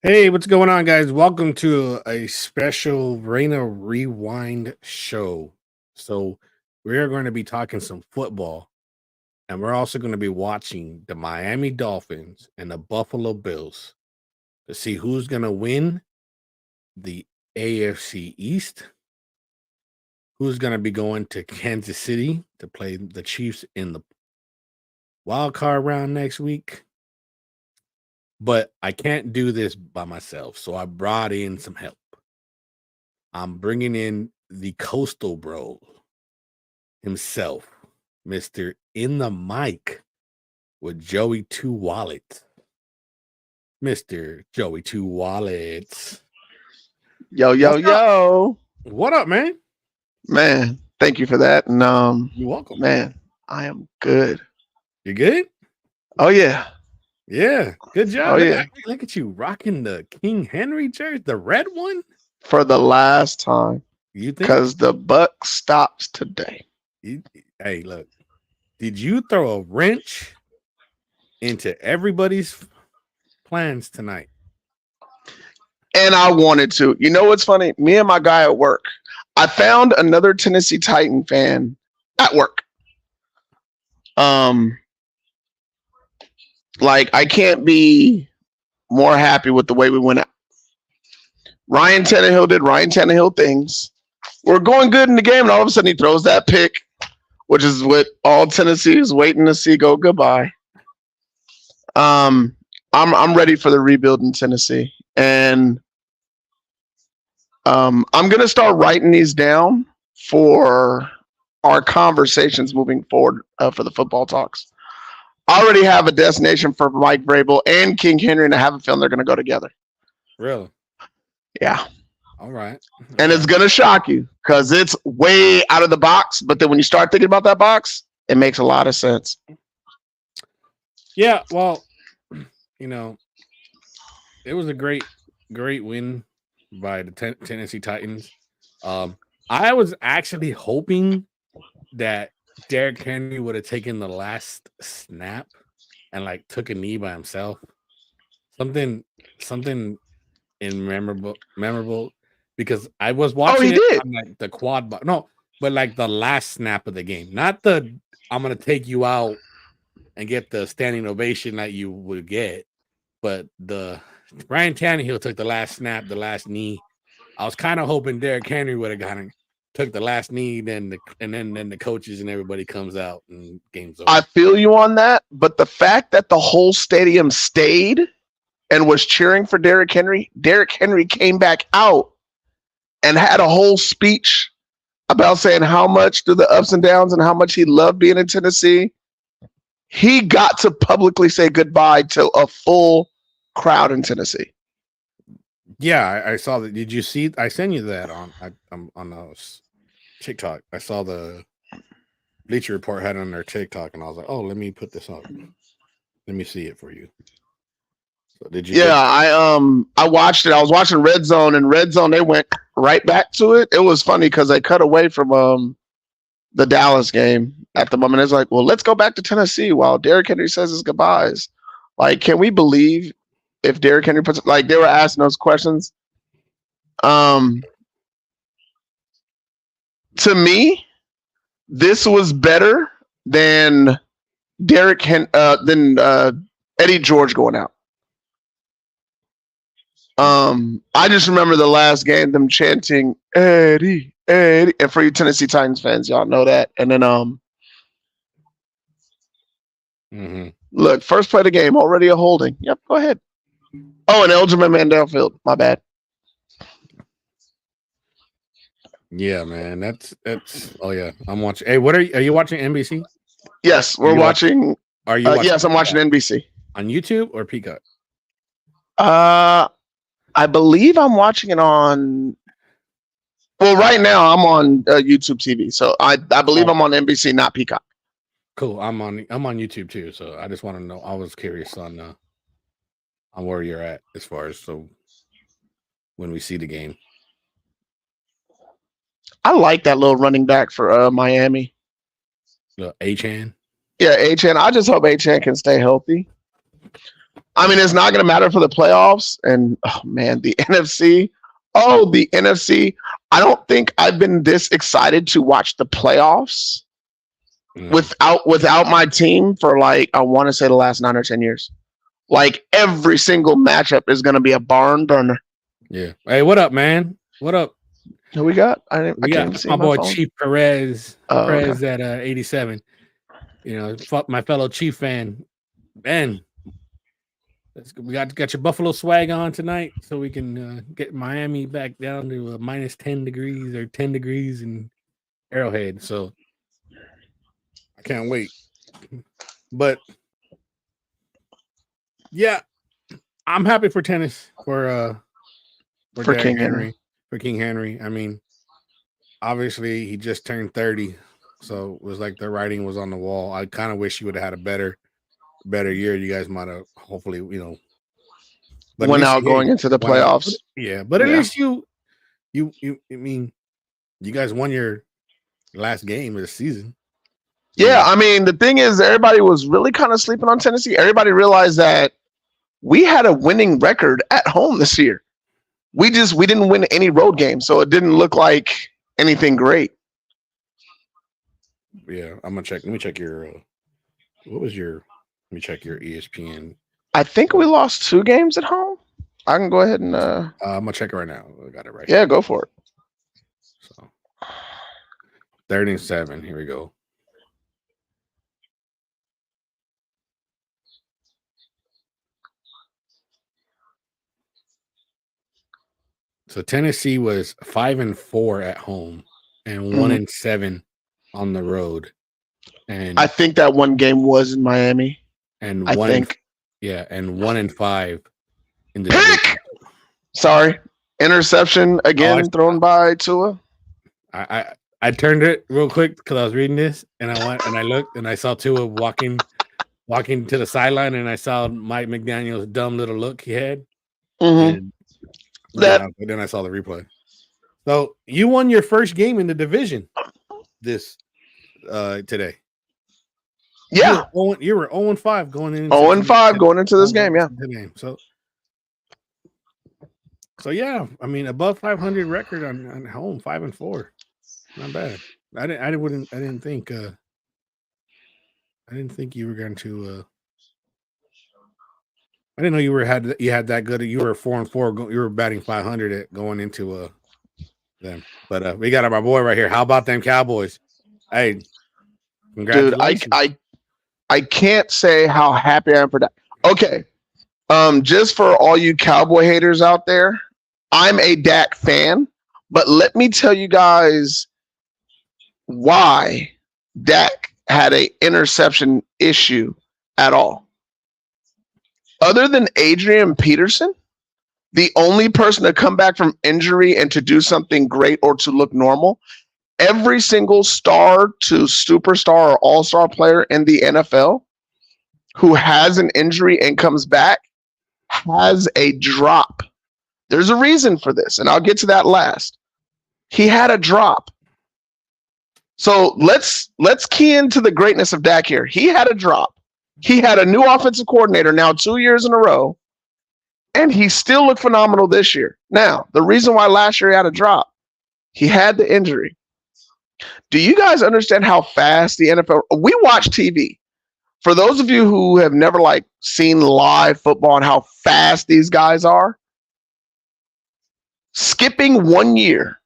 Hey, what's going on, guys? Welcome to a special Reina Rewind show. So, we are going to be talking some football, and we're also going to be watching the Miami Dolphins and the Buffalo Bills to see who's going to win the AFC East, who's going to be going to Kansas City to play the Chiefs in the wild card round next week. But I can't do this by myself, so I brought in some help. I'm bringing in the Coastal Bro himself, Mr. In the Mic with Joey Two Wallets. Mr. Joey Two Wallets. Yo, yo, yo. What up, man? Man, thank you for that. And You're welcome. man, I am good. You good? Oh yeah. Yeah, good job. Oh look, yeah. Look at you rocking the King Henry jersey, the red one. For the last time. You think? Because the buck stops today. Hey, look. Did you throw a wrench into everybody's plans tonight? And I wanted to. You know what's funny? Me and my guy at work, I found another Tennessee Titan fan at work. Like, I can't be more happy with the way we went out. Ryan Tannehill did Ryan Tannehill things. We're going good in the game, and all of a sudden he throws that pick, which is what all Tennessee is waiting to see go goodbye. I'm ready for the rebuild in Tennessee, and I'm gonna start writing these down for our conversations moving forward for the football talks. I already have a destination for Mike Vrabel and King Henry, and I have a feeling they're going to go together. Really? Yeah. All right. And it's going to shock you because it's way out of the box. But then when you start thinking about that box, it makes a lot of sense. Yeah. Well, it was a great win by the Tennessee Titans. I was actually hoping that Derrick Henry would have taken the last snap and like took a knee by himself. Something memorable because I was watching on like the quad but like the last snap of the game. Not the I'm gonna take you out and get the standing ovation that you would get, but the Ryan Tannehill took the last snap, the last knee. I was kind of hoping Derrick Henry would have took the last knee, then the coaches and everybody comes out and game's over. I feel you on that, but the fact that the whole stadium stayed and was cheering for Derrick Henry came back out and had a whole speech about saying how much through the ups and downs and how much he loved being in Tennessee. He got to publicly say goodbye to a full crowd in Tennessee. Yeah, I saw that. Did you see? I sent you that on TikTok. I saw the Bleacher Report had it on their TikTok, and I was like, "Oh, let me put this up. Let me see it for you." So did you? Yeah, I watched it. I was watching Red Zone, and Red Zone they went right back to it. It was funny because they cut away from the Dallas game at the moment. It's like, well, let's go back to Tennessee while Derrick Henry says his goodbyes. Like, can we believe if Derrick Henry puts like they were asking those questions? To me, this was better than Eddie George going out. I just remember the last game, them chanting Eddie, Eddie, and for you Tennessee Titans fans, y'all know that. And then look, first play of the game, already a holding. Yep, go ahead. Oh, and Elgin Mandel Field. My bad. Yeah, man. That's. Oh yeah, I'm watching. Hey, what are you watching? NBC? Yes, we're watching. Are you? Yes, I'm watching NBC on YouTube or Peacock. I believe I'm watching it on. Well, right now I'm on YouTube TV, so I believe I'm on NBC, not Peacock. Cool. I'm on YouTube too, so I just want to know. I was curious on where you're at as far as when we see the game. I like that little running back for Miami. Achane? Yeah, Achane. I just hope Achane can stay healthy. I mean, it's not going to matter for the playoffs. And oh man, the NFC. Oh, the NFC. I don't think I've been this excited to watch the playoffs without my team for like I want to say the last 9 or 10 years. Like every single matchup is going to be a barn burner. Yeah. Hey, what up, man? What up? Who we got? I We can't got see my boy phone. Chief Perez. Oh, Perez at 87. You know, fuck my fellow Chief fan, Ben. We got your Buffalo swag on tonight, so we can get Miami back down to minus 10 degrees or 10 degrees in Arrowhead. So I can't wait. But yeah, I'm happy for tennis for King Henry. For King Henry. I mean, obviously he just turned 30, so it was like the writing was on the wall. I kind of wish he would have had a better year. You guys might have hopefully, but went out going into the playoffs. Yeah, but at least you I mean, you guys won your last game of the season. Yeah, I mean, the thing is, everybody was really kind of sleeping on Tennessee. Everybody realized that we had a winning record at home this year. We didn't win any road games, so it didn't look like anything great. Yeah, I'm gonna check. Let me check your. Let me check your ESPN. I think we lost 2 games at home. I can go ahead and. I'm gonna check it right now. I got it right. Yeah, here. Go for it. So, 37. Here we go. So Tennessee was 5-4 at home and 1-7 on the road. And I think that one game was in Miami. And I think. And 1-5 in the pick. Sorry, interception again thrown by Tua. I turned it real quick because I was reading this, and I went and I looked and I saw Tua walking to the sideline, and I saw Mike McDaniel's dumb little look he had. Mm-hmm. But then I saw the replay. So you won your first game in the division this today. Yeah, you were 0-5 going in. 0-5 going into this game. Yeah. So yeah, I mean above 500 record on home, 5-4, not bad. I didn't think you were going to. I didn't know you had that good. You were 4-4. You were batting 500 at going into them. But we got our boy right here. How about them Cowboys? Hey, congratulations. Dude, I can't say how happy I am for that. Okay, just for all you Cowboy haters out there, I'm a Dak fan, but let me tell you guys why Dak had an interception issue at all. Other than Adrian Peterson, the only person to come back from injury and to do something great or to look normal, every single star to superstar or all-star player in the NFL who has an injury and comes back has a drop. There's a reason for this, and I'll get to that last. He had a drop. So let's key into the greatness of Dak here. He had a drop. He had a new offensive coordinator now 2 years in a row, and he still looked phenomenal this year. Now, the reason why last year he had a drop, he had the injury. Do you guys understand how fast the NFL? We watch TV. For those of you who have never seen live football and how fast these guys are, skipping 1 year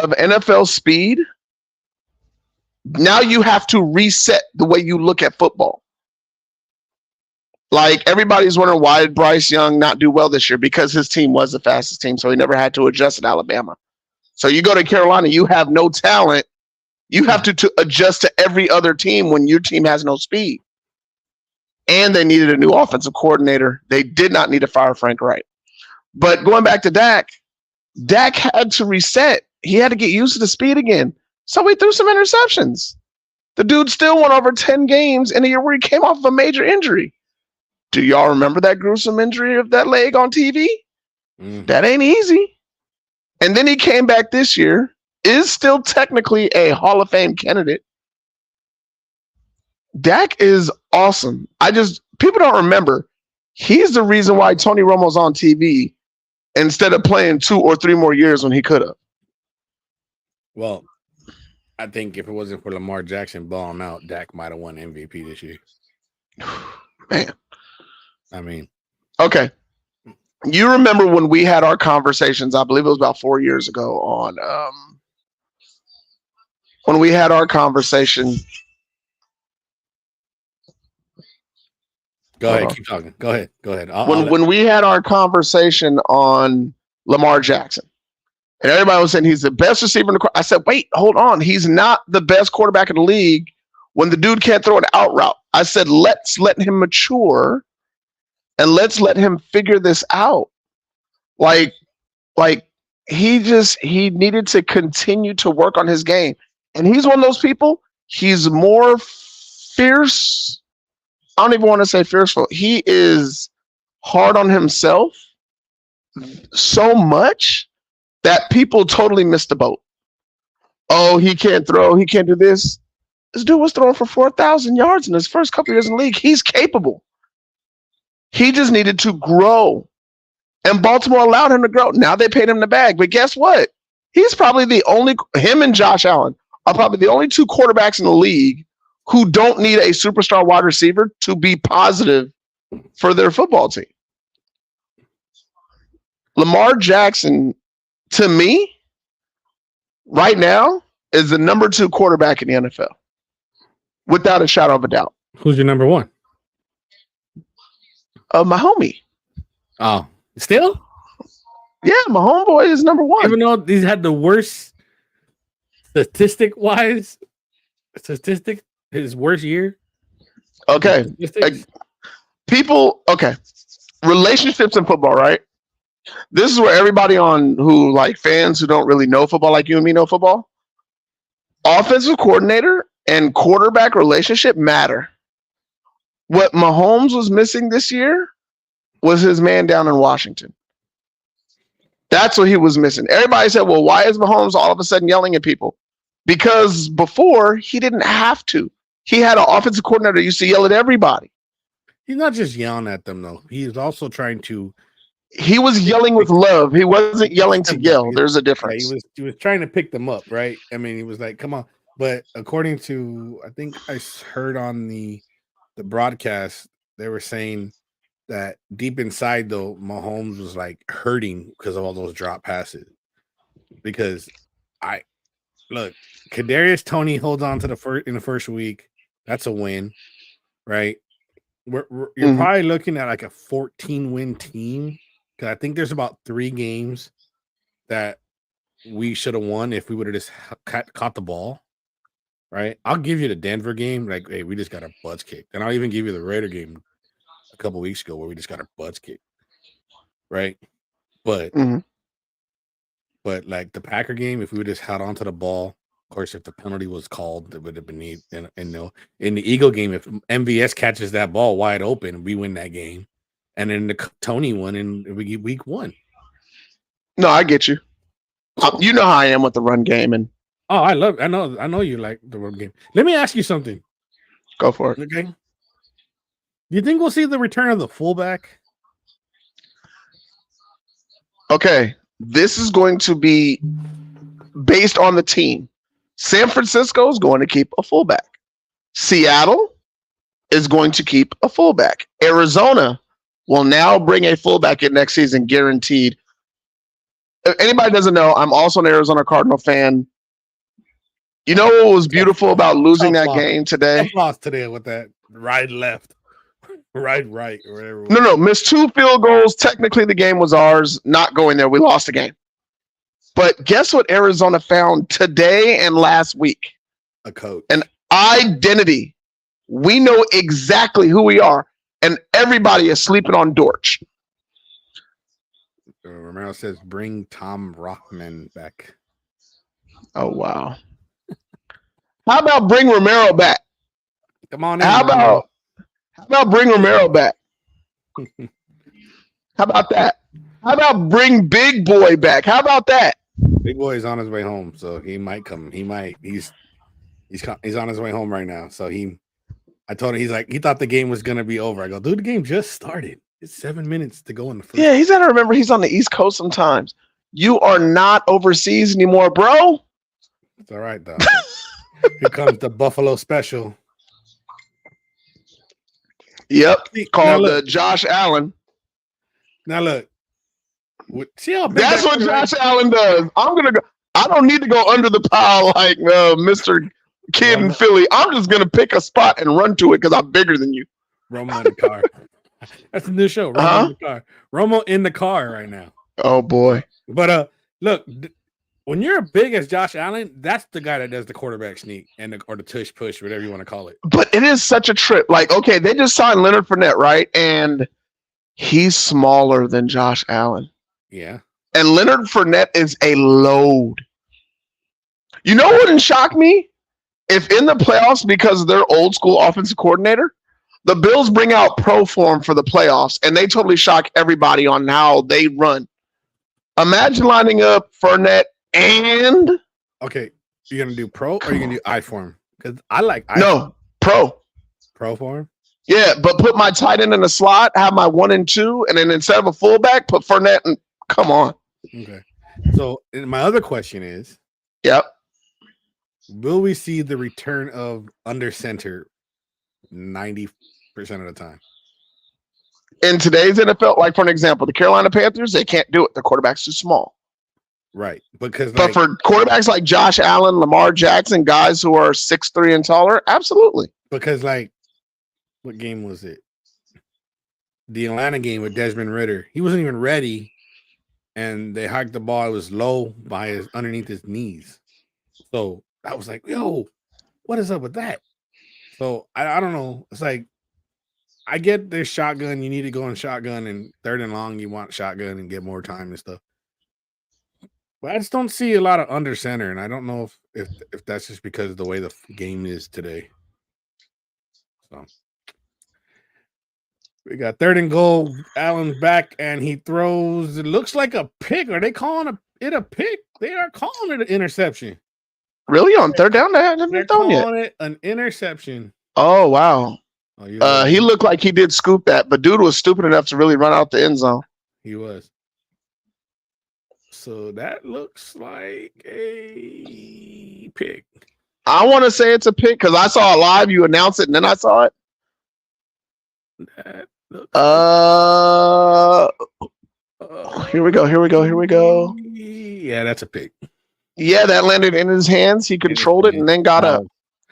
of NFL speed, now you have to reset the way you look at football. Everybody's wondering why did Bryce Young not do well this year? Because his team was the fastest team, so he never had to adjust at Alabama. So you go to Carolina, you have no talent. You have to adjust to every other team when your team has no speed. And they needed a new offensive coordinator. They did not need to fire Frank Wright. But going back to Dak had to reset. He had to get used to the speed again. So he threw some interceptions. The dude still won over 10 games in a year where he came off of a major injury. Do y'all remember that gruesome injury of that leg on TV? That ain't easy. And then he came back this year, is still technically a Hall of Fame candidate. Dak is awesome. People don't remember. He's the reason why Tony Romo's on TV instead of playing 2 or 3 more years when he could have. Well, I think if it wasn't for Lamar Jackson balling out, Dak might have won MVP this year. Man. I mean, okay. You remember when we had our conversations, I believe it was about 4 years ago on when we had our conversation. Go ahead, keep talking. Go ahead. When we had our conversation on Lamar Jackson, and everybody was saying he's the best receiver in the I said, wait, hold on. He's not the best quarterback in the league when the dude can't throw an out route. I said, let's let him mature and let's let him figure this out. Like he needed to continue to work on his game. And he's one of those people, he's more fierce. I don't even want to say fearful. He is hard on himself so much that people totally missed the boat. Oh, he can't throw. He can't do this. This dude was throwing for 4,000 yards in his first couple years in the league. He's capable. He just needed to grow. And Baltimore allowed him to grow. Now they paid him the bag. But guess what? He's probably him and Josh Allen are probably the only 2 quarterbacks in the league who don't need a superstar wide receiver to be positive for their football team. Lamar Jackson, to me, right now, is the number 2 quarterback in the NFL. Without a shadow of a doubt. Who's your number 1? My homie. Oh, still? Yeah, my homeboy is number 1. Even though he's had the worst his worst year. Okay. Relationships in football, right? This is where everybody fans who don't really know football like you and me know football. Offensive coordinator and quarterback relationship matter. What Mahomes was missing this year was his man down in Washington. That's what he was missing. Everybody said, well, why is Mahomes all of a sudden yelling at people? Because before, he didn't have to. He had an offensive coordinator who used to yell at everybody. He's not just yelling at them, though. He is also trying to... He was yelling with love. He wasn't yelling to yell. There's a difference. He was trying to pick them up, right? I mean, he was like, come on. But according to, I think I heard on the broadcast, they were saying that deep inside, though, Mahomes was like hurting because of all those drop passes. Because Kadarius Toney holds on to in the first week. That's a win, right? You're probably looking at like a 14-win team, because I think there's about 3 games that we should have won if we would have just caught the ball, right? I'll give you the Denver game, like, hey, we just got our butts kicked. And I'll even give you the Raider game a couple weeks ago where we just got our butts kicked, right? But like the Packer game, if we would just held onto the ball, of course, if the penalty was called, it would have been neat. And in the Eagle game, if MVS catches that ball wide open, we win that game. And then the Tony one in week 1. No, I get you. You know how I am with the run game, and I know you like the run game. Let me ask you something. Go for it. Okay. Do you think we'll see the return of the fullback? Okay, this is going to be based on the team. San Francisco is going to keep a fullback. Seattle is going to keep a fullback. Arizona will now bring a fullback in next season, guaranteed. If anybody doesn't know, I'm also an Arizona Cardinal fan. You know what was beautiful about losing that game today? Lost today with that right, left, right, or whatever. No, missed 2 field goals. Technically, the game was ours. Not going there. We lost the game. But guess what Arizona found today and last week? A coach. An identity. We know exactly who we are. And everybody is sleeping on Dortch. Romero says, bring Tom Rockman back. Oh, wow. How about bring Romero back? Come on in. How about bring Romero back? How about that? How about bring Big Boy back? How about that? Big Boy is on his way home, so he might come. He's on his way home right now. So I told him, he's like, he thought the game was gonna be over. I go, dude, the game just started. It's 7 minutes to go in the first. Yeah, he's got to remember he's on the East Coast sometimes. You are not overseas anymore, bro. It's all right, though. Here comes the Buffalo special. Yep, called look, Josh Allen. Now look, see how big that's what Josh Allen does. I'm gonna go. I don't need to go under the pile like Mr. Kid in Philly. I'm just gonna pick a spot and run to it because I'm bigger than you. Romo in the car. That's the new show. Romo in the car. Romo in the car right now. Oh boy. But look, when you're big as Josh Allen, that's the guy that does the quarterback sneak or the tush push, whatever you want to call it. But it is such a trip. Like, okay, they just signed Leonard Fournette, right? And he's smaller than Josh Allen. Yeah. And Leonard Fournette is a load. You know what wouldn't shock me? If in the playoffs, because of their old school offensive coordinator, the Bills bring out pro form for the playoffs and they totally shock everybody on how they run. Imagine lining up Fournette and okay, you're gonna do pro or you're gonna do I form? Because I like pro form. Yeah, but put my tight end in the slot, have my 1 and 2, and then instead of a fullback, put Fournette and come on. Okay. So my other question is, yep, will we see the return of under center 90% of the time? In today's NFL, like for an example, the Carolina Panthers, they can't do it. The quarterback's too small. Right. But for quarterbacks like Josh Allen, Lamar Jackson, guys who are 6'3" and taller, absolutely. Because what game was it? The Atlanta game with Desmond Ridder. He wasn't even ready, and they hiked the ball. It was low underneath his knees. So I was like, yo, what is up with that? So I don't know. It's like, I get this shotgun. You need to go in shotgun, and 3rd and long, you want shotgun and get more time and stuff. But I just don't see a lot of under center, and I don't know if that's just because of the way the game is today. So we got 3rd and goal. Allen's back, and he throws. It looks like a pick. Are they calling it a pick? They are calling it an interception. Really? On 3rd down? They haven't thrown yet. Calling it an interception. Oh, wow. He looked like he did scoop that, but dude was stupid enough to really run out the end zone. He was. So that looks like a pick. I want to say it's a pick because I saw it live. You announced it, and then I saw it. That looks here we go. Yeah, that's a pick. Yeah, that landed in his hands. He controlled it and then got up.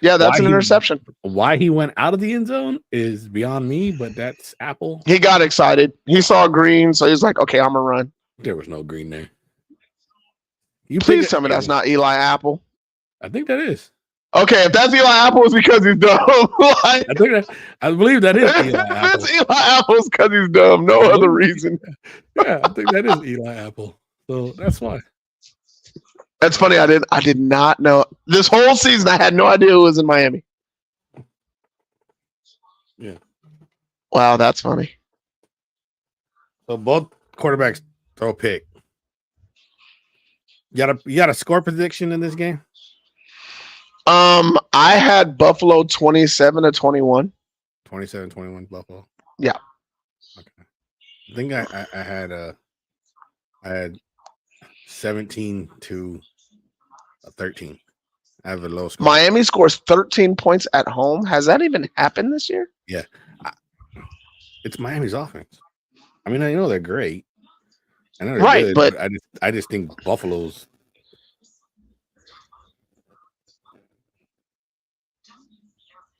Yeah, that's an interception. Why he went out of the end zone is beyond me, but that's Apple. He got excited. He saw green, so he's like, okay, I'm going to run. There was no green there. Please tell me that's not Eli Apple. I think that is. Okay, if that's Eli Apple, it's because he's dumb. I believe that is Eli Apple. If it's Eli Apple, it's because he's dumb. No other reason. Yeah, I think that is Eli Apple. So that's why. That's funny. I did not know. This whole season, I had no idea it was in Miami. Yeah. Wow, that's funny. So both quarterbacks throw a pick. You got a score prediction in this game? I had Buffalo 27-21. 27-21 Buffalo. Yeah. Okay. I think I had 17-13. I have a low score. Miami scores 13 points at home. Has that even happened this year? Yeah. It's Miami's offense. I mean, I know they're great. I know they're good, but I just think Buffalo's.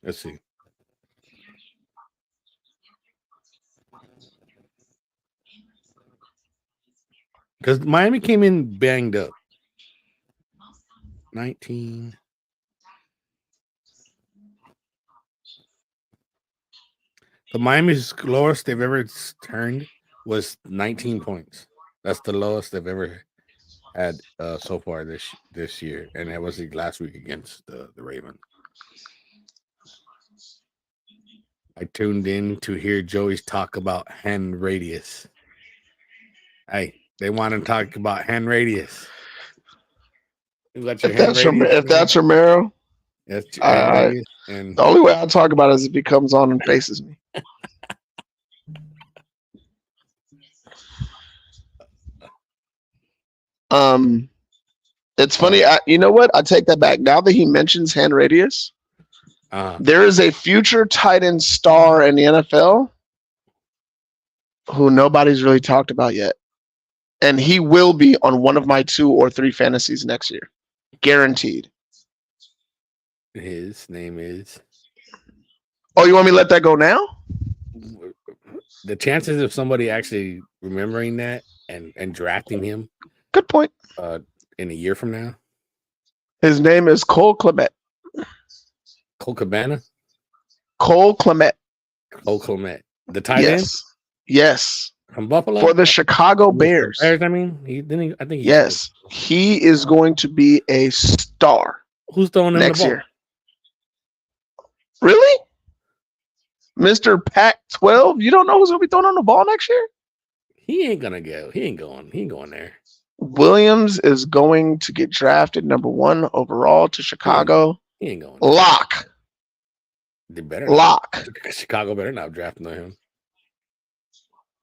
Let's see. Because Miami came in banged up. 19. The Miami's lowest they've ever turned was 19 points. That's the lowest they've ever had so far this year, and that was last week against the Ravens. I tuned in to hear Joey's talk about hand radius. Hey, they want to talk about hand radius. If that's Romero, that's hand radius, and the only way I talk about it is if he comes on and faces me. It's funny. You know what? I take that back. Now that he mentions hand radius, there is a future tight end star in the NFL who nobody's really talked about yet. And he will be on one of my 2 or 3 fantasies next year. Guaranteed. His name is... Oh, you want me to let that go now? The chances of somebody actually remembering that and drafting him. Good point. In a year from now. His name is Cole Clement. Cole Cabana? Cole Clement. Cole Clement. The tight end? Yes. From Buffalo? For the Chicago Bears. Bears, I mean, I think yes. He is going to be a star. Who's throwing him next the ball? year? Really? Mr. Pac-12? You don't know who's going to be throwing on the ball next year? He ain't gonna go. He ain't going there. Williams is going to get drafted number 1 overall to Chicago. He ain't going. Lock. They better lock. Not. Chicago better not draft him.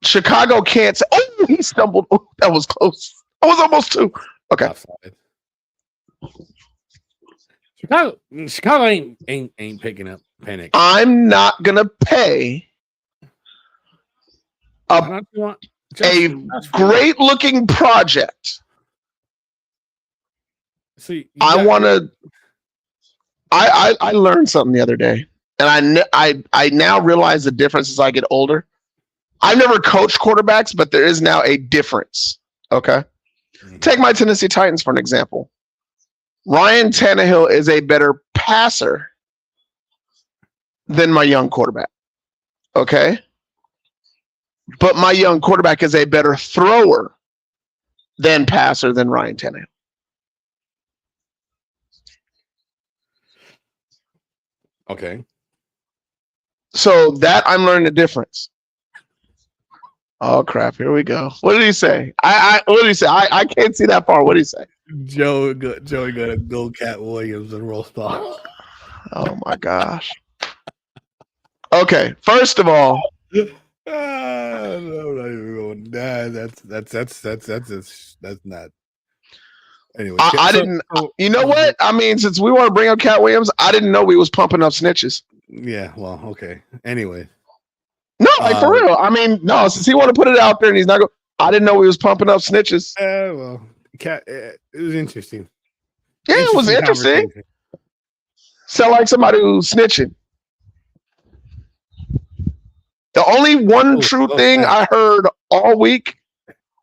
Chicago can't say, oh, he stumbled. Oh, that was close. I was almost 2. Okay. Outside. Chicago ain't picking up Penix. I'm not gonna pay a great looking project. See, I learned something the other day, and I now realize the difference as I get older. I've never coached quarterbacks, but there is now a difference. Okay, take my Tennessee Titans for an example. Ryan Tannehill is a better passer than my young quarterback. Okay. But my young quarterback is a better thrower than passer than Ryan Tannehill. Okay. So that I'm learning the difference. Oh crap! Here we go. What did he say? What did he say? I can't see that far. What did he say? Joey got to go Cat Williams and roll off. Oh my gosh. Okay. First of all, no, I'm not even going. That's not. Anyway, I didn't. You know what? I mean, since we want to bring up Cat Williams, I didn't know we was pumping up snitches. Yeah. Well. Okay. Anyway. No, like for real. I mean, no. Since he want to put it out there and he's not going, I didn't know he was pumping up snitches. Well, Cat. It was interesting. Yeah, it was interesting. Sound like somebody who's snitching. The only one true thing I heard all week.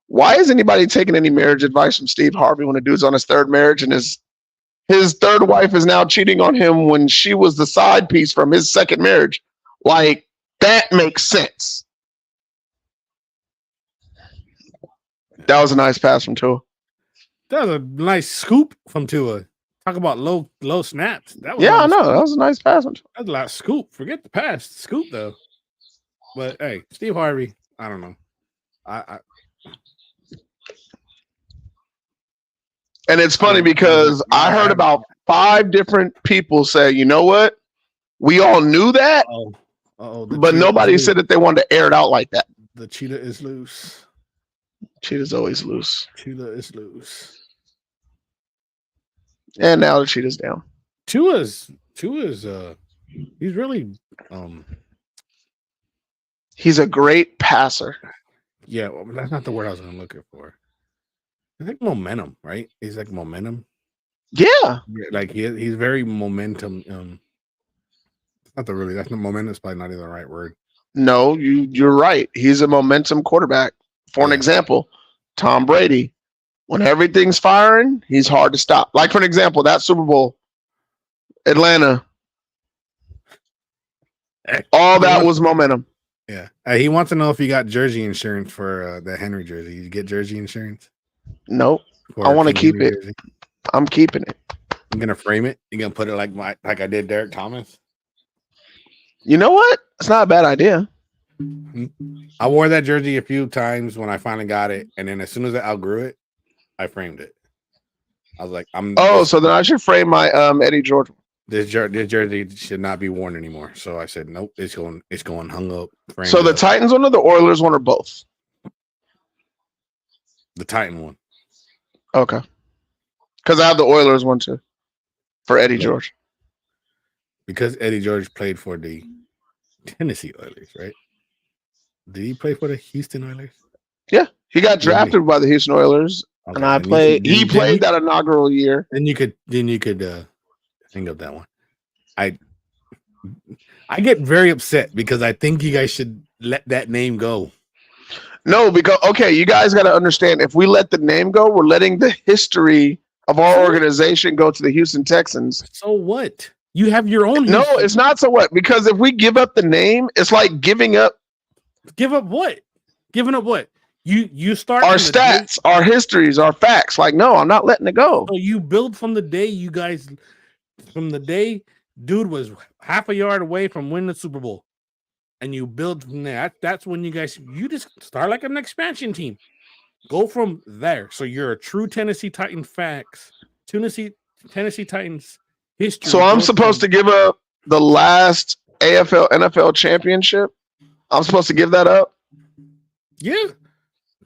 Why is anybody taking any marriage advice from Steve Harvey when a dude's on his 3rd marriage and his 3rd wife is now cheating on him when she was the side piece from his 2nd marriage? Like, that makes sense. That was a nice pass from Tua. That was a nice scoop from Tua. Talk about low snaps. That was I know. That was a nice pass from Tua. That's a lot of scoop. Forget the pass. Scoop, though. But, hey, Steve Harvey, I don't know. And it's funny because I heard about 5 different people say, you know what? We all knew that, but nobody said that they wanted to air it out like that. The cheetah is loose. Cheetah's always loose. Cheetah is loose. And now the cheetah's down. Tua's he's really he's a great passer. Yeah, well, that's not the word I was looking for. I think momentum, right? He's like momentum. Yeah. Like he's very momentum. That's not momentum. It's probably not even the right word. No, you're right. He's a momentum quarterback. For an example, Tom Brady. When everything's firing, he's hard to stop. Like for an example, that Super Bowl, Atlanta. All that was momentum. Yeah. He wants to know if you got jersey insurance for the Henry jersey. You get jersey insurance? Nope. I want to keep it. Jersey? I'm keeping it. I'm gonna frame it. You're gonna put it like I did Derek Thomas. You know what? It's not a bad idea. I wore that jersey a few times when I finally got it, and then as soon as I outgrew it, I framed it. I was like, so then I should frame my Eddie George. This jersey should not be worn anymore. So I said, nope, it's going hung up. So the Titans one or the Oilers one or both? The Titan one. Okay. Because I have the Oilers one too for Eddie Yeah. George. Because Eddie George played for the Tennessee Oilers, right? Did he play for the Houston Oilers? Yeah, he got drafted by the Houston Oilers, and I played. He played that inaugural year. Then you could hang up that one. I get very upset because I think you guys should let that name go. No, because you guys got to understand. If we let the name go, we're letting the history of our organization go to the Houston Texans. So what? You have your own. No, it's not so what. Because if we give up the name, it's like giving up. Give up what? Giving up what? You start our stats, our histories, our facts. Like, no, I'm not letting it go. So you build from the day dude was half a yard away from winning the Super Bowl, and you build from there. That's when you just start like an expansion team. Go from there. So you're a true Tennessee Titans facts. Tennessee Titans history. So I'm supposed to give up the last AFL NFL championship. I'm supposed to give that up. Yeah.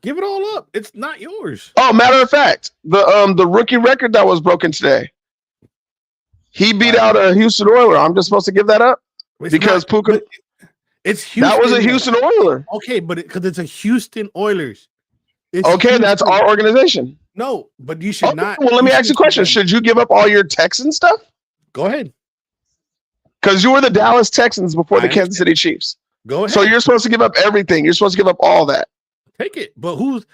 Give it all up. It's not yours. Oh, matter of fact, the rookie record that was broken today. He beat out a Houston Oiler. I'm just supposed to give that up because Puka. It's Houston. That was a Houston Oiler. Okay, but because it's a Houston Oilers. Okay, that's our organization. No, but you should not. Well, let me ask you a question. Should you give up all your Texan stuff? Go ahead. Because you were the Dallas Texans before the Kansas City Chiefs. Go ahead. So you're supposed to give up everything. You're supposed to give up all that. Take it. But who's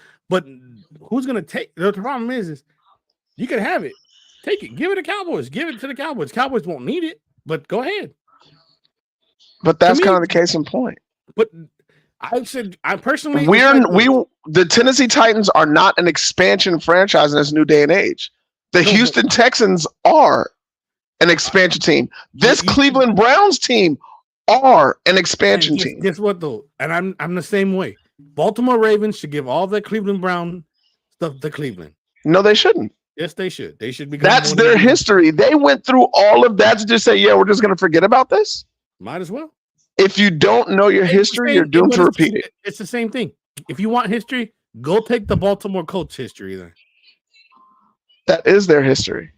gonna take the problem is you can have it. Take it. Give it to Cowboys. Give it to the Cowboys. Cowboys won't need it, but go ahead. But that's kind of the case in point. But I personally the Tennessee Titans are not an expansion franchise in this new day and age. The Houston Texans are an expansion team. This Cleveland Browns team are an expansion team. Guess what though? And I'm the same way. Baltimore Ravens should give all the Cleveland Brown stuff to Cleveland. No, they shouldn't. Yes, they should. They should be. That's their history. They went through all of that to just say, yeah, we're just going to forget about this. Might as well. If you don't know your history, you're doomed to repeat it. It's the same thing. If you want history, go take the Baltimore Colts history then. That is their history.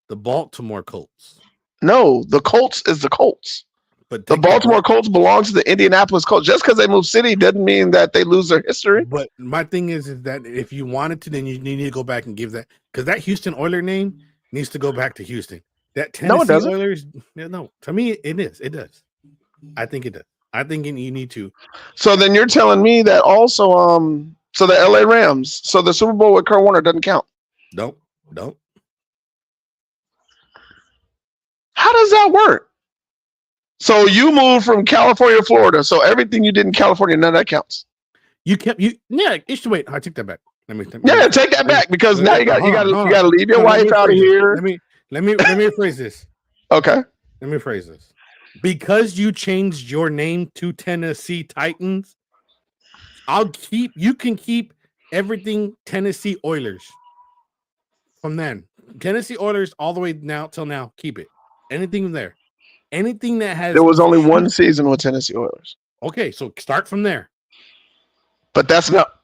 The Baltimore Colts. No, the Colts is the Colts. But the Baltimore Colts belongs to the Indianapolis Colts. Just because they move city doesn't mean that they lose their history. But my thing is that if you wanted to, then you need to go back and give that, because that Houston Oiler name needs to go back to Houston. That Tennessee Oilers, no, to me it is. It does. I think it does. I think you need to. So then you're telling me that also, so the LA Rams, so the Super Bowl with Kurt Warner doesn't count. Don't. How does that work? So you moved from California to Florida. So everything you did in California, none of that counts. Wait, I take that back. Take that back because now you got to leave your wife out of here. Let me rephrase this. Okay. Let me rephrase this. Because you changed your name to Tennessee Titans, you can keep everything Tennessee Oilers. From then, Tennessee Oilers all the way now till now, keep it. Anything there. Anything that has. There was only one season with Tennessee Oilers. Okay, so start from there. But that's not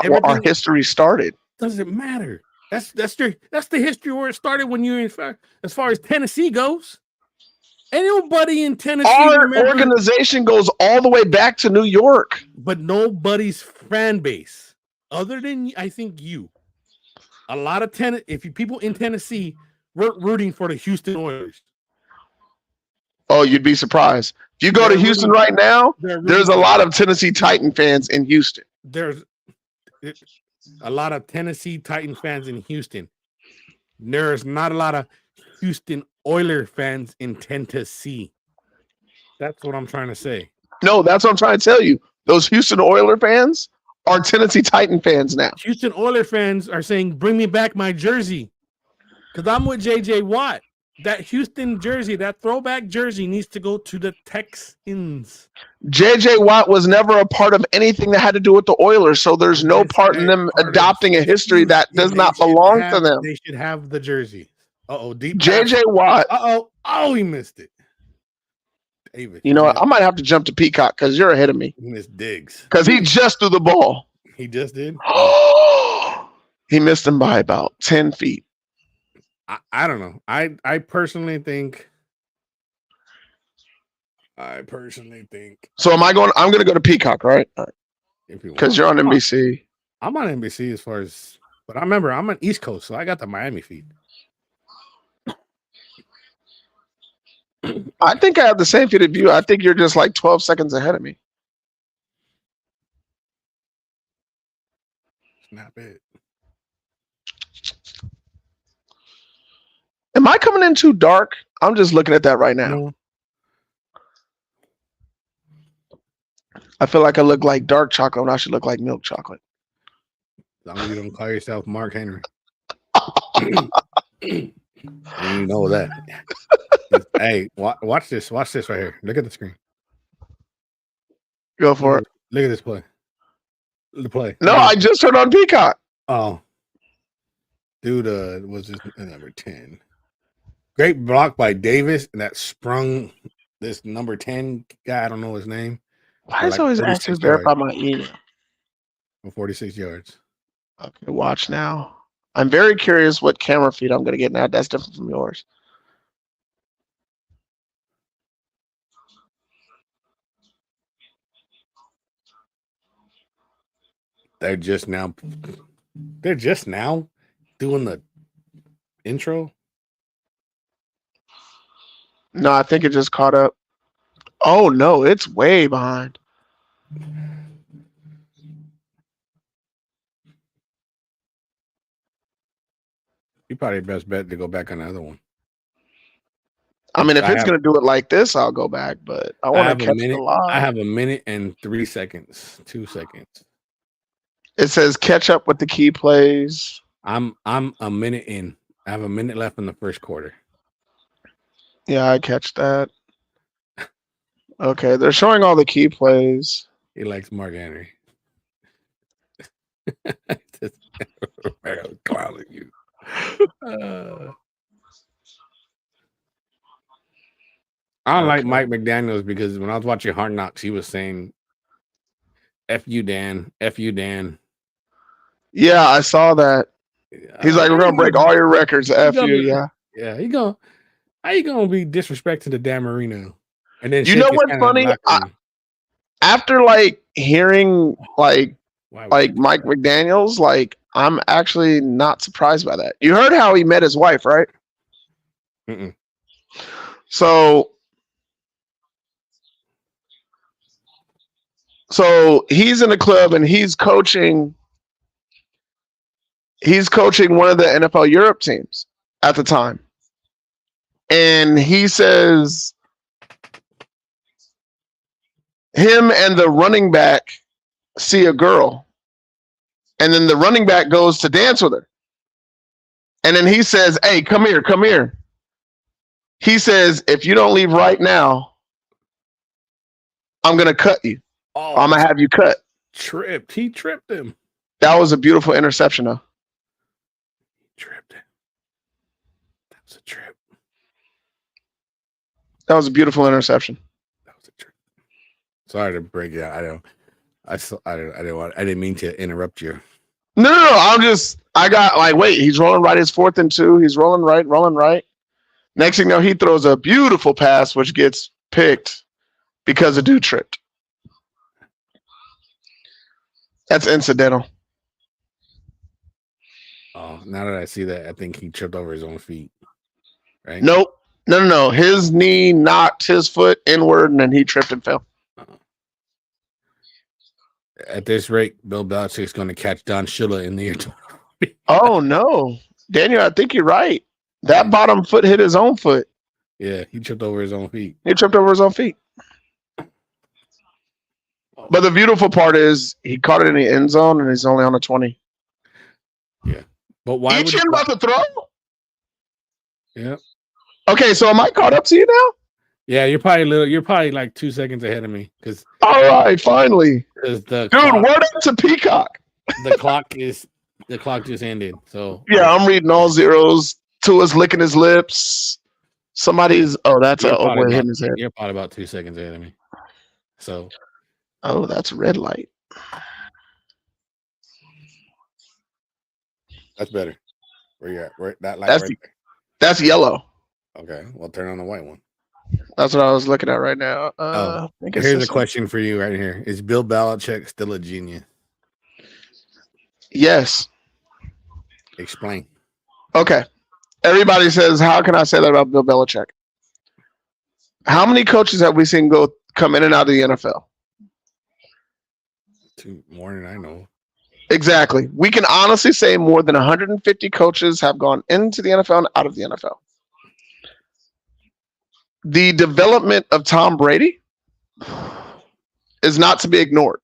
where our history started. Doesn't matter. That's the history where it started when you're as far as Tennessee goes. Anybody in Tennessee. Our organization goes all the way back to New York. But nobody's fan base, other than I think you. A lot of people in Tennessee were rooting for the Houston Oilers. Oh, you'd be surprised. If you go to Houston right now, there's a lot of Tennessee Titan fans in Houston. There's a lot of Tennessee Titan fans in Houston. There's not a lot of Houston Oiler fans in Tennessee. That's what I'm trying to say. No, that's what I'm trying to tell you. Those Houston Oiler fans are Tennessee Titan fans now. Houston Oiler fans are saying, bring me back my jersey. Because I'm with JJ Watt. That Houston jersey, that throwback jersey needs to go to the Texans. JJ Watt was never a part of anything that had to do with the Oilers, so there's no part in them adopting a history that does not belong to them. They should have the jersey. JJ Watt. Oh, he missed it. David. You know what? I might have to jump to Peacock because you're ahead of me. He missed Diggs. Because he just threw the ball. He just did? He missed him by about 10 feet. I don't know. I personally think. So I'm going to go to Peacock, right? Because you're on NBC. I'm on NBC as far as, but I remember I'm on East Coast, so I got the Miami feed. I think I have the same feed of you. I think you're just like 12 seconds ahead of me. Snap it. Am I coming in too dark? I'm just looking at that right now. No. I feel like I look like dark chocolate when I should look like milk chocolate. As long as you don't call yourself Mark Henry. And you know that. Hey, watch this. Watch this right here. Look at the screen. Go for it. Look at this play. The play. No, I just turned on Peacock. Oh. Dude, was this number 10. Great block by Davis, and that sprung this number 10 guy. I don't know his name. Why is always asking to verify my email? For 46 yards. Okay, watch now. I'm very curious what camera feed I'm going to get now. That's different from yours. They're just now doing the intro. No, I think it just caught up. Oh no, it's way behind. You probably best bet to go back on the other one. I mean, if it's going to do it like this, I'll go back. But I want to catch the live. I have a minute and 3 seconds, 2 seconds. It says catch up with the key plays. I'm a minute in. I have a minute left in the first quarter. Yeah, I catch that. Okay, they're showing all the key plays. He likes Mark Henry. Calling you. I don't like Mike McDaniels because when I was watching Hard Knocks, he was saying, F you, Dan. F you, Dan. Yeah, I saw that. He's like, we're going to break all your records. F you, yeah. Yeah, how you going to be disrespecting to Dan Marino? And then you know what's funny? After like hearing like Mike McDaniels, like I'm actually not surprised by that. You heard how he met his wife, right? Mm-mm. So he's in a club and he's coaching one of the NFL Europe teams at the time. And he says him and the running back see a girl. And then the running back goes to dance with her. And then he says, hey, come here, come here. He says, if you don't leave right now, I'm going to cut you. Oh, I'm going to have you cut. He tripped him. That was a beautiful interception, though. Tripped him. That was a trip. That was a beautiful interception. That was a trip. Sorry to break it out. I didn't mean to interrupt you. No. I got like, wait, he's rolling right. It's 4th and 2. He's rolling right. Next thing you know, he throws a beautiful pass, which gets picked because a dude tripped. That's incidental. Oh, now that I see that, I think he tripped over his own feet. Right? Nope. No. His knee knocked his foot inward, and then he tripped and fell. At this rate, Bill Belichick's going to catch Don Shula in the air. Oh, no. Daniel, I think you're right. That bottom foot hit his own foot. Yeah, he tripped over his own feet. But the beautiful part is he caught it in the end zone, and he's only on the 20. Yeah. But why Etienne about to throw? Yeah. Okay, so am I caught up to you now? Yeah, you're probably like 2 seconds ahead of me. All right, finally. Word up to Peacock. The clock just ended. So yeah, I'm reading all zeros. Tua's licking his lips. Somebody's that's hitting his head. You're probably about 2 seconds ahead of me. So that's a red light. That's better. Where you at? Where that light That's right there? that's yellow. Okay, well, turn on the white one. That's what I was looking at right now. Oh, I think it's here's a this one. question for you right here: is Bill Belichick still a genius? Yes. Explain. Okay. Everybody says, how can I say that about Bill Belichick? How many coaches have we seen come in and out of the NFL? Two more than I know. Exactly. We can honestly say more than 150 coaches have gone into the NFL and out of the NFL. The development of Tom Brady is not to be ignored.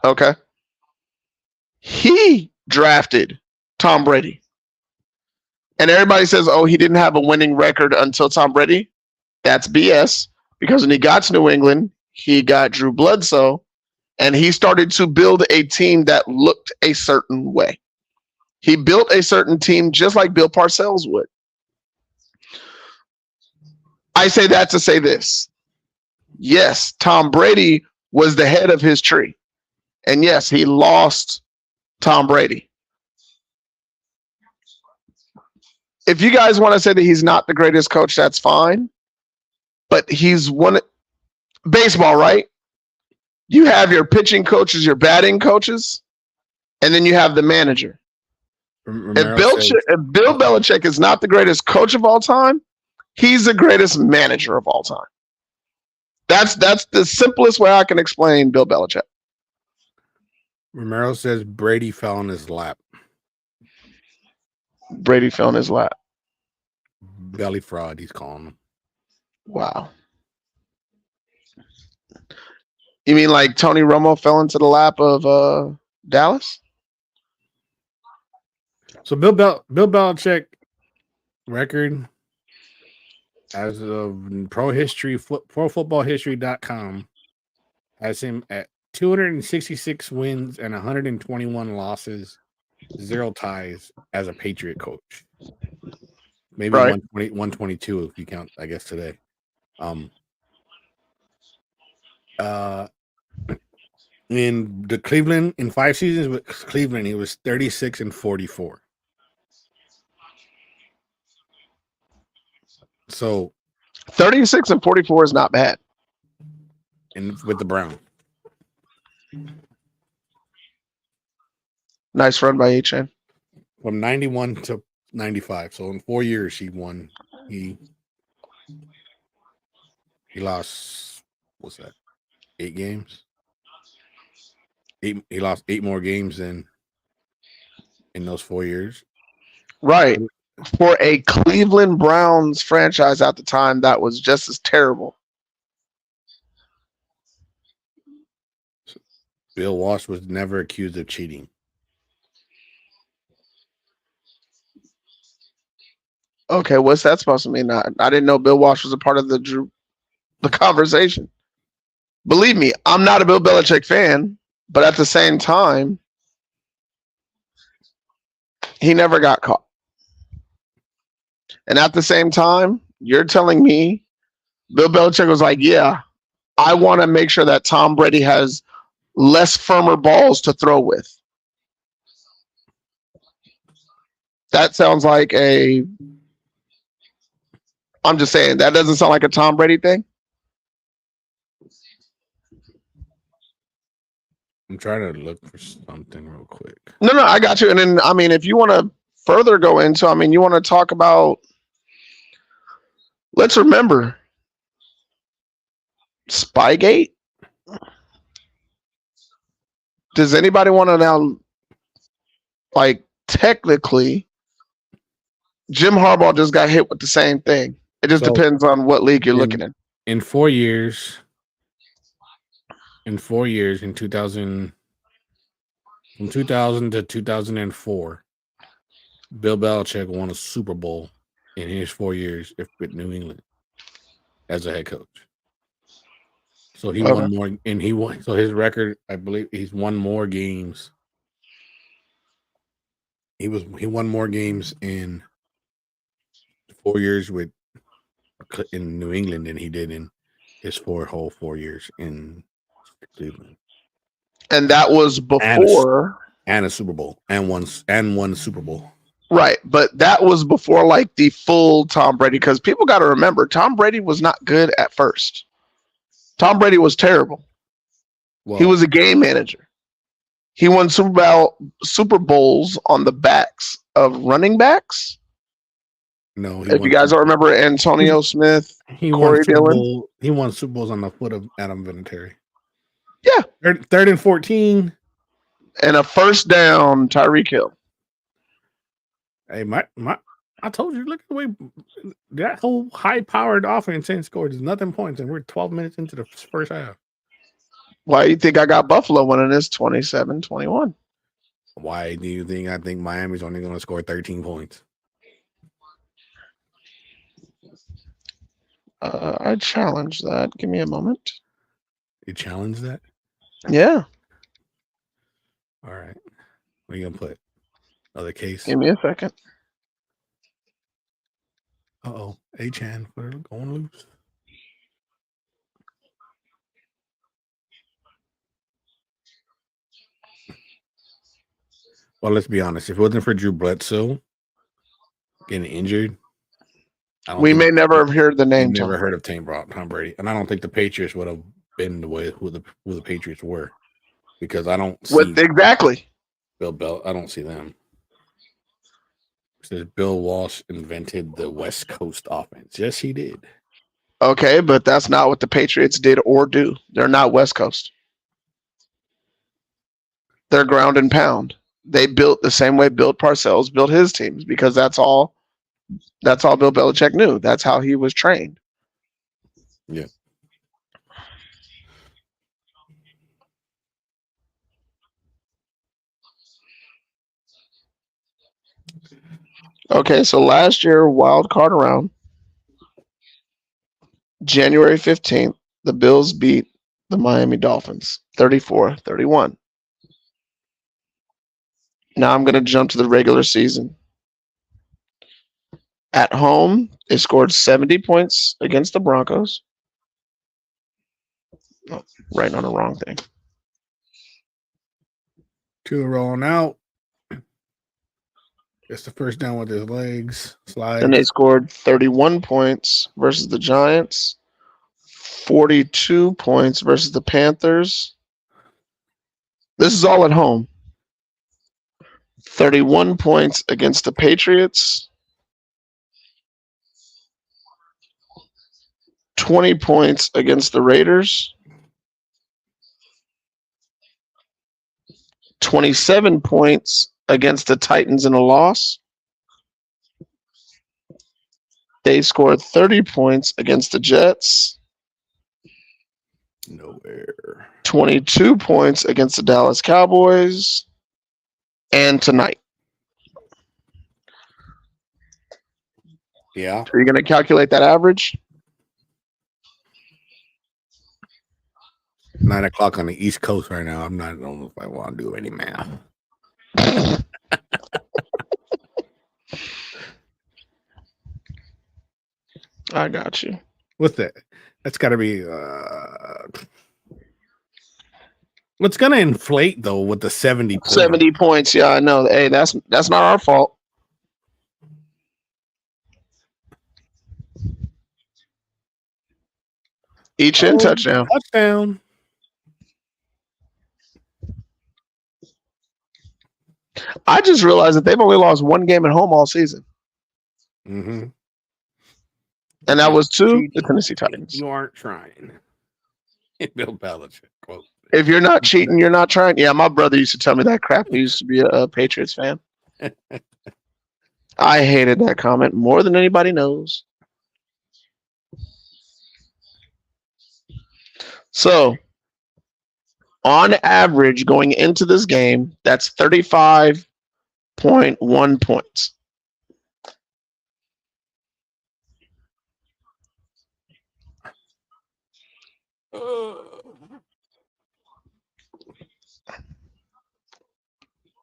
Okay. He drafted Tom Brady. And everybody says, oh, he didn't have a winning record until Tom Brady. That's BS. Because when he got to New England, he got Drew Bledsoe, and he started to build a team that looked a certain way. He built a certain team just like Bill Parcells would. I say that to say this. Yes, Tom Brady was the head of his tree. And yes, he lost Tom Brady. If you guys want to say that he's not the greatest coach, that's fine. But he's one baseball, right? You have your pitching coaches, your batting coaches, and then you have the manager. If Bill Belichick is not the greatest coach of all time, he's the greatest manager of all time. That's the simplest way I can explain Bill Belichick. Romero says Brady fell in his lap. Brady fell in his lap. Belly fraud, he's calling him. Wow. You mean like Tony Romo fell into the lap of Dallas? So Bill Belichick record as of ProFootballHistory.com has him at 266 wins and 121 losses, 0 ties as a Patriot coach. Maybe right. 122 if you count, I guess, today. In the Cleveland, in 5 seasons with Cleveland, he was 36 and 44. So 36 and 44 is not bad. And with the Browns. Nice run by H.N. From 91 to 95. So in 4 years he won. He lost, what's that? 8 games? He lost 8 more games than in those 4 years. Right. For a Cleveland Browns franchise at the time, that was just as terrible. Bill Walsh was never accused of cheating. Okay, what's that supposed to mean? I didn't know Bill Walsh was a part of the conversation. Believe me, I'm not a Bill Belichick fan, but at the same time, he never got caught. And at the same time, you're telling me Bill Belichick was like, yeah, I want to make sure that Tom Brady has less firmer balls to throw with. That sounds like I'm just saying, that doesn't sound like a Tom Brady thing. I'm trying to look for something real quick. No, I got you. And then, I mean, if you want to further go into, I mean, you want to talk about, let's remember, Spygate. Does anybody want to now, like, technically, Jim Harbaugh just got hit with the same thing. It just depends on what league you're looking at. In 4 years, in 2000, from 2000 to 2004, Bill Belichick won a Super Bowl in his 4 years with New England as a head coach. So he won more, and he won. So his record, I believe, he's won more games. He won more games in 4 years in New England than he did in his whole 4 years in Cleveland. And that was before. and a Super Bowl and one Super Bowl. Right, but that was before like the full Tom Brady, because people got to remember Tom Brady was not good at first. Tom Brady was terrible. Well, he was a game manager. He won Super Bowls on the backs of running backs. No, if you guys don't remember Antonio Smith, Corey Dillon. He won Super Bowls on the foot of Adam Vinatieri. Yeah, third and 14, and a first down, Tyreek Hill. Hey, I told you, look at the way that whole high-powered offense ain't scored is nothing points, and we're 12 minutes into the first half. Why do you think I got Buffalo winning this 27-21? Why do you think I think Miami's only going to score 13 points? I challenge that. Give me a moment. You challenge that? Yeah. All right. What are you going to put? Other case? Give me a second. Uh-oh. A-Chan, put her going loose. Well, let's be honest. If it wasn't for Drew Bledsoe getting injured, we may never have heard the name. Never heard of Tom Brady, and I don't think the Patriots would have been the way who the Patriots were, because I don't see exactly Bill Bell. I don't see them. It says Bill Walsh invented the West Coast offense. Yes, he did. Okay, but that's not what the Patriots did or do. They're not West Coast. They're ground and pound. They built the same way Bill Parcells built his teams, because that's all Bill Belichick knew. That's how he was trained. Yeah. Okay, so last year, wild card round, January 15th, the Bills beat the Miami Dolphins 34-31. Now I'm going to jump to the regular season. At home, they scored 70 points against the Broncos. Oh, writing on the wrong thing. Two rolling out. Gets the first down with his legs. Slide. And they scored 31 points versus the Giants. 42 points versus the Panthers. This is all at home. 31 points against the Patriots. 20 points against the Raiders. 27 points against the Titans in a loss. They scored 30 points against the Jets. Nowhere. 22 points against the Dallas Cowboys. And tonight. Yeah. Are you going to calculate that average? 9 o'clock on the East Coast right now. I don't know if I want to do any math. I got you. What's that? That's got to be. What's going to inflate though with the 70 points? 70 points. Yeah, I know. Hey, that's not our fault. Each in touchdown. Touchdown. I just realized that they've only lost one game at home all season. Mm-hmm. And that was to the Tennessee Titans. You aren't trying. Bill Belichick quote. If you're not cheating, you're not trying. Yeah, my brother used to tell me that crap. He used to be a Patriots fan. I hated that comment more than anybody knows. So, on average, going into this game, that's 35.1 points.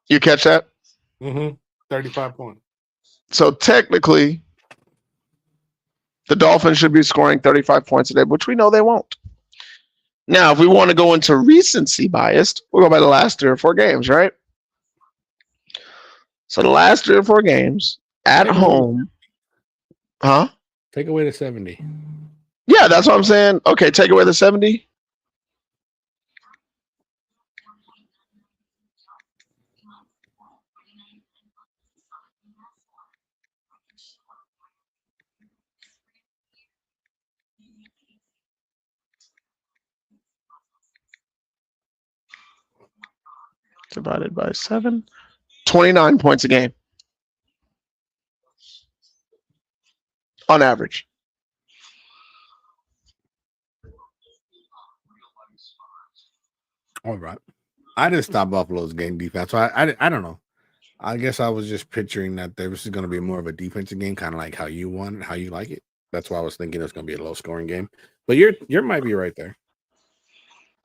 You catch that? Mm-hmm. 35 points. So technically, the Dolphins should be scoring 35 points a day, which we know they won't. Now, if we want to go into recency bias, we'll go by the last 3 or 4 games, right? So the last 3 or 4 games at home, huh? Take away the 70. Yeah, that's what I'm saying. Okay, take away the 70. Divided by 7. 29 points a game. On average. All right. I didn't stop Buffalo's game defense. So I don't know. I guess I was just picturing that this is going to be more of a defensive game, kind of like how you want, how you like it. That's why I was thinking it's going to be a low scoring game. But you might be right there.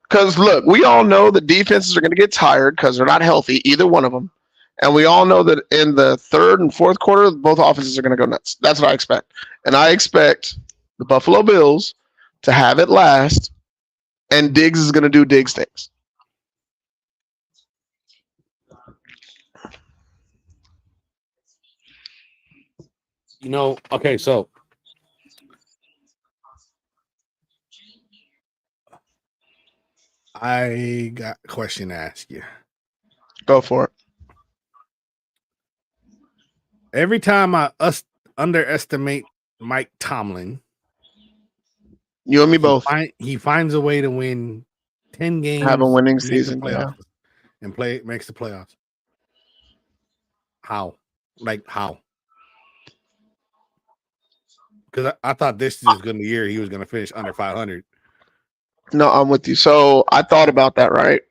Because look, we all know the defenses are going to get tired because they're not healthy, either one of them. And we all know that in the third and fourth quarter, both offenses are going to go nuts. That's what I expect. And I expect the Buffalo Bills to have it last, and Diggs is going to do Diggs things. Okay, so I got a question to ask you. Go for it. Every time I underestimate Mike Tomlin, you and me both. He finds a way to win 10 games, have a winning season, and makes the playoffs. How? Like how? Because I thought this was going to year he was going to finish under 500. No, I'm with you. So I thought about that, right?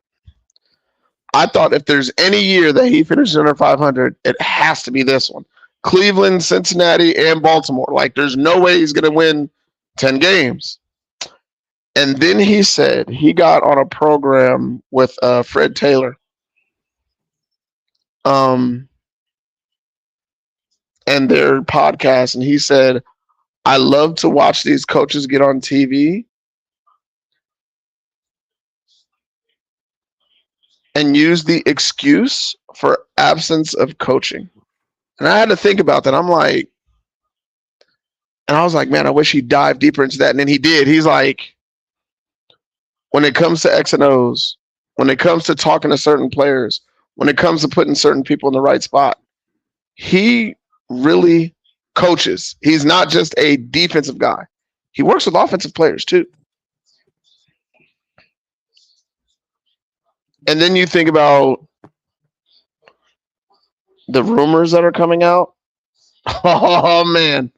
I thought if there's any year that he finishes under 500, it has to be this one. Cleveland, Cincinnati, and Baltimore. Like, there's no way he's going to win 10 games. And then he said he got on a program with Fred Taylor. And their podcast, and he said, I love to watch these coaches get on TV and use the excuse for absence of coaching. And I had to think about that. I was like, man, I wish he dived deeper into that. And then he did. He's like, when it comes to X and O's, when it comes to talking to certain players, when it comes to putting certain people in the right spot, he really coaches. He's not just a defensive guy. He works with offensive players too. And then you think about the rumors that are coming out. Oh, man.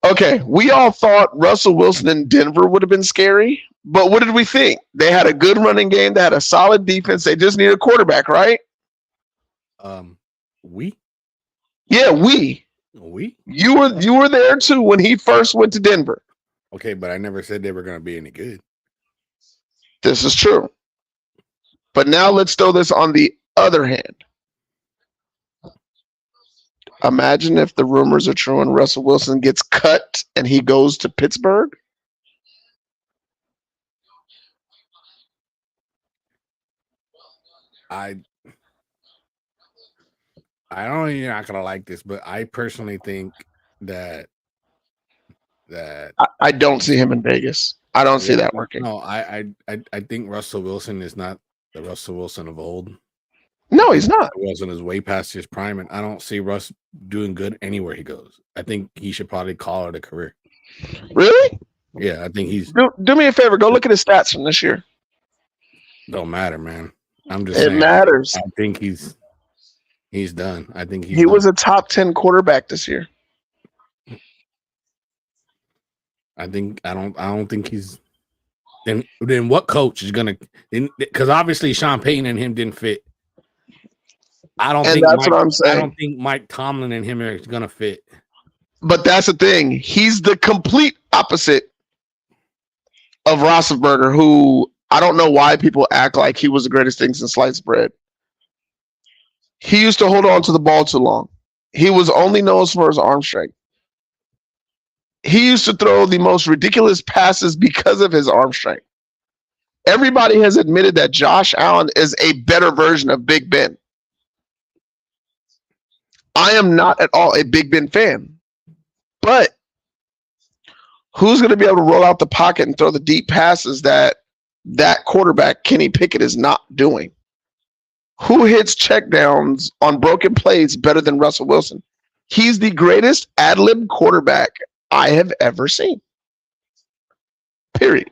Okay, we all thought Russell Wilson in Denver would have been scary, but what did we think? They had a good running game. They had a solid defense. They just need a quarterback, right? We? Yeah, we. We? You were there too when he first went to Denver. Okay, but I never said they were going to be any good. This is true. But now let's throw this on the other hand. Imagine if the rumors are true and Russell Wilson gets cut and he goes to Pittsburgh. I don't know, you're not gonna like this, but I personally think that I don't see him in Vegas. I don't see that working. No, I think Russell Wilson is not the Russell Wilson of old. No, he's not. Wilson is way past his prime, and I don't see Russ doing good anywhere he goes. I think he should probably call it a career. Really? Yeah, I think he's. Do me a favor. Go look at his stats from this year. Don't matter, man. I'm just. It saying, matters. I think he's done. I think he was a top 10 quarterback this year. I don't think he's. Then what coach is gonna? Because obviously Sean Payton and him didn't fit. What I'm saying. I don't think Mike Tomlin and him are gonna fit. But that's the thing. He's the complete opposite of Roethlisberger, who I don't know why people act like he was the greatest thing since sliced bread. He used to hold on to the ball too long. He was only known for his arm strength. He used to throw the most ridiculous passes because of his arm strength. Everybody has admitted that Josh Allen is a better version of Big Ben. I am not at all a Big Ben fan. But who's going to be able to roll out the pocket and throw the deep passes that quarterback, Kenny Pickett, is not doing? Who hits checkdowns on broken plays better than Russell Wilson? He's the greatest ad-lib quarterback I have ever seen. Period.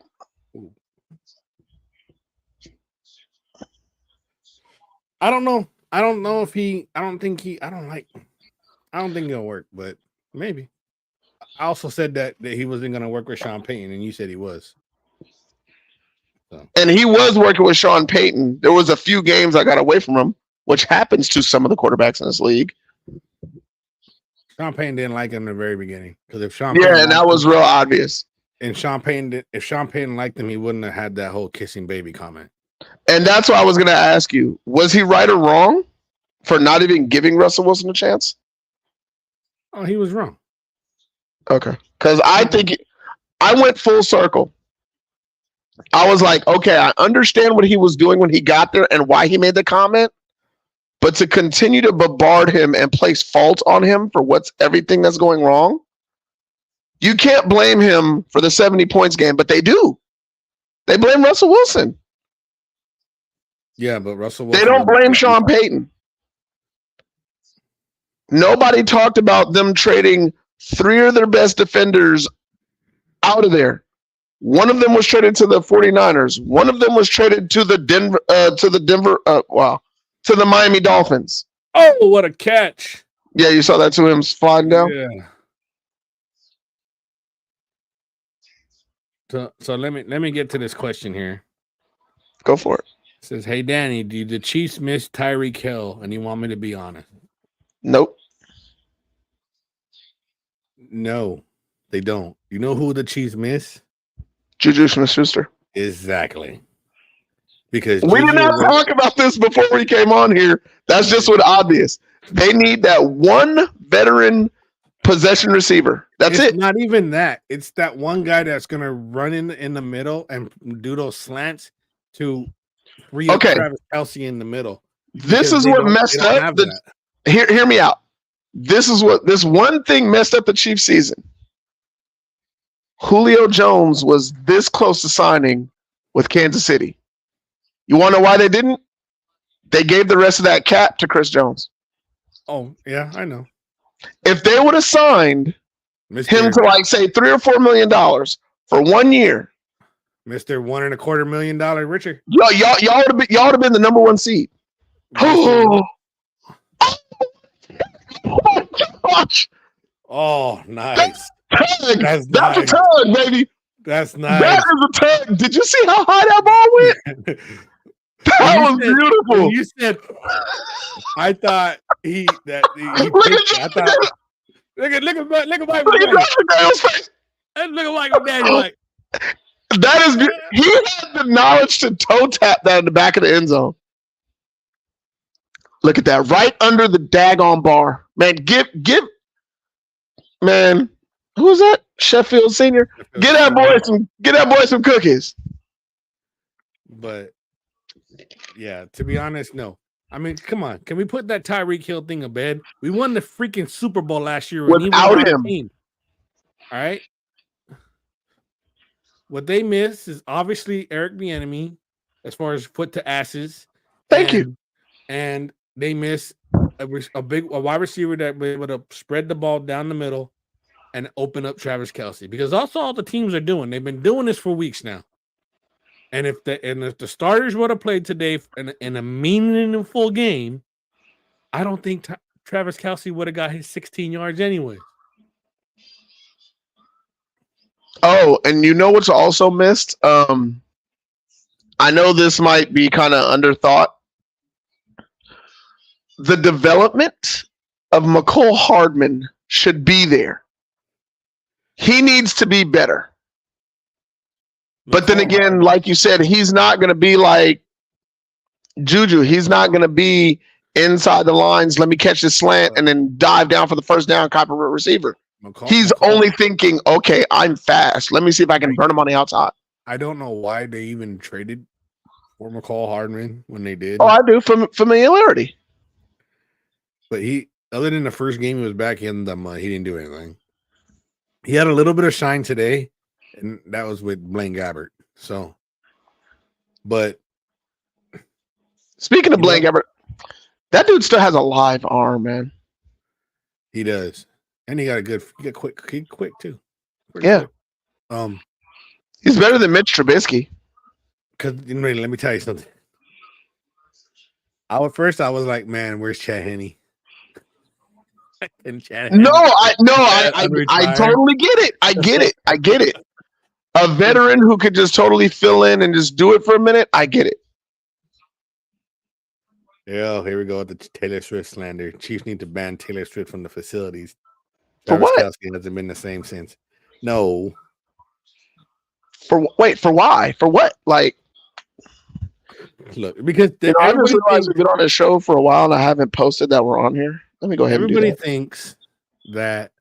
I don't know. I don't know if I don't think it'll work, but maybe. I also said that he wasn't going to work with Sean Payton, and you said he was. So. And he was working with Sean Payton. There was a few games I got away from him, which happens to some of the quarterbacks in this league. Sean Payton didn't like him in the very beginning because if and that was real obvious. And if Sean Payton liked him, he wouldn't have had that whole kissing baby comment. And that's what I was going to ask you. Was he right or wrong for not even giving Russell Wilson a chance? Oh, he was wrong. Okay. Because I think I went full circle. I was like, okay, I understand what he was doing when he got there and why he made the comment. But to continue to bombard him and place fault on him for everything that's going wrong, you can't blame him for the 70 points game, but they do. They blame Russell Wilson. Yeah, but Russell Wilson. They don't blame Sean Payton. Nobody talked about them trading 3 of their best defenders out of there. One of them was traded to the 49ers. One of them was traded to the Miami Dolphins. Oh, what a catch. Yeah, you saw that to him sliding down? Yeah. So let me get to this question here. Go for it. It says, hey, Danny, do the Chiefs miss Tyreek Hill? And you want me to be honest? Nope. No, they don't. You know who the Chiefs miss? Juju Smith-Schuster. Exactly. Because we did not talk about this before we came on here. That's just what obvious. They need that one veteran possession receiver. That's it. Not even that. It's that one guy that's going to run in the middle and do those slants to free up Travis Kelce in the middle. This is what messed up. Hear me out. This one thing messed up the Chiefs season. Julio Jones was this close to signing with Kansas City. You want to know why they didn't? They gave the rest of that cap to Chris Jones. Oh, yeah, I know. If they would have signed him to like say $3 or $4 million for 1 year, Mr. $1.25 million richer. Y'all would have been the number 1 seed. Oh my gosh! Oh, nice. That's nice. A tug, baby. That's nice. That is a tug. Did you see how high that ball went? That was beautiful. You said, I thought he pitched. I thought. Look at Michael Daniels' face. Look at Michael Daniels. Like, that is. He had the knowledge to toe tap that in the back of the end zone. Look at that, right under the daggone bar, man. Man. Who's that? Sheffield Senior. Get that boy some cookies. But yeah, to be honest, no. I mean, come on. Can we put that Tyreek Hill thing to bed? We won the freaking Super Bowl last year without him. Team. All right. What they miss is obviously Eric Bieniemy, as far as foot to asses. Thank you. And they miss a wide receiver that would have spread the ball down the middle and open up Travis Kelce, because that's all the teams are doing. They've been doing this for weeks now. And if the starters would have played today in a meaningful game, I don't think Travis Kelce would have got his 16 yards anyway. Oh, and you know what's also missed? I know this might be kind of underthought. The development of McCole Hardman should be there. He needs to be better. But then again, like you said, he's not going to be like Juju. He's not going to be inside the lines. Let me catch this slant and then dive down for the first down, copper receiver. He's only thinking, okay, I'm fast. Let me see if I can burn him on the outside. I don't know why they even traded for McCall Hardman when they did. Oh, I do, from familiarity. But other than the first game he was back in the mud, he didn't do anything. He had a little bit of shine today, and that was with Blaine Gabbert. So, but speaking of Blaine Gabbert, that dude still has a live arm, man. He does, and he got quick too. Pretty quick. He's better than Mitch Trubisky. Because let me tell you something. I was like, man, where's Chad Henne? I totally get it. I get it. A veteran who could just totally fill in and just do it for a minute. I get it. Yeah, here we go with the Taylor Swift slander. Chiefs need to ban Taylor Swift from the facilities. For what? Kelsey hasn't been the same since. No. For why? For what? Like, look, because I just realized we've been on this show for a while and I haven't posted that we're on here. Let me go ahead. Everybody thinks that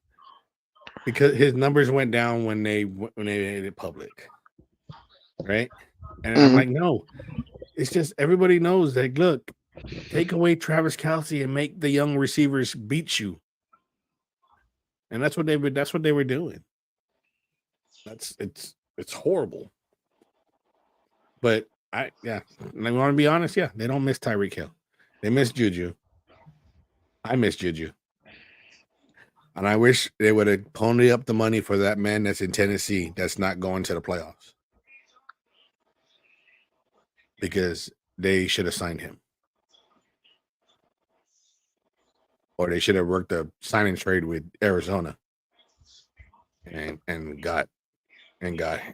because his numbers went down when they made it public, right? And I'm like, no, it's just everybody knows that. Look, take away Travis Kelsey and make the young receivers beat you, and that's what they were doing. It's horrible, but I want to be honest. Yeah, they don't miss Tyreek Hill. They miss Juju. I miss Juju. And I wish they would have ponied up the money for that man that's in Tennessee that's not going to the playoffs. Because they should have signed him. Or they should have worked a signing trade with Arizona and got him.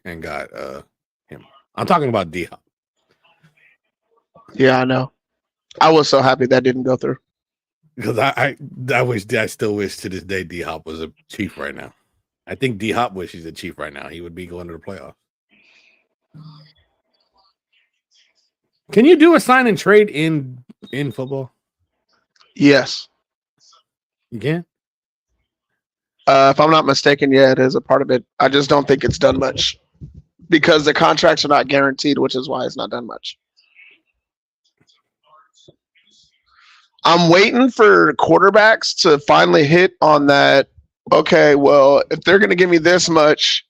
I'm talking about D-Hop. Yeah, I know. I was so happy that didn't go through. Because I still wish to this day D-Hop was a Chief right now. I think D-Hop wishes he's a Chief right now. He would be going to the playoffs. Can you do a sign and trade in football? Yes. You can? If I'm not mistaken, yeah, it is a part of it. I just don't think it's done much because the contracts are not guaranteed, which is why it's not done much. I'm waiting for quarterbacks to finally hit on that. Okay, well, if they're going to give me this much,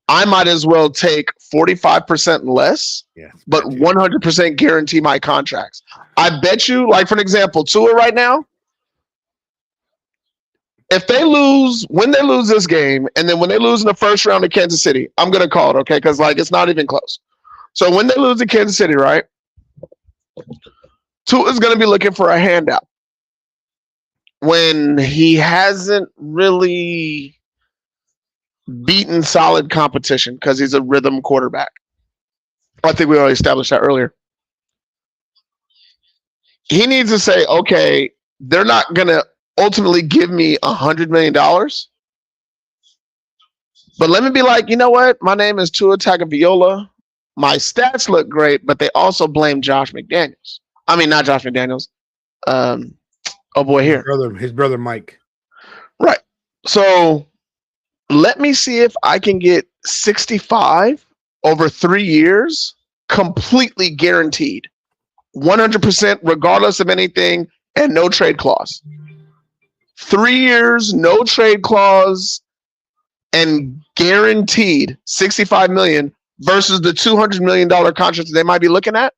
I might as well take 45% less, but 100% guarantee my contracts. I bet you, like for an example, Tua right now, if they lose, when they lose this game, and then when they lose in the first round of Kansas City, I'm going to call it, okay? Because like it's not even close. So when they lose to Kansas City, right? Tua is going to be looking for a handout when he hasn't really beaten solid competition because he's a rhythm quarterback. I think we already established that earlier. He needs to say, okay, they're not going to ultimately give me $100 million. But let me be like, you know what? My name is Tua Tagovailoa. My stats look great, but they also blame Josh McDaniels. I mean, not Josh McDaniels. Oh boy, here. His brother Mike. Right. So let me see if I can get 65 over 3 years, completely guaranteed. 100% regardless of anything and no trade clause. 3 years, no trade clause, and guaranteed $65 million versus the $200 million contract they might be looking at.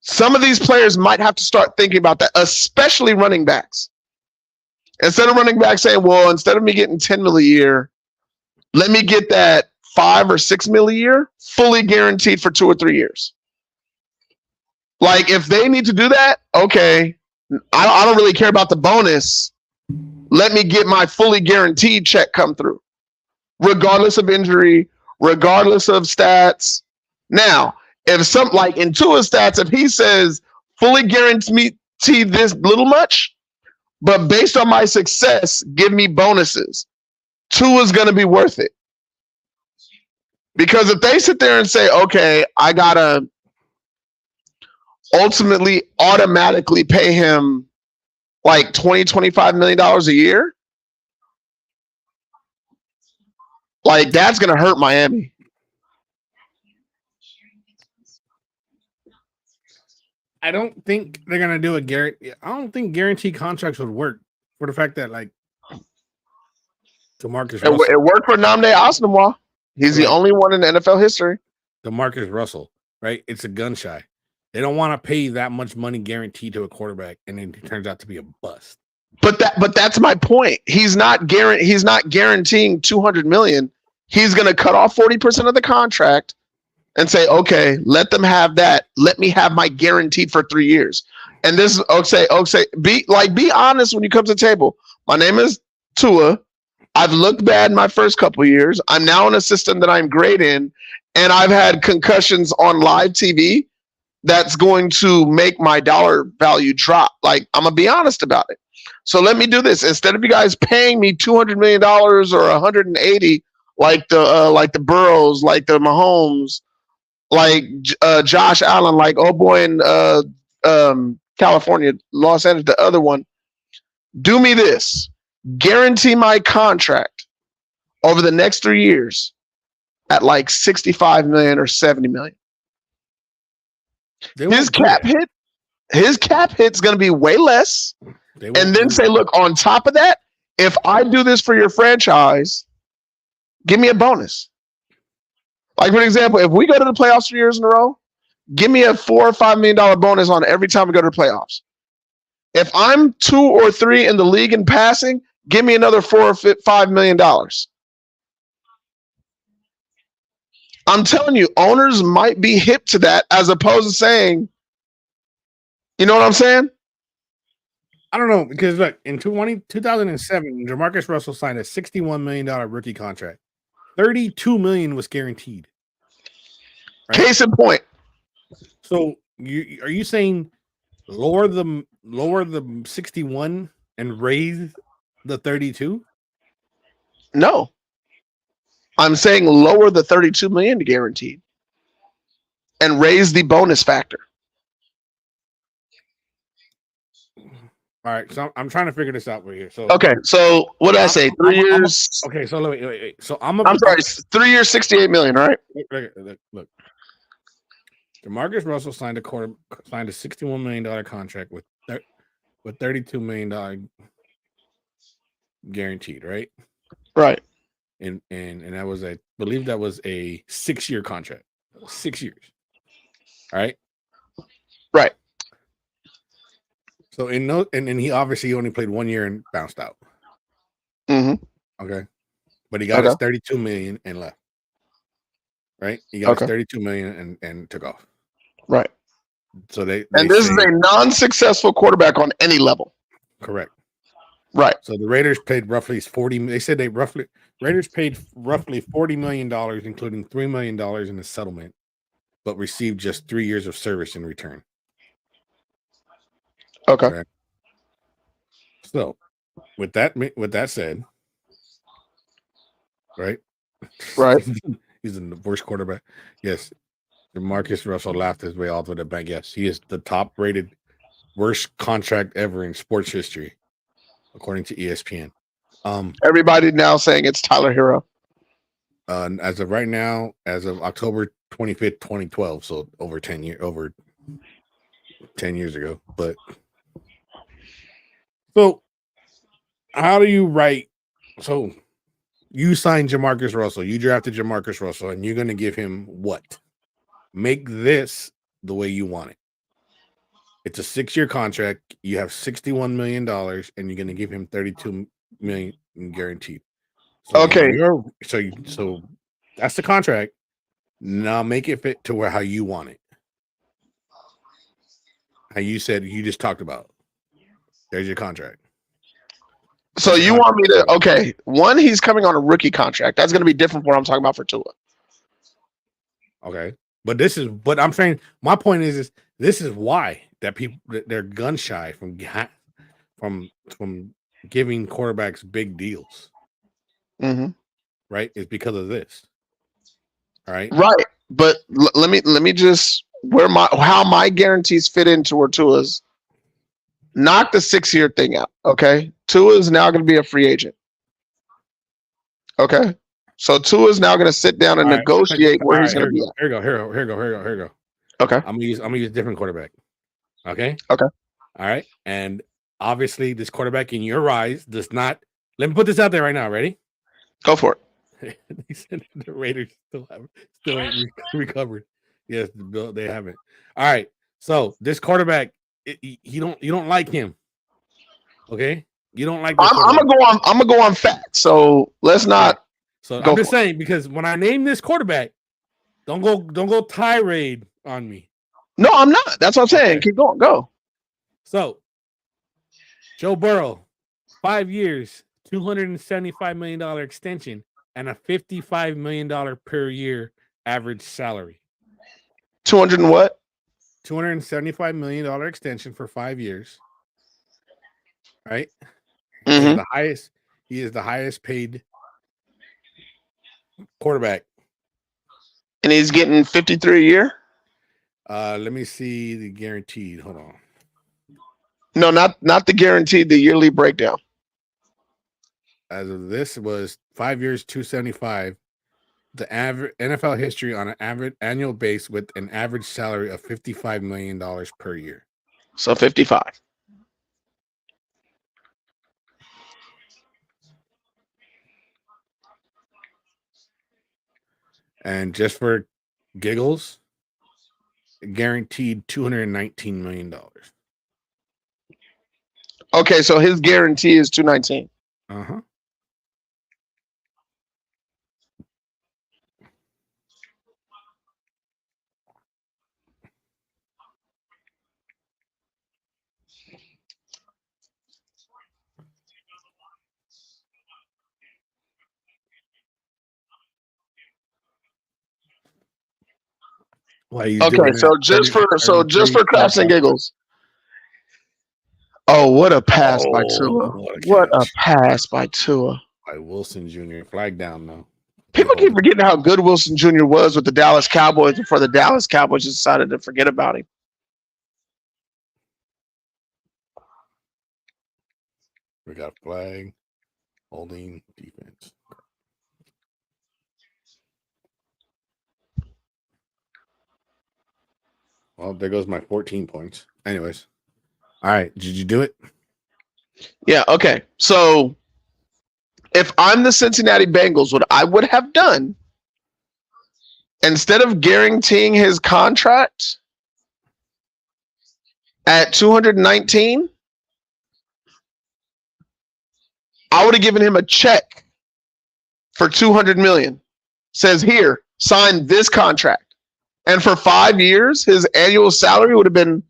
Some of these players might have to start thinking about that, especially running backs. Instead of running backs saying, well, instead of me getting $10 million a year, let me get that $5 or $6 million a year, fully guaranteed for 2 or 3 years. Like, if they need to do that, okay, I don't really care about the bonus. Let me get my fully guaranteed check come through, regardless of injury, regardless of stats. Now, if some, like in Tua's stats, if he says fully guarantee this little much, but based on my success, give me bonuses, Tua's going to be worth it. Because if they sit there and say, okay, I got to ultimately automatically pay him like $20-25 million a year, like that's going to hurt Miami. I don't think they're gonna do a guarantee. I don't think guaranteed contracts would work for the fact that like DeMarcus It, Russell, it worked for Nnamdi Asomugha. He's the right? only one in NFL history. DeMarcus Russell, right? It's a gun shy. They don't want to pay that much money guaranteed to a quarterback, and then it turns out to be a bust. But that's my point. He's not guaranteeing $200 million. He's going to cut off 40% of the contract and say, okay, let them have that. Let me have my guaranteed for 3 years. And this okay, be honest when you come to the table. My name is Tua. I've looked bad in my first couple of years. I'm now in a system that I'm great in, and I've had concussions on live TV that's going to make my dollar value drop. Like, I'm gonna be honest about it. So let me do this. Instead of you guys paying me $200 million or 180, like the Burrows, like the Mahomes, like Josh Allen, like oh boy in California, Los Angeles, the other one. Do me this. Guarantee my contract over the next 3 years at like 65 million or 70 million. His cap hit's going to be way less. And then say, look, on top of that, if I do this for your franchise, give me a bonus. Like, for example, if we go to the playoffs 3 years in a row, give me a $4 or $5 million bonus on every time we go to the playoffs. If I'm 2 or 3 in the league in passing, give me another $4 or $5 million. I'm telling you, owners might be hip to that as opposed to saying, you know what I'm saying? I don't know, because look, in 2007, DeMarcus Russell signed a $61 million rookie contract. $32 million was guaranteed. Right? Case in point. So are you saying lower the 61 and raise the 32? No. I'm saying lower the 32 million guaranteed and raise the bonus factor. All right, so I'm trying to figure this out right here. So okay, so what did I say? 3 years. Okay, so wait. So I'm sorry, 3 years, 68 million, right? Look. DeMarcus Russell signed a $61 million contract with $32 million guaranteed, right? Right. And that was I believe that was a 6-year contract. 6 years. All right. Right. So and then he obviously only played 1 year and bounced out. Mm-hmm. Okay. But he got his 32 million and left. Right? He got his 32 million and took off. Right. So this is a non-successful quarterback on any level. Correct. Right. So the Raiders paid roughly 40. They said Raiders paid roughly $40 million, including $3 million in the settlement, but received just 3 years of service in return. Okay. So, with that said, right? He's the worst quarterback. Yes, DeMarcus Russell laughed his way all to the bank. Yes, he is the top-rated worst contract ever in sports history, according to ESPN. Everybody now saying it's Tyler Hero. As of right now, as of October 25th, 2012, so over 10 years ago. But so how do you write? So you signed JaMarcus Russell, you drafted JaMarcus Russell, and you're going to give him what? Make this the way you want it. It's a 6-year contract. You have $61 million, and you're going to give him $32 million guaranteed. So okay. So that's the contract. Now make it fit to how you want it. How you said you just talked about. There's your contract. So you want me to? Okay, one, he's coming on a rookie contract. That's going to be different from what I'm talking about for Tua. Okay, but I'm saying. My point is this is why that people they're gun shy from giving quarterbacks big deals. Mm-hmm. Right, it's because of this. All right, right. But let me just how my guarantees fit into Tua's. Knock the 6-year thing out. Okay, Tua is now going to be a free agent. Okay, so Tua is now going to sit down and negotiate where he's going to be at. Here we go. Okay, I'm gonna use a different quarterback. Okay. Okay. All right. And obviously, this quarterback in your eyes does not. Let me put this out there right now. Ready? Go for it. They said the Raiders still ain't recovered. Yes, they haven't. All right. So this quarterback, you don't like him. Okay. You don't like this I'm quarterback. gonna go on facts. So let's not. Right. So go I'm just for it. saying, because when I name this quarterback, don't go tirade on me. No, I'm not. That's what I'm saying. Okay. Keep going. Go. So Joe Burrow, 5 years, $275 million extension, and a $55 million per year average salary. 200 and what? $275 million extension for 5 years. Right? Mm-hmm. He is the highest paid quarterback. And he's getting 53 a year? Let me see the guaranteed. Hold on. No, not the guaranteed, the yearly breakdown. As of this was 5 years, 275. The average NFL history on an average annual base with an average salary of $55 million per year. So 55. And just for giggles, guaranteed $219 million. Okay, so his guarantee is 219. Uh-huh. Okay, so just for crafts and giggles. Oh, what a pass by Tua. What a pass by Tua. By Wilson Jr. Flag down now. People keep forgetting how good Wilson Jr. was with the Dallas Cowboys before the Dallas Cowboys decided to forget about him. We got flag, holding, defense. Well, there goes my 14 points. Anyways. All right. Did you do it? Yeah. Okay. So if I'm the Cincinnati Bengals, what I would have done, instead of guaranteeing his contract at 219, I would have given him a check for 200 million. Says here, sign this contract. And for 5 years, his annual salary would have been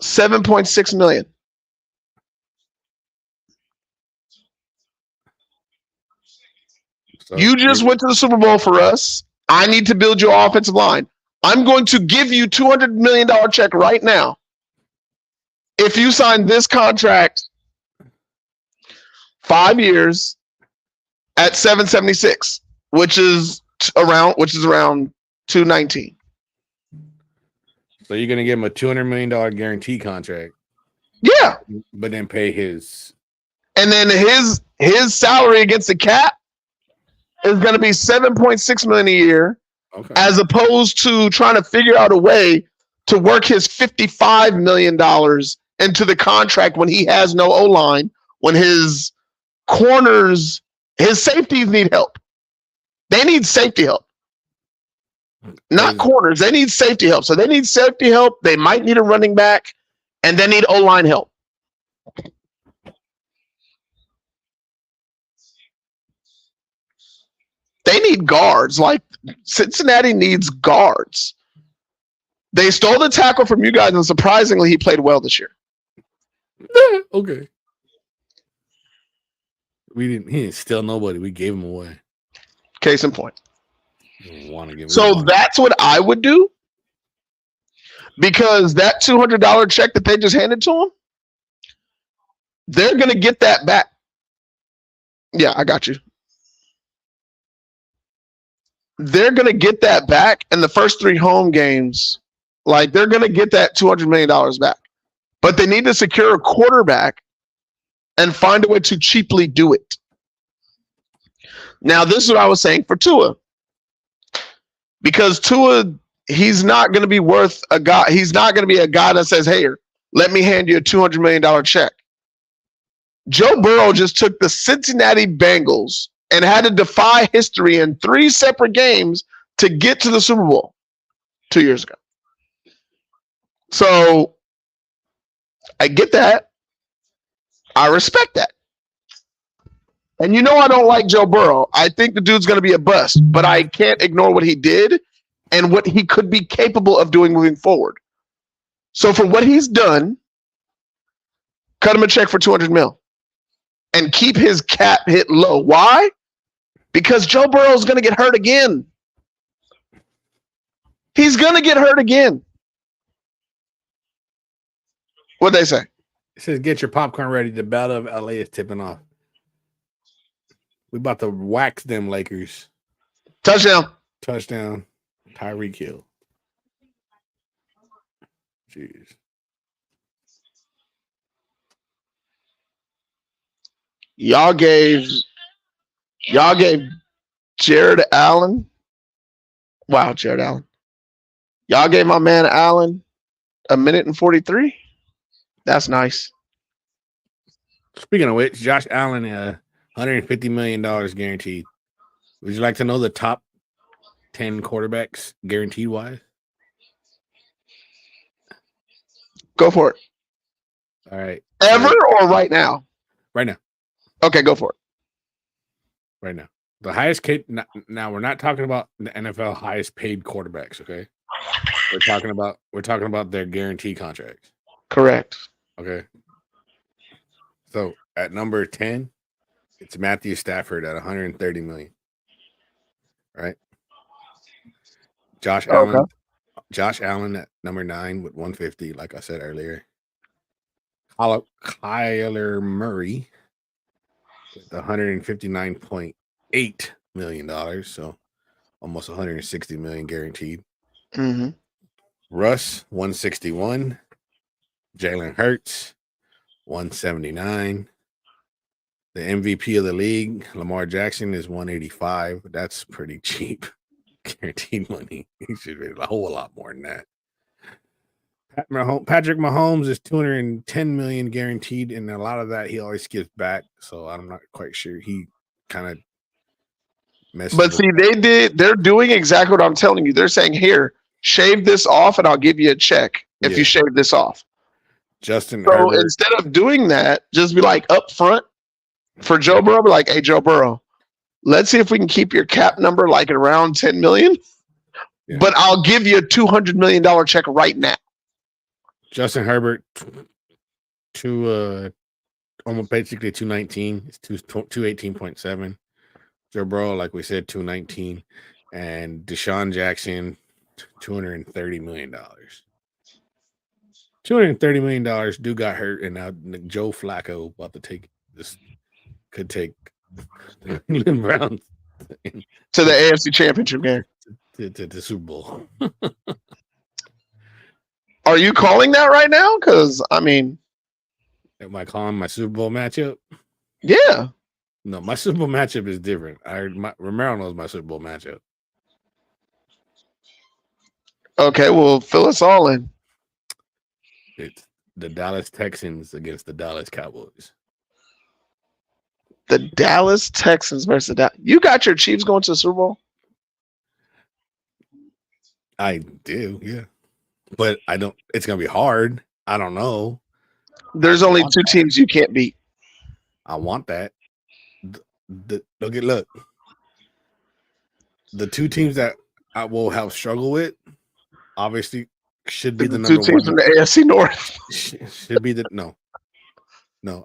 $7.6 million. So you just went to the Super Bowl for us. I need to build your offensive line. I'm going to give you $200 million check right now. If you sign this contract 5 years at 776, which is around 219. So you're gonna give him a $200 million guarantee contract. Yeah. But then pay his. And then his salary against the cap is going to be $7.6 million a year, as opposed to trying to figure out a way to work his $55 million into the contract when he has no O-line, when his corners, his safeties need help. They need safety help. Not corners. They need safety help. So they need safety help. They might need a running back, and they need O-line help. They need guards. Like Cincinnati needs guards. They stole the tackle from you guys, and surprisingly, he played well this year. Okay. He didn't steal nobody. We gave him away. Case in point. Want to give so that's what I would do, because that $200 check that they just handed to him, they're going to get that back. Yeah, I got you. They're going to get that back in the first 3 home games. Like, they're going to get that $200 million back. But they need to secure a quarterback and find a way to cheaply do it. Now, this is what I was saying for Tua. Because Tua he's not going to be worth a guy. He's not going to be a guy that says, "Hey, let me hand you a $200 million check." Joe Burrow just took the Cincinnati Bengals and had to defy history in 3 separate games to get to the Super Bowl 2 years ago. So I get that. I respect that. And you know I don't like Joe Burrow. I think the dude's going to be a bust, but I can't ignore what he did and what he could be capable of doing moving forward. So for what he's done, cut him a check for $200 million and keep his cap hit low. Why? Because Joe Burrow's going to get hurt again. He's going to get hurt again. What'd they say? It says, get your popcorn ready. The Battle of LA is tipping off. We about to wax them Lakers. Touchdown. Tyreek Hill. Jeez. Y'all gave Jared Allen. Wow, Jared Allen. Y'all gave my man Allen 1 minute and 43. That's nice. Speaking of which, Josh Allen, $150 million guaranteed. Would you like to know the top 10 quarterbacks guaranteed wise? Go for it. All right. Ever or right now? Right now. Okay, go for it. Right now. The highest kid. Now we're not talking about the NFL highest paid quarterbacks. Okay, we're talking about their guaranteed contracts. Correct. Okay. So at number 10, it's Matthew Stafford at $130 million. Right. Josh Allen at number 9 with $150, like I said earlier. Kyler Murray with $159.8 million, so almost $160 million guaranteed. Mm-hmm. Russ, $161. Jalen Hurts, $179. The MVP of the league, Lamar Jackson, is $185. That's pretty cheap. Guaranteed money. He should be a whole lot more than that. Patrick Mahomes is $210 million guaranteed, and a lot of that he always gives back. So I'm not quite sure. He kind of messes. But see, they're doing exactly what I'm telling you. They're saying, here, shave this off, and I'll give you a check if you shave this off. Justin So Herbert. instead of doing that, just be like up front for Joe Burrow. Be like, hey, Joe Burrow, let's see if we can keep your cap number like at around $10 million. Yeah. But I'll give you a $200 million check right now. Justin Herbert to almost basically 219. It's 218.7. Joe Burrow, like we said, 219, and Deshaun Jackson, $230 million. $230 million. Dude got hurt, and now Joe Flacco about to take this. Could take the Cleveland Browns to the AFC Championship game, to the Super Bowl. Are you calling that right now? Because I mean, am I calling my Super Bowl matchup? Yeah. No, my Super Bowl matchup is different. Romero knows my Super Bowl matchup. Okay, well, fill us all in. It's the Dallas Texans against the Dallas Cowboys. The Dallas Texans versus that. You got your Chiefs going to the Super Bowl? I do, yeah. But I don't. It's gonna be hard. I don't know. There's only 2 teams you can't beat. I want that. Look. The 2 teams that I will have struggle with, obviously, should be the number 2 teams from the AFC North. Should be the no.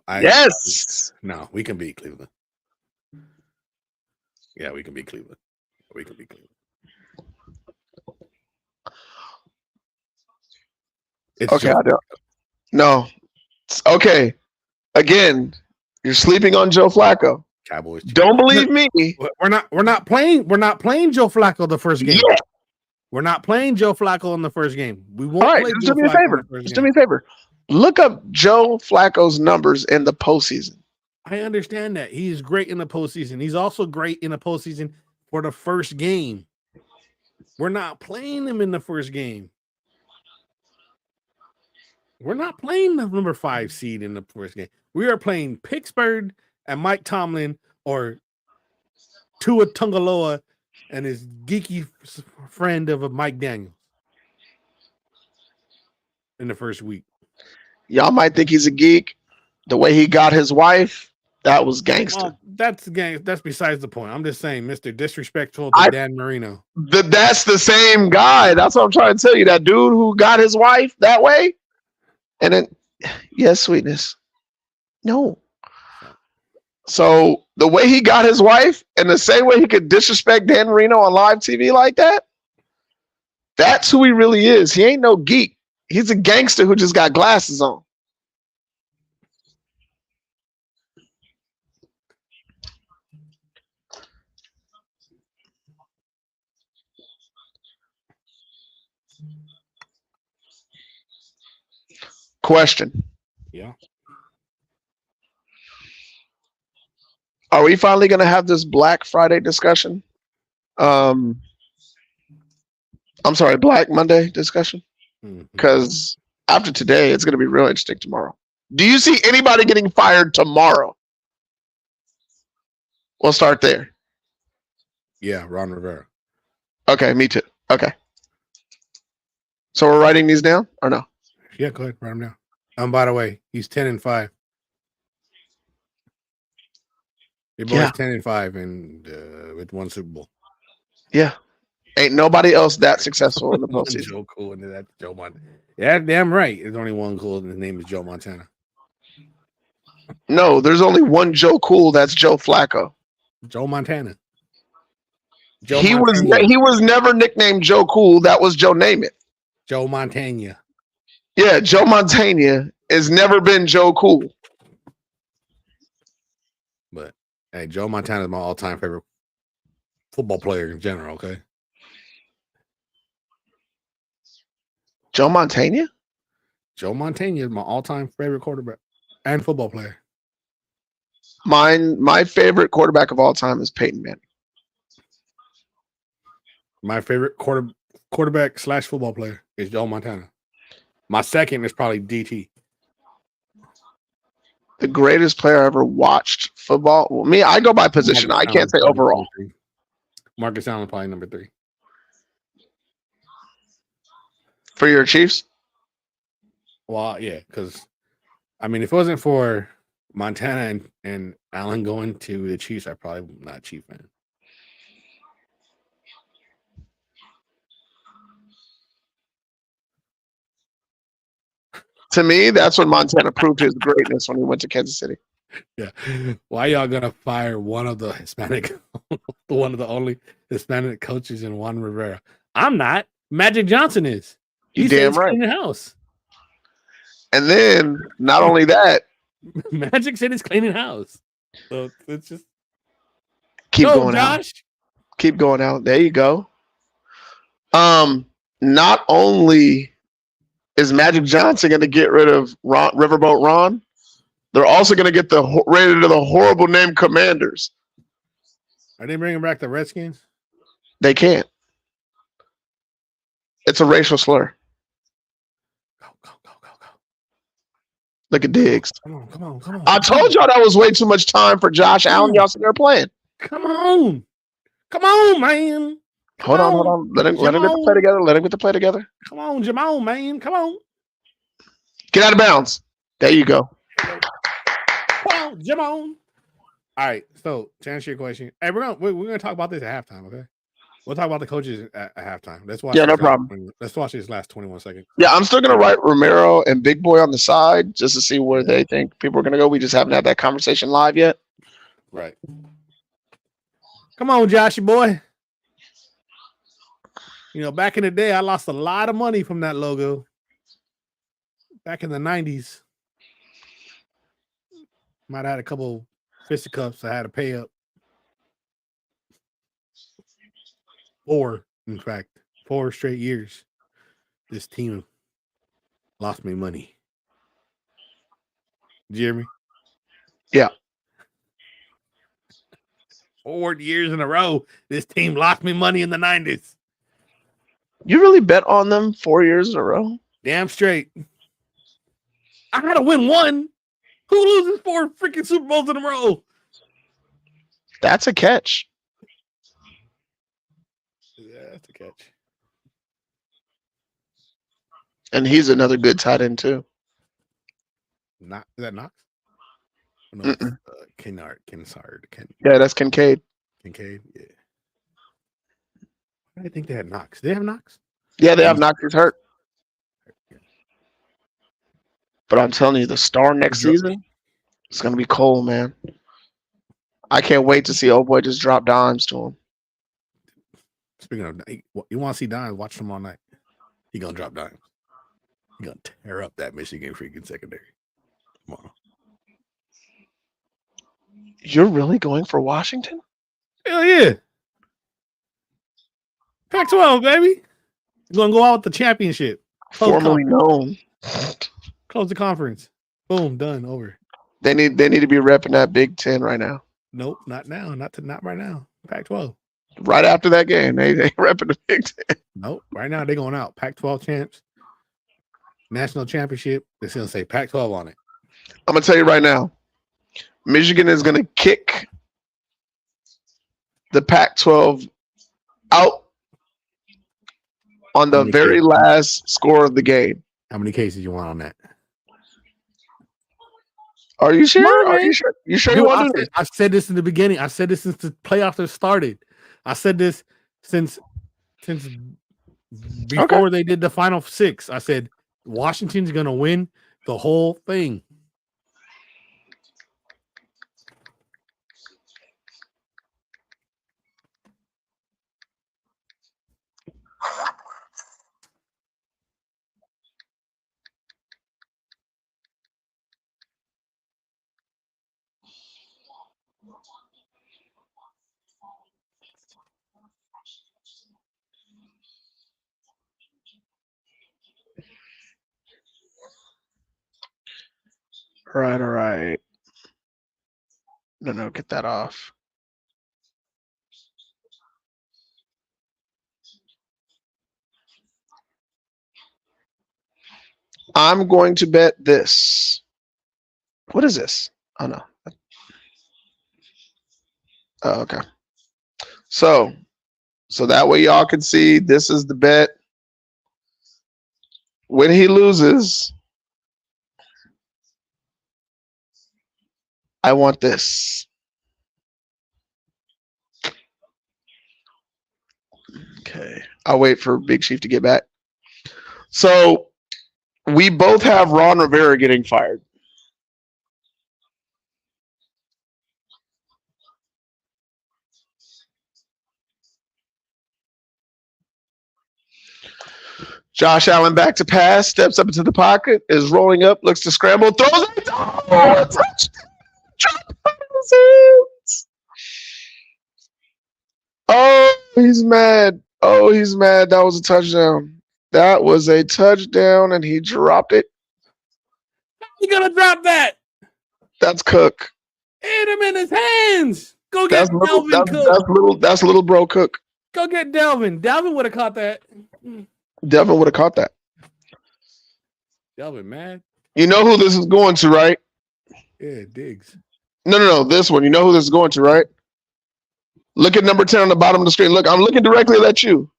Yes. No, we can beat Cleveland. Yeah, we can beat Cleveland. It's okay, I don't. No. Okay. Again, you're sleeping on Joe Flacco. Cowboys. Don't believe me. We're not playing Joe Flacco the first game. Yeah. We're not playing Joe Flacco in the first game. We won't play just Joe do me a favor. Just do me a favor. Look up Joe Flacco's numbers in the postseason. I understand that. He's great in the postseason. He's also great in the postseason for the first game. We're not playing them in the first game. We're not playing the number 5 seed in the first game. We are playing Pittsburgh and Mike Tomlin or Tua Tungaloa and his geeky friend of Mike Daniels in the first week. Y'all might think he's a geek. The way he got his wife, that was gangster. Well, that's besides the point. I'm just saying, Mr. Disrespectful to Dan Marino. That's the same guy. That's what I'm trying to tell you. That dude who got his wife that way. And then, yes, sweetness. No. So the way he got his wife and the same way he could disrespect Dan Marino on live TV like that, that's who he really is. He ain't no geek. He's a gangster who just got glasses on. Question. Yeah. Are we finally going to have this Black Friday discussion? I'm sorry, Black Monday discussion? Because after today, it's going to be real interesting tomorrow. Do you see anybody getting fired tomorrow? We'll start there. Yeah, Ron Rivera. Okay, me too. Okay. So we're writing these down or no? Yeah, go ahead, write them down. By the way, he's 10-5. Your boy's 10-5 and with one Super Bowl. Yeah. Ain't nobody else that successful in the postseason. Joe Cool and that's Joe Montana. Yeah, damn right. There's only one cool and his name is Joe Montana. No, there's only one Joe Cool. That's Joe Flacco. Joe Montana. He was never nicknamed Joe Cool. That was Joe Namath. Joe Montana. Yeah, Joe Montana has never been Joe Cool. But hey, Joe Montana is my all-time favorite football player in general. Okay. Joe Montana? Joe Montana is my all-time favorite quarterback and football player. My favorite quarterback of all time is Peyton Manning. My favorite quarterback / football player is Joe Montana. My second is probably DT. The greatest player I ever watched football. Well, me, I go by position. I can't say overall. Marcus Allen probably number 3. For your Chiefs? Well, yeah, because I mean, if it wasn't for Montana and Allen going to the Chiefs, I'm probably not a Chief fan. To me, that's when Montana proved his greatness when he went to Kansas City. Yeah. Why y'all gonna fire one of the only Hispanic coaches in Juan Rivera? I'm not. Magic Johnson is. He's damn right. Cleaning house. And then, not only that, Magic said he's cleaning house. So it's just keep going out. Keep going out. There you go. Not only is Magic Johnson going to get rid of Riverboat Ron, they're also going to get rid of the horrible name Commanders. Are they bringing back the Redskins? They can't. It's a racial slur. Go. Look at Diggs. Come on. I told y'all that was way too much time for Josh Allen. Y'all sitting there playing. Come on, man. Hold on. Let him get the play together. Let him get the play together. Come on, Jamal, man. Come on. Get out of bounds. There you go. Come on, Jamal. All right. So to answer your question, hey, we're gonna talk about this at halftime. Okay. We'll talk about the coaches at halftime. That's why. Yeah, no problem. Let's watch this last 21 seconds. Yeah, I'm still gonna write Romero and Big Boy on the side just to see where they think people are gonna go. We just haven't had that conversation live yet. Right. Come on, Joshy boy. You know, back in the day, I lost a lot of money from that logo. Back in the 90s. Might have had a couple fisticuffs I had to pay up. 4, in fact. 4 straight years. This team lost me money. Did you hear me? Yeah. 4 years in a row, this team lost me money in the 90s. You really bet on them 4 years in a row? Damn straight. I gotta win one. Who loses 4 freaking Super Bowls in a row? That's a catch. Yeah, that's a catch. And he's another good tight end too. Not is that Knox? No, it's, Kennard. Yeah, that's Kincaid. Kincaid. Yeah. I think they had Knox. They have Knox. Yeah, they have Knox. He's hurt. But I'm telling you, the star next season is going to be Cole, man. I can't wait to see old boy just drop dimes to him. Speaking of, you want to see dimes? Watch him all night. He gonna drop dimes. He gonna tear up that Michigan freaking secondary tomorrow. You're really going for Washington? Hell yeah! Pac-12, baby. You're gonna go out with the championship. Formerly known. Close the conference. Boom, done, over. They need to be repping that Big Ten right now. Nope, not now. Not right now. Pac-12. Right after that game, they repping the Big Ten. Nope, right now they're going out. Pac-12 champs, national championship. They're gonna say Pac-12 on it. I'm gonna tell you right now, Michigan is gonna kick the Pac-12 out on the very last score of the game. How many cases you want on that? Are you sure? Are you sure? You sure you want to do this? I said this in the beginning. I said this since the playoffs have started. I said this since before they did the final 6. I said Washington's gonna win the whole thing. All right. No, get that off. I'm going to bet this. What is this? Oh, no. Oh, okay. So that way y'all can see this is the bet. When he loses, I want this. Okay. I'll wait for Big Chief to get back. So we both have Ron Rivera getting fired. Josh Allen back to pass, steps up into the pocket, is rolling up, looks to scramble, throws it. Oh, he's mad. Oh, he's mad. That was a touchdown. That was a touchdown, and he dropped it. How you gonna drop that? That's Cook. Hit him in his hands. Go get Delvin Cook. That's little bro Cook. Go get Delvin. Delvin would have caught that. Devin would have caught that. Delvin, man. You know who this is going to, right? Yeah, Diggs. No. This one. You know who this is going to, right? Look at number 10 on the bottom of the screen. Look, I'm looking directly at you.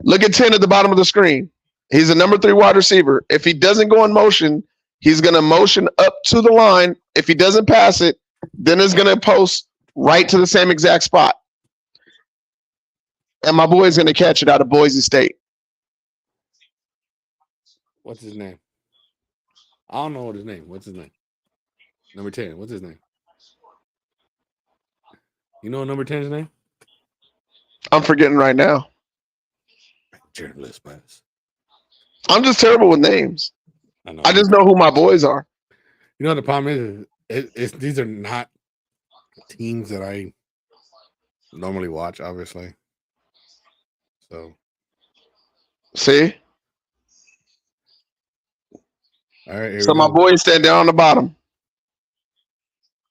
Look at 10 at the bottom of the screen. He's a number 3 wide receiver. If he doesn't go in motion, he's going to motion up to the line. If he doesn't pass it, then it's going to post right to the same exact spot. And my boy's going to catch it out of Boise State. What's his name? I don't know what his name. What's his name? Number 10. What's his name? You know number 10's name? I'm forgetting right now. Journalist pass. I'm just terrible with names. I know. I just know who my boys are. You know the problem is these are not teams that I normally watch, obviously. So see? All right. So my boy stand down on the bottom.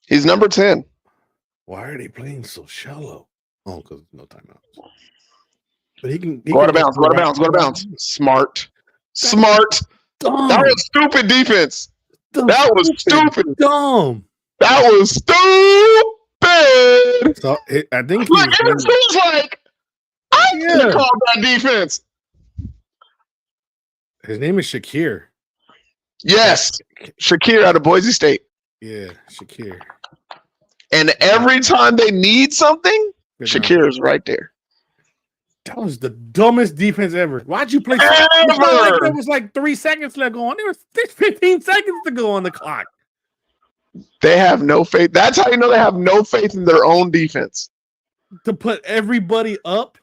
He's number 10. Why are they playing so shallow? Oh, because no timeouts. But he can Go out of just bounds. Go out of bounds. Go out of bounds. Smart. Smart. Dumb. That was stupid defense. That was stupid. Dumb. That was stupid. So I think Look, it feels like I yeah. called that defense. His name is Shakir. Yes, Shakir out of Boise State. Yeah, Shakir. And every time they need something, Shakir is right there. That was the dumbest defense ever. Why'd you play? It felt like there was like 3 seconds left going. There was 15 seconds to go on the clock. They have no faith. That's how you know they have no faith in their own defense. To put everybody up.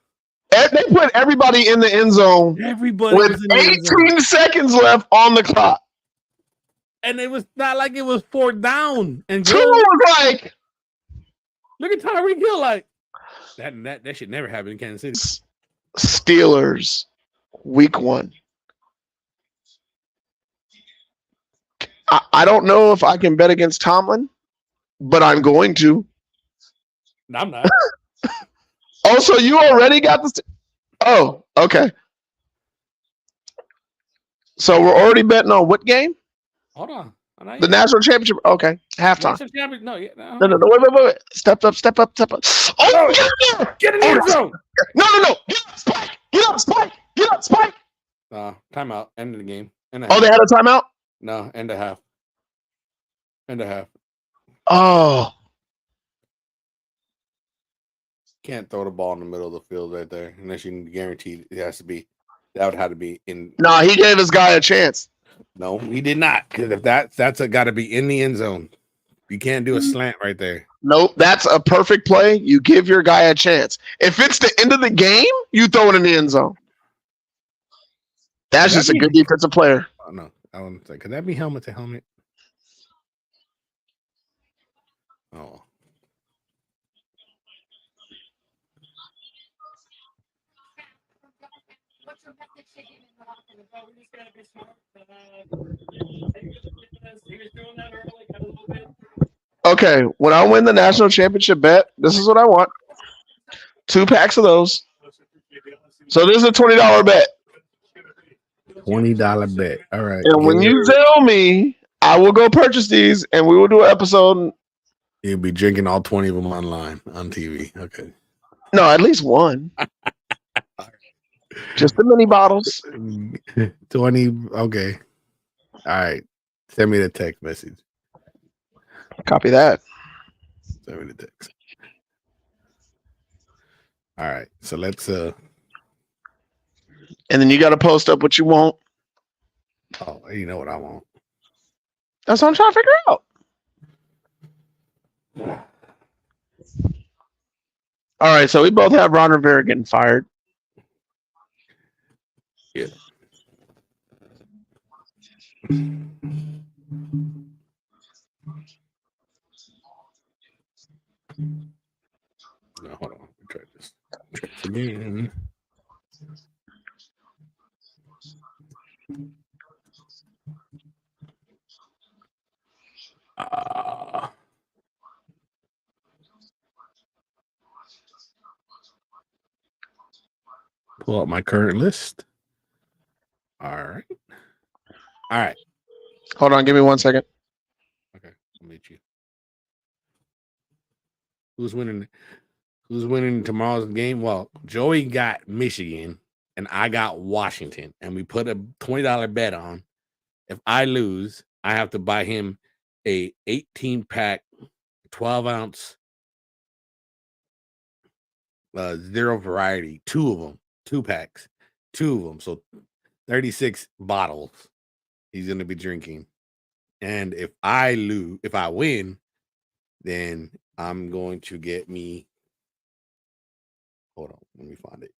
They put everybody in the end zone. Everybody with was in the 18 seconds left on the clock. And it was not like it was 4th down. And two was like, look at Tyreek Hill, like that should never happen in Kansas City. Steelers, week 1. I don't know if I can bet against Tomlin, but I'm going to. I'm not. Oh, so you already got this? Oh, okay. So we're already betting on what game? Hold on. The national championship. Okay, halftime. No. Wait. Step up. Oh, get in the end zone. No. Get up, Spike. Timeout. End of the game. They had a timeout? No, end of half. Oh. Can't throw the ball in the middle of the field right there unless you guarantee it has to be. That would have to be in. No, he gave his guy a chance. No, he did not. Because if that's got to be in the end zone. You can't do a slant right there. Nope, that's a perfect play. You give your guy a chance. If it's the end of the game, you throw it in the end zone. That's just a good defensive player. Oh, no, I wouldn't say. Could that be helmet to helmet? Oh. Okay, when I win the national championship bet, this is what I want. 2 packs of those. So this is a $20 bet. $20 bet. All right. And when you tell me, I will go purchase these and we will do an episode. You'll be drinking all 20 of them online on TV. Okay. No, at least one. Just the mini bottles. 20. Okay. All right. Send me the text message. Copy that. Send me the text. All right. So let's and then you got to post up what you want. Oh, you know what I want. That's what I'm trying to figure out. All right, so we both have Ron Rivera getting fired. Yeah. No, hold on. Try this again. Pull up my current list. All right. Hold on, give me 1 second. Okay, I'll meet you. Who's winning tomorrow's game? Well, Joey got Michigan and I got Washington, and we put a $20 bet on. If I lose, I have to buy him a 18-pack, 12-ounce, zero variety, 2 of them, 2 packs, 2 of them, so 36 bottles he's going to be drinking. And if I win, then I'm going to get me. Hold on, let me find it.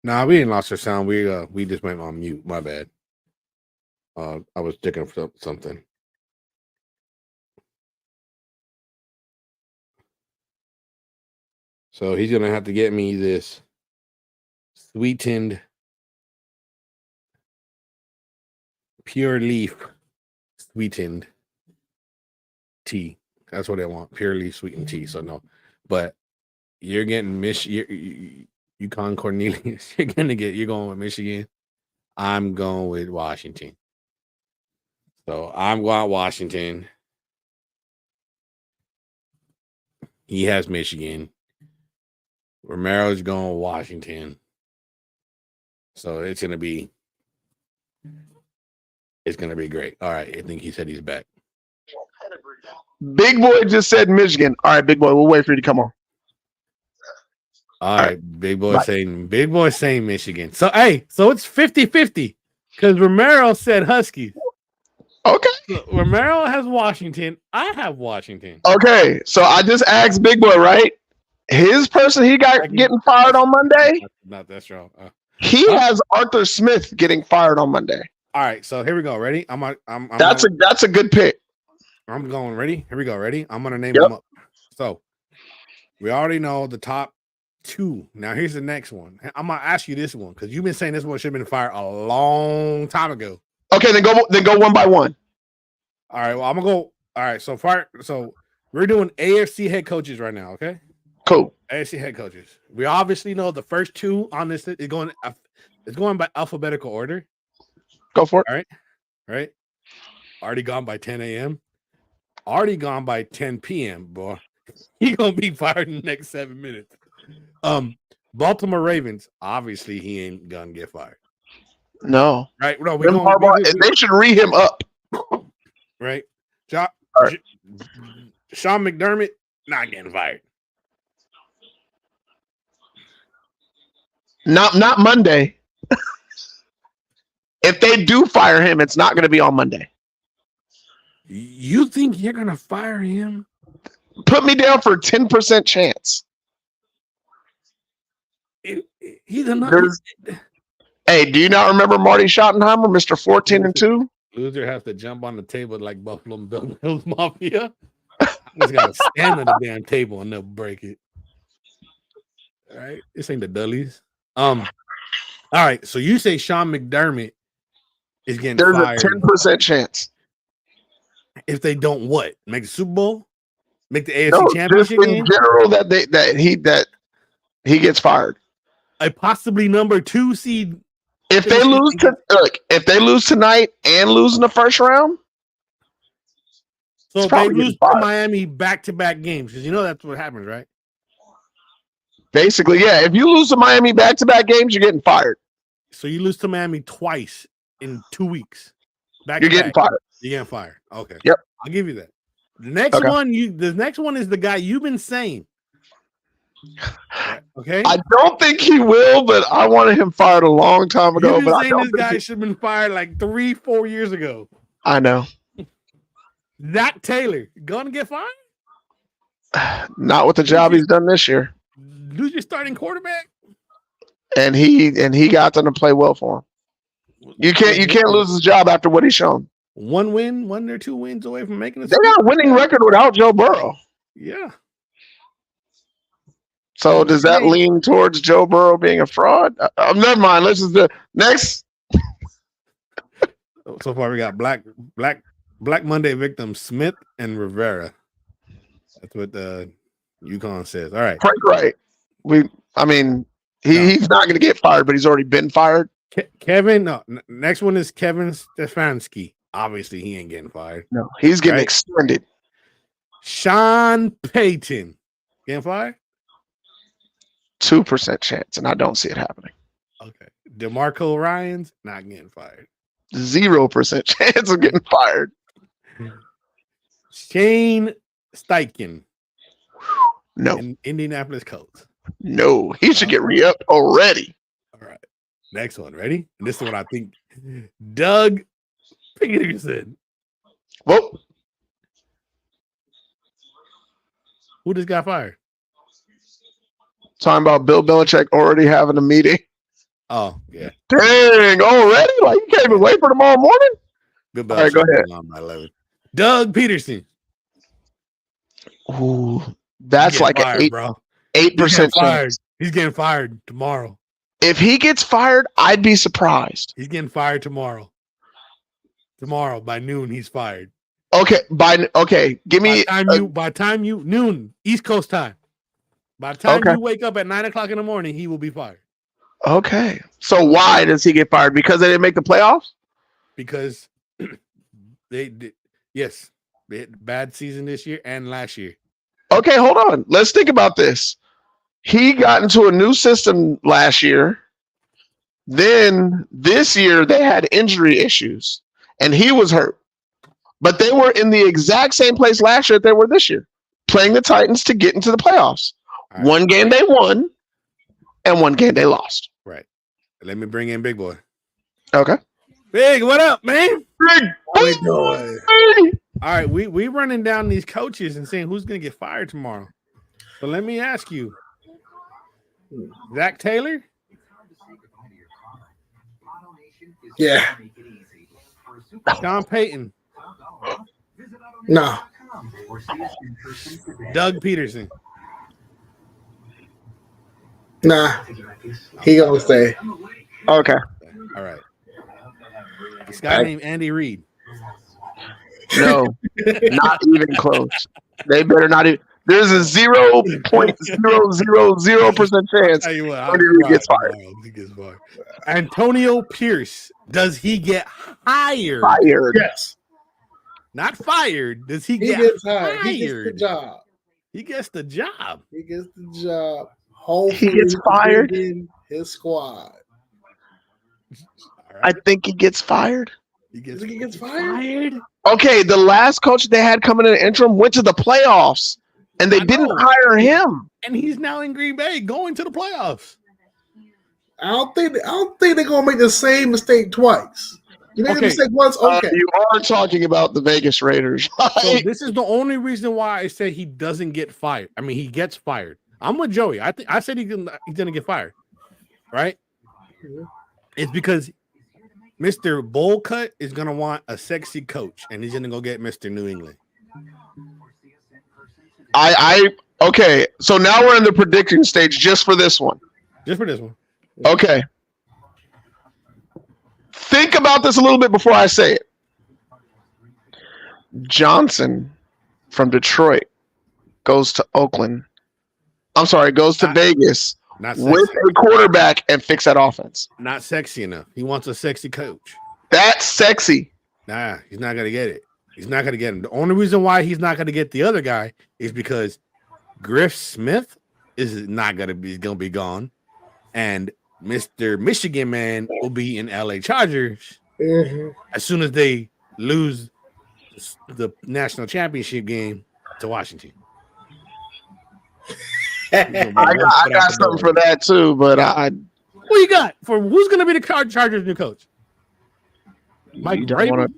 Nah, we didn't lost our sound. We just went on mute. My bad. I was checking for something. So he's gonna have to get me this sweetened pure leaf sweetened tea. That's what I want. Pure leaf sweetened tea. So no, but you're getting UConn Cornelius. You're going with Michigan. I'm going with Washington. So I'm going Washington. He has Michigan. Romero's going with Washington. So it's gonna be great. All right. I think he said he's back. Big boy just said Michigan. All right, big boy, we'll wait for you to come on. All right. Big boy saying Michigan. So so it's 50-50 because Romero said Huskies. Okay. So Romero has Washington. I have Washington. Okay. So I just asked Big Boy, right? His person he got getting fired on Monday. Not that's wrong. He has Arthur Smith getting fired on Monday. All right. So here we go. Ready? That's a good pick. I'm going. Ready? Here we go. Ready? I'm gonna name them up. So we already know the top two. Now here's the next one. I'm gonna ask you this one because you've been saying this one should have been fired a long time ago. Okay, then go one by one. All right. Well, I'm gonna go. All right. So we're doing AFC head coaches right now. Okay. Cool. AFC head coaches. We obviously know the first two on this is going. It's going by alphabetical order. Go for it. All right. Right. Already gone by 10 a.m. Already gone by 10 p.m. Boy, he gonna be fired in the next 7 minutes. Baltimore Ravens. Obviously, he ain't gonna get fired. No. Right. No. They should re him up. Right. Sean McDermott not getting fired. Not Monday. If they do fire him, it's not going to be on Monday. You think you're going to fire him? Put me down for a 10% chance. He's another. Hey, do you not remember Marty Schottenheimer, Mr. 14-2? Loser has to jump on the table like Buffalo Bills Mafia. He's got to stand on the damn table and they'll break it. All right. This ain't the Dudleys. All right. So you say Sean McDermott is getting fired. There's a 10% chance. If they don't what? Make the Super Bowl? Make the AFC Championship game? In general, that he gets fired. A possibly number 2 seed. If they lose tonight and lose in the first round, so if they lose to Miami back-to-back games, because you know that's what happens, right? Basically, yeah. If you lose to Miami back-to-back games, you're getting fired. So you lose to Miami twice in 2 weeks. You're getting fired. You're getting fired. Okay. Yep. I'll give you that. The next one is the guy you've been saying. Okay. I don't think he will, but I wanted him fired a long time ago. You've been but saying this guy should have been fired like 3-4 years ago. I know. Zach Taylor gonna get fired? Not with the job he's done this year. Who's your starting quarterback? And he got them to play well for him. You can't lose his job after what he's shown. 1 or 2 wins away from making it. They got a winning record without Joe Burrow. Yeah. So does that lean towards Joe Burrow being a fraud? Never mind. Let's just do next. So far, we got Black Monday victims Smith and Rivera. That's what the UConn says. All right, Frank Wright. He's not going to get fired, but he's already been fired. Kevin. No, next one is Kevin Stefanski. Obviously, he ain't getting fired. No, he's getting extended. Sean Payton getting fired. 2% chance, and I don't see it happening. Okay. DeMarco Ryans not getting fired. 0% chance of getting fired. Shane Steichen. No. Indianapolis Colts. No. He should get re-upped already. All right. Next one. Ready? And this is what I think. Doug Peterson. Whoa. Who just got fired? Talking about Bill Belichick already having a meeting Oh, yeah. Dang, already? Like you can't even wait for tomorrow morning? Good All right, go ahead. on by 11. Doug Peterson. Ooh, that's like fired, an bro. 8% chance. He's getting fired tomorrow. If he gets fired, I'd be surprised. He's getting fired tomorrow. Tomorrow by noon, he's fired. Okay, give me by time you noon East Coast time. By the time you wake up at 9 o'clock in the morning, he will be fired. Okay, so why does he get fired? Because they didn't make the playoffs? Because they had bad season this year and last year. Okay, hold on. Let's think about this. He got into a new system last year. Then this year they had injury issues and he was hurt. But they were in the exact same place last year that they were this year, playing the Titans to get into the playoffs. Right. One game they won and one game they lost. Right. Let me bring in Big Boy. Okay. Big, what up, man? Big Boy. All right, we running down these coaches and saying who's going to get fired tomorrow. But let me ask you, Zach Taylor? Yeah. Sean Payton? No. Doug Peterson? Nah. He gonna stay. Okay. All right. This guy named Andy Reid. No, not even close. They better not even. There's a 0.000% chance Andy Reid gets fired. Antonio Pierce, does he get hired? Fired. Yes. Not fired. Does he get hired? He gets the job. He gets the job. He gets the job. Hopefully he gets fired. His squad. Right. I think he gets fired. He gets fired. Okay, the last coach they had coming in the interim went to the playoffs, and they didn't hire him. And he's now in Green Bay going to the playoffs. I don't think they're gonna make the same mistake twice. You made the mistake once. Okay, you are talking about the Vegas Raiders. Right? So this is the only reason why I say he doesn't get fired. I mean, he gets fired. I'm with Joey. I said he's gonna get fired, right? Mm-hmm. It's because Mr. Bowlcut is gonna want a sexy coach, and he's gonna go get Mr. New England. Okay. So now we're in the prediction stage just for this one. Just for this one. Okay. Think about this a little bit before I say it. Johnson from Detroit goes to Vegas with a quarterback and fix that offense. Not sexy enough. He wants a sexy coach. That's sexy. Nah, he's not going to get it. He's not going to get him. The only reason why he's not going to get the other guy is because Griff Smith is not going to be gone, and Mr. Michigan man will be in LA Chargers as soon as they lose the national championship game to Washington. I got something for that too, but what you got for who's going to be the Chargers' new coach? Mike Vrabel?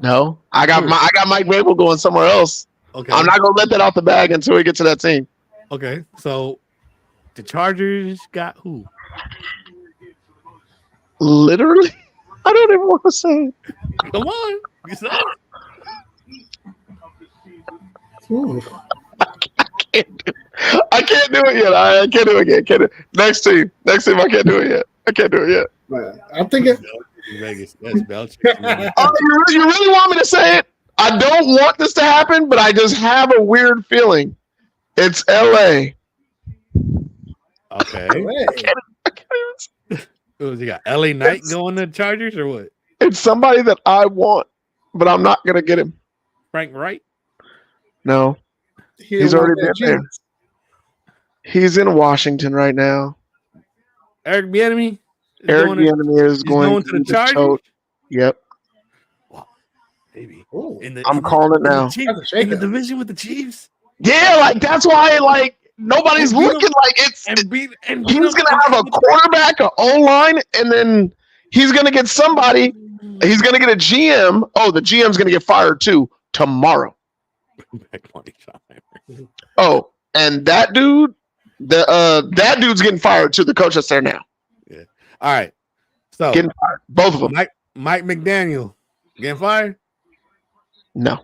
No, I got Mike Vrabel going somewhere else. Okay, I'm not gonna let that off the bag until we get to that team. Okay, so the Chargers got who? Literally, I don't even want to say it. Come on, you said it. I can't do it yet. I can't do it yet. Next team. I can't do it yet. Man, I'm thinking Vegas. That's Belichick. You really want me to say it? I don't want this to happen, but I just have a weird feeling. It's LA. Okay. What you got? LA Knight going to Chargers or what? It's somebody that I want, but I'm not gonna get him. Frank Wright? No. He's already been there. He's in Washington right now. Eric Bieniemy? Eric Bieniemy is going to the Chargers? Yep. Wow. Maybe. I'm calling it now. In the division with the Chiefs? Yeah, like that's why nobody's looking like it's he's gonna have a quarterback, an O-line, and then he's gonna get somebody. He's gonna get a GM. Oh, the GM's gonna get fired too tomorrow. Oh, and that dude That dude's getting fired too. The coach that's there now. Yeah. All right. So Getting fired. Both of them. Mike McDaniel getting fired? No.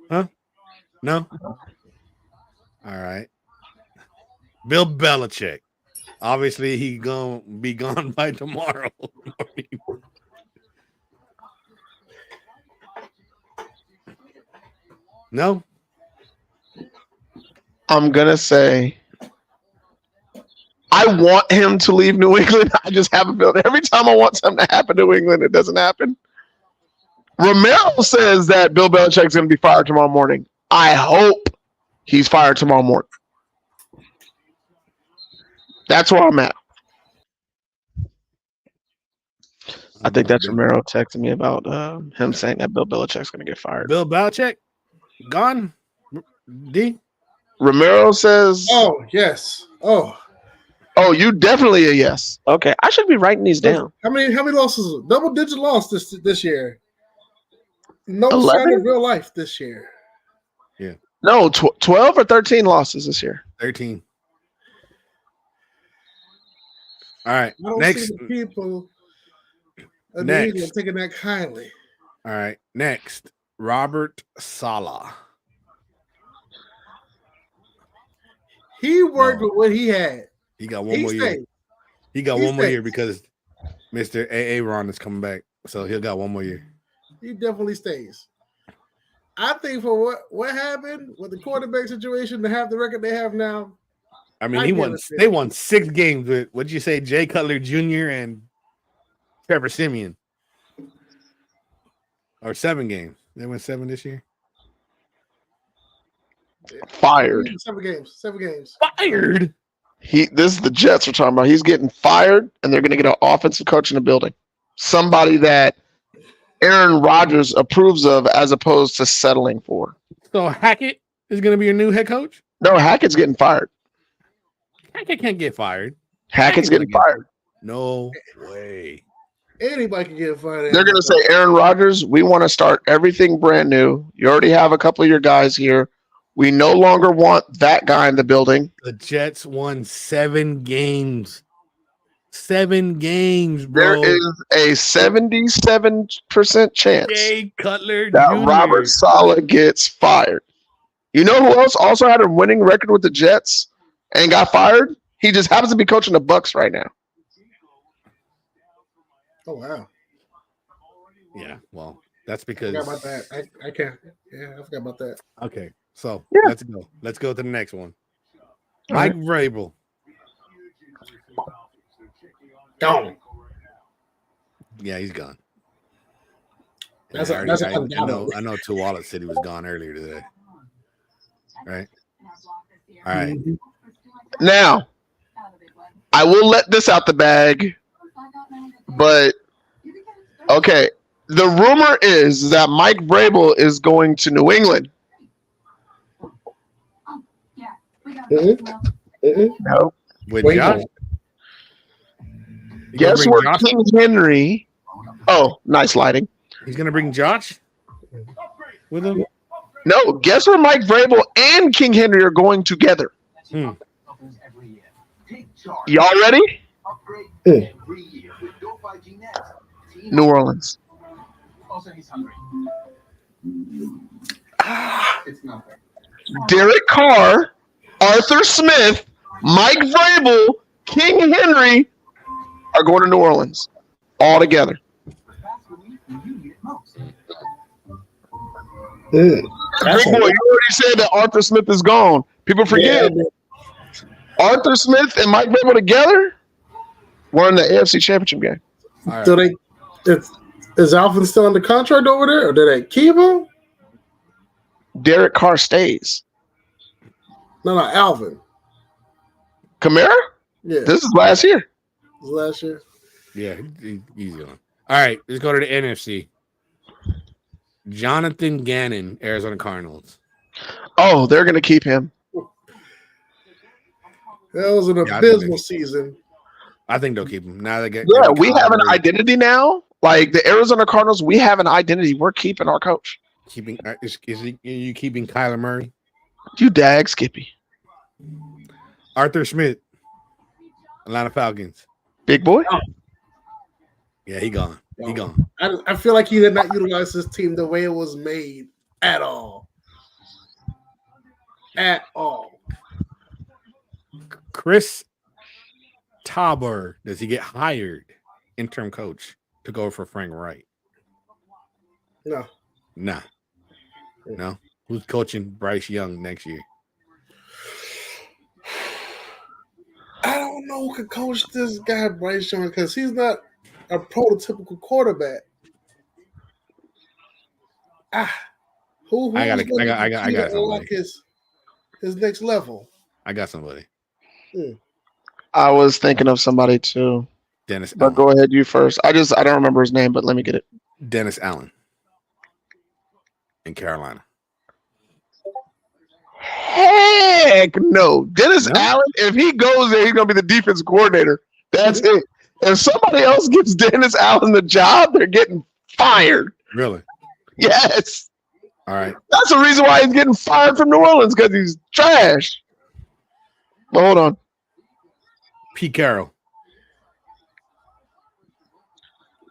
Huh? No. All right. Bill Belichick. Obviously, he gonna be gone by tomorrow. No. I'm gonna say I want him to leave New England. I just have a feeling every time I want something to happen to New England, it doesn't happen. Romero says that Bill Belichick's going to be fired tomorrow morning. I hope he's fired tomorrow morning. That's where I'm at. I think that's Romero texting me about him saying that Bill Belichick's going to get fired. Bill Belichick gone? D? Romero says... Oh, yes. Oh, you definitely a yes. Okay, I should be writing these down. How many losses? Double-digit loss this year. No 11? sign of real life this year. Yeah. No, 12 or 13 losses this year. 13. All right. I don't Next. see the people in Next. New England taking that kindly. All right. Next. Robert Saleh. He worked with what he had. He got one more year. He got one more year because Mr. Aaron is coming back. So he'll got one more year. He definitely stays. I think for what happened with the quarterback situation to have the record they have now. I mean, they won 6 games with, what'd you say, Jay Cutler Jr. and Trevor Simeon. Or 7 games. They went 7 this year. Fired. 7 games. Fired? This is the Jets we're talking about. He's getting fired, and they're going to get an offensive coach in the building. Somebody that Aaron Rodgers approves of as opposed to settling for. So Hackett is going to be your new head coach? No, Hackett's getting fired. Hackett can't get fired. Hackett's getting fired. No way. Anybody can get fired. They're going to say, Aaron Rodgers, we want to start everything brand new. You already have a couple of your guys here. We no longer want that guy in the building. The Jets won 7 games. 7 games, bro. There is a 77% chance Jay Cutler that Jr. Robert Saleh gets fired. You know who else also had a winning record with the Jets and got fired? He just happens to be coaching the Bucs right now. Oh, wow. Yeah, well, that's because I forgot about that. I can't. Yeah, I forgot about that. Okay, so Yeah. let's go. Let's go to the next one. Mike Vrabel. Gone. Yeah, he's gone. That's I undoubtedly. know Two Wallet said he was gone earlier today. Right? All right. Now, I will let this out the bag, but okay. The rumor is that Mike Vrabel is going to New England. No. With Wait, Josh? Guess where King Henry? Oh, nice lighting. He's gonna bring Josh with him. No, guess where Mike Vrabel and King Henry are going together? Y'all ready? New Orleans. Derek Carr, Arthur Smith, Mike Vrabel, King Henry are going to New Orleans all together. Big boy, you already said that Arthur Smith is gone. People forget. Yeah. Arthur Smith and Mike Vrabel together won the AFC Championship game. Right. So is Alvin still under contract over there, or did they keep him? Derek Carr stays. No, Alvin. Kamara? Yeah. This is last year. Last year. Yeah, he's gone. All right, let's go to the NFC. Jonathan Gannon, Arizona Cardinals. Oh, they're going to keep him. That was an abysmal season. I think they'll keep him. Now they get. Yeah, we have an identity now. Like the Arizona Cardinals, we have an identity. We're keeping our coach. Keeping are you keeping Kyler Murray? You dag, Skippy. Arthur Smith, Atlanta Falcons. Big boy. Yeah, he gone. He No. gone. I feel like he did not utilize his team the way it was made at all. At all. Chris Tauber, does he get hired? Interim coach to go for Frank Wright? No. Nah. No. Who's coaching Bryce Young next year? I don't know who could coach this guy, Bryce Young, because he's not a prototypical quarterback. Who's I got unlock somebody. his next level? I got somebody. I was thinking of somebody too. Dennis But Allen. go ahead, you first. I don't remember his name, but let me get it. Dennis Allen in Carolina. Heck no. Dennis No? Allen, if he goes there, he's gonna be the defense coordinator. That's it. If somebody else gives Dennis Allen the job, they're getting fired. Really? Yes. All right. That's the reason why he's getting fired from New Orleans, because he's trash. But hold on. Pete Carroll.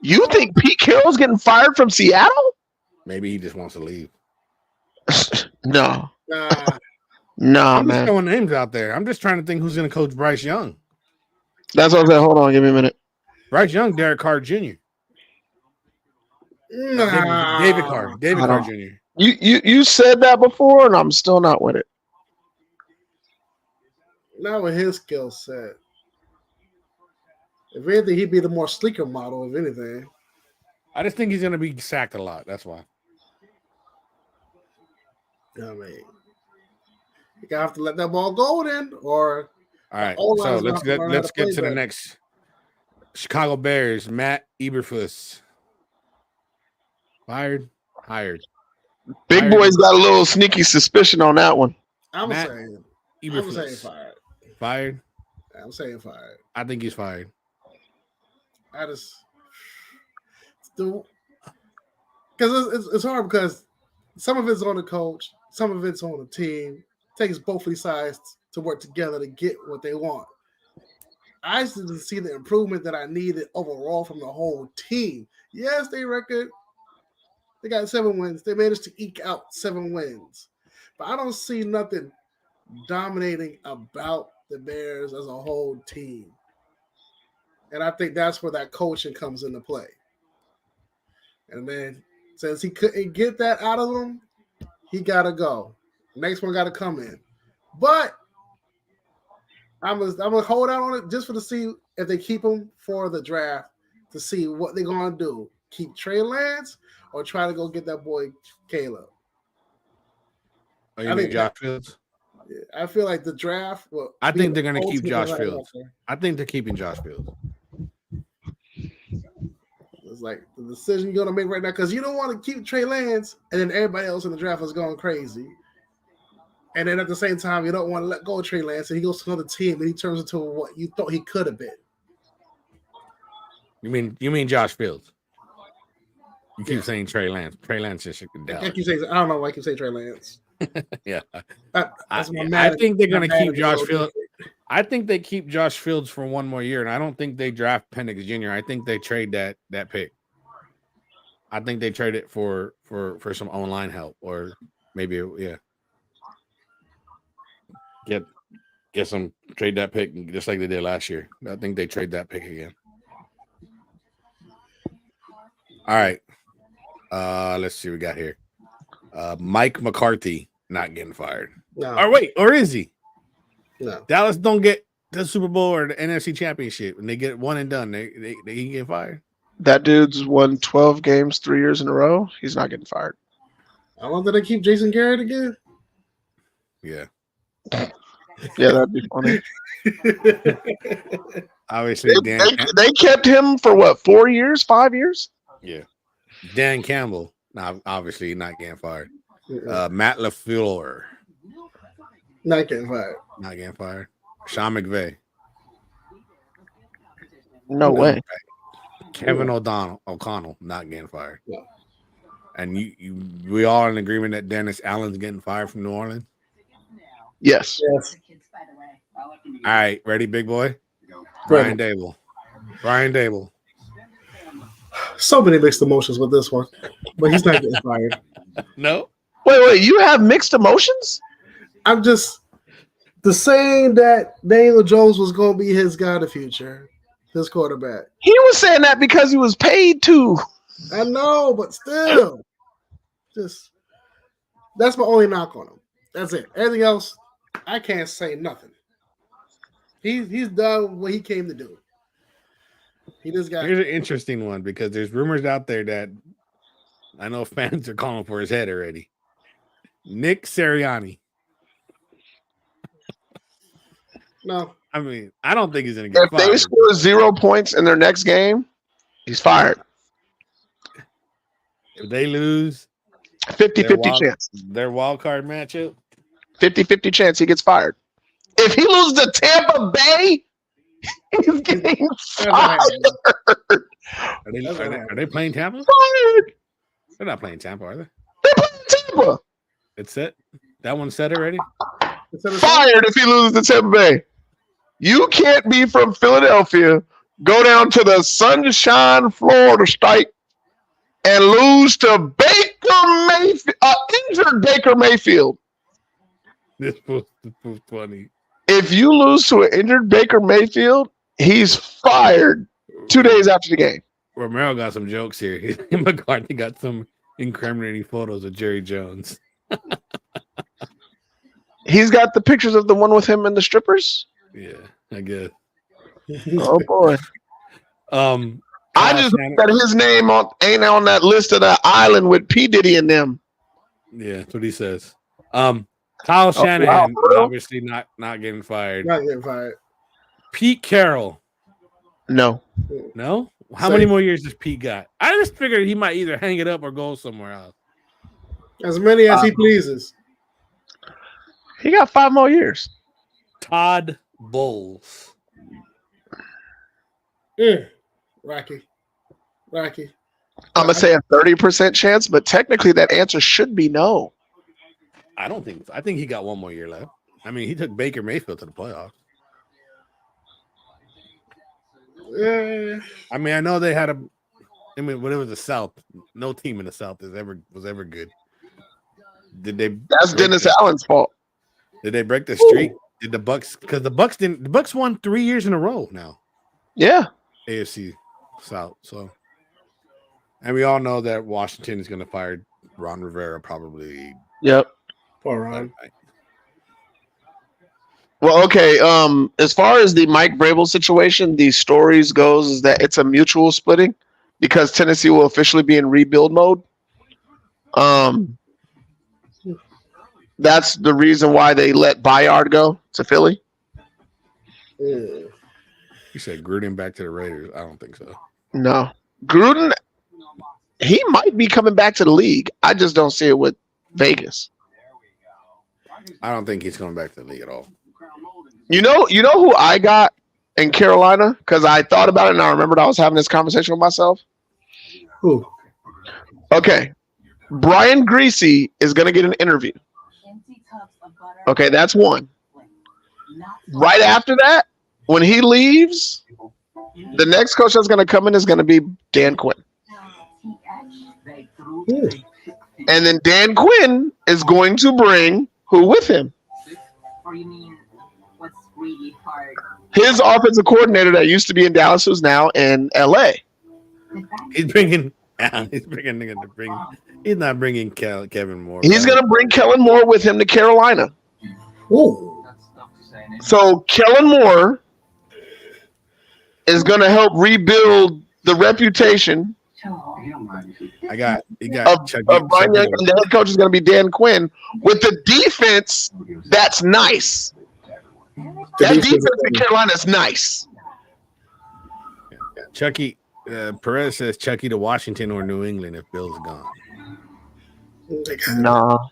You think Pete Carroll's getting fired from Seattle? Maybe he just wants to leave. No. Nah, I'm just man. throwing names out there. I'm just trying to think who's going to coach Bryce Young. That's what I'm saying. Hold on, give me a minute. Bryce Young, Derek Carr Jr. David Carr. David I Carr don't- Jr. You said that before, and I'm still not with it. Not with his skill set. If anything, he'd be the more sleeker model, if anything. I just think he's going to be sacked a lot. That's why. I mean, you gotta have to let that ball go then, or All right. O-line's So gonna let's have to learn how let's to get play to the better. next. Chicago Bears, Matt Eberflus. Fired, hired. Big Fired. Boy's got a little sneaky suspicion on that one. I'm Matt saying Eberflus. fired. Fired. I'm saying fired. I think he's fired. I just because it's hard because some of it's on the coach, some of it's on the team. It takes both of these sides to work together to get what they want. I just didn't see the improvement that I needed overall from the whole team. Yes, they got 7 wins. They managed to eke out 7 wins. But I don't see nothing dominating about the Bears as a whole team. And I think that's where that coaching comes into play. And then since he couldn't get that out of them, he got to go. Next one got to come in. But I'm gonna hold out on it just to see if they keep him for the draft to see what they're gonna do. Keep Trey Lance or try to go get that boy Caleb. Oh, you I mean think Josh Fields? I feel like the draft. I think they're gonna keep ultimate Josh right Fields. answer. I think they're keeping Josh Fields. It's like the decision you're gonna make right now because you don't want to keep Trey Lance and then everybody else in the draft is going crazy. And then at the same time, you don't want to let go of Trey Lance and he goes to another team and he turns into what you thought he could have been. You mean Josh Fields? You keep saying Trey Lance. Trey Lance is down. I don't know why I keep saying Trey Lance. Yeah. That's my I think they're gonna my keep manager Josh will do Fields. it. I think they keep Josh Fields for one more year, and I don't think they draft Penix Jr. I think they trade that pick. I think they trade it for some online help, or maybe get some trade that pick just like they did last year. I think they trade that pick again. All right. Let's see what we got here. Mike McCarthy not getting fired. No, Or is he? no. Dallas don't get the Super Bowl or the NFC Championship, and they get one and done. They can get fired. That dude's won 12 games 3 years in a row. He's not getting fired. I want them to keep Jason Garrett again. Yeah. Yeah, that'd be funny. Obviously, They kept him for what, 4 years, 5 years? Yeah. Dan Campbell, obviously not getting fired. Matt LaFleur, Not getting fired. not getting fired. Sean McVay, No way. Kevin O'Connell, not getting fired. Yeah. And we all in agreement that Dennis Allen's getting fired from New Orleans. Yes. Yes. All right, ready, big boy? Brian Dable. Brian Dable. So many mixed emotions with this one, but he's not getting fired. No. Wait. You have mixed emotions? I'm just the saying that Daniel Jones was going to be his guy in the future, his quarterback. He was saying that because he was paid to. I know, but still, just that's my only knock on him. That's it. Everything else, I can't say nothing. He's done what he came to do. He just got. Here's an interesting one because there's rumors out there that I know fans are calling for his head already. Nick Sirianni. No. I mean, I don't think he's going to get If fired. they score 0 points in their next game, he's fired. If they lose 50-50 chance. Their wild card matchup. 50-50 chance he gets fired. If he loses to Tampa Bay, he's getting fired. Are they playing Tampa? Fired. They're not playing Tampa, are they? They're playing Tampa. It's set. That one's set already. Fired if he loses to Tampa Bay. You can't be from Philadelphia, go down to the Sunshine, Florida state, and lose to Baker Mayfield, injured Baker Mayfield. This was funny. If you lose to an injured Baker Mayfield, he's fired 2 days after the game. Romero got some jokes here. McCarthy got some incriminating photos of Jerry Jones. He's got the pictures of the one with him and the strippers. Yeah, I guess. Oh boy. I just think that his name ain't on that list of that island with P. Diddy and them. Yeah, that's what he says. Kyle Shanahan is obviously not getting fired. Not getting fired. Pete Carroll. No. No? How many more years does Pete got? I just figured he might either hang it up or go somewhere else. As many as he pleases. He got 5 more years. Todd Bowles. Rocky. I'm going to say a 30% chance, but technically that answer should be no. I don't think so. I think he got 1 more year left. I mean, he took Baker Mayfield to the playoffs. I mean, I know they had when it was the South, no team in the South was ever good. That's Dennis Allen's fault. Did they break the streak? Did the Bucks? Because the Bucks won 3 years in a row now. Yeah. AFC South. So, and we all know that Washington is going to fire Ron Rivera probably. Yep. Poor Ron. Well, okay. As far as the Mike Vrabel situation, the stories goes is that it's a mutual splitting because Tennessee will officially be in rebuild mode. That's the reason why they let Bayard go to Philly. You said Gruden back to the Raiders. I don't think so. No. Gruden, he might be coming back to the league. I just don't see it with Vegas. I don't think he's coming back to the league at all. You know who I got in Carolina? Because I thought about it and I remembered I was having this conversation with myself. Who? Okay. Brian Greasy is going to get an interview. Okay, that's one. Right after that, when he leaves, the next coach that's going to come in is going to be Dan Quinn. And then Dan Quinn is going to bring who with him? His offensive coordinator that used to be in Dallas, who's now in LA. He's not bringing Kevin Moore. He's going to bring Kellen Moore with him to Carolina. Ooh. So Kellen Moore is going to help rebuild the reputation. He got Brian Young, and the head coach is going to be Dan Quinn with the defense that's nice. That defense in Carolina is nice. Chucky Perez says Chucky to Washington or New England if Bill's gone. No.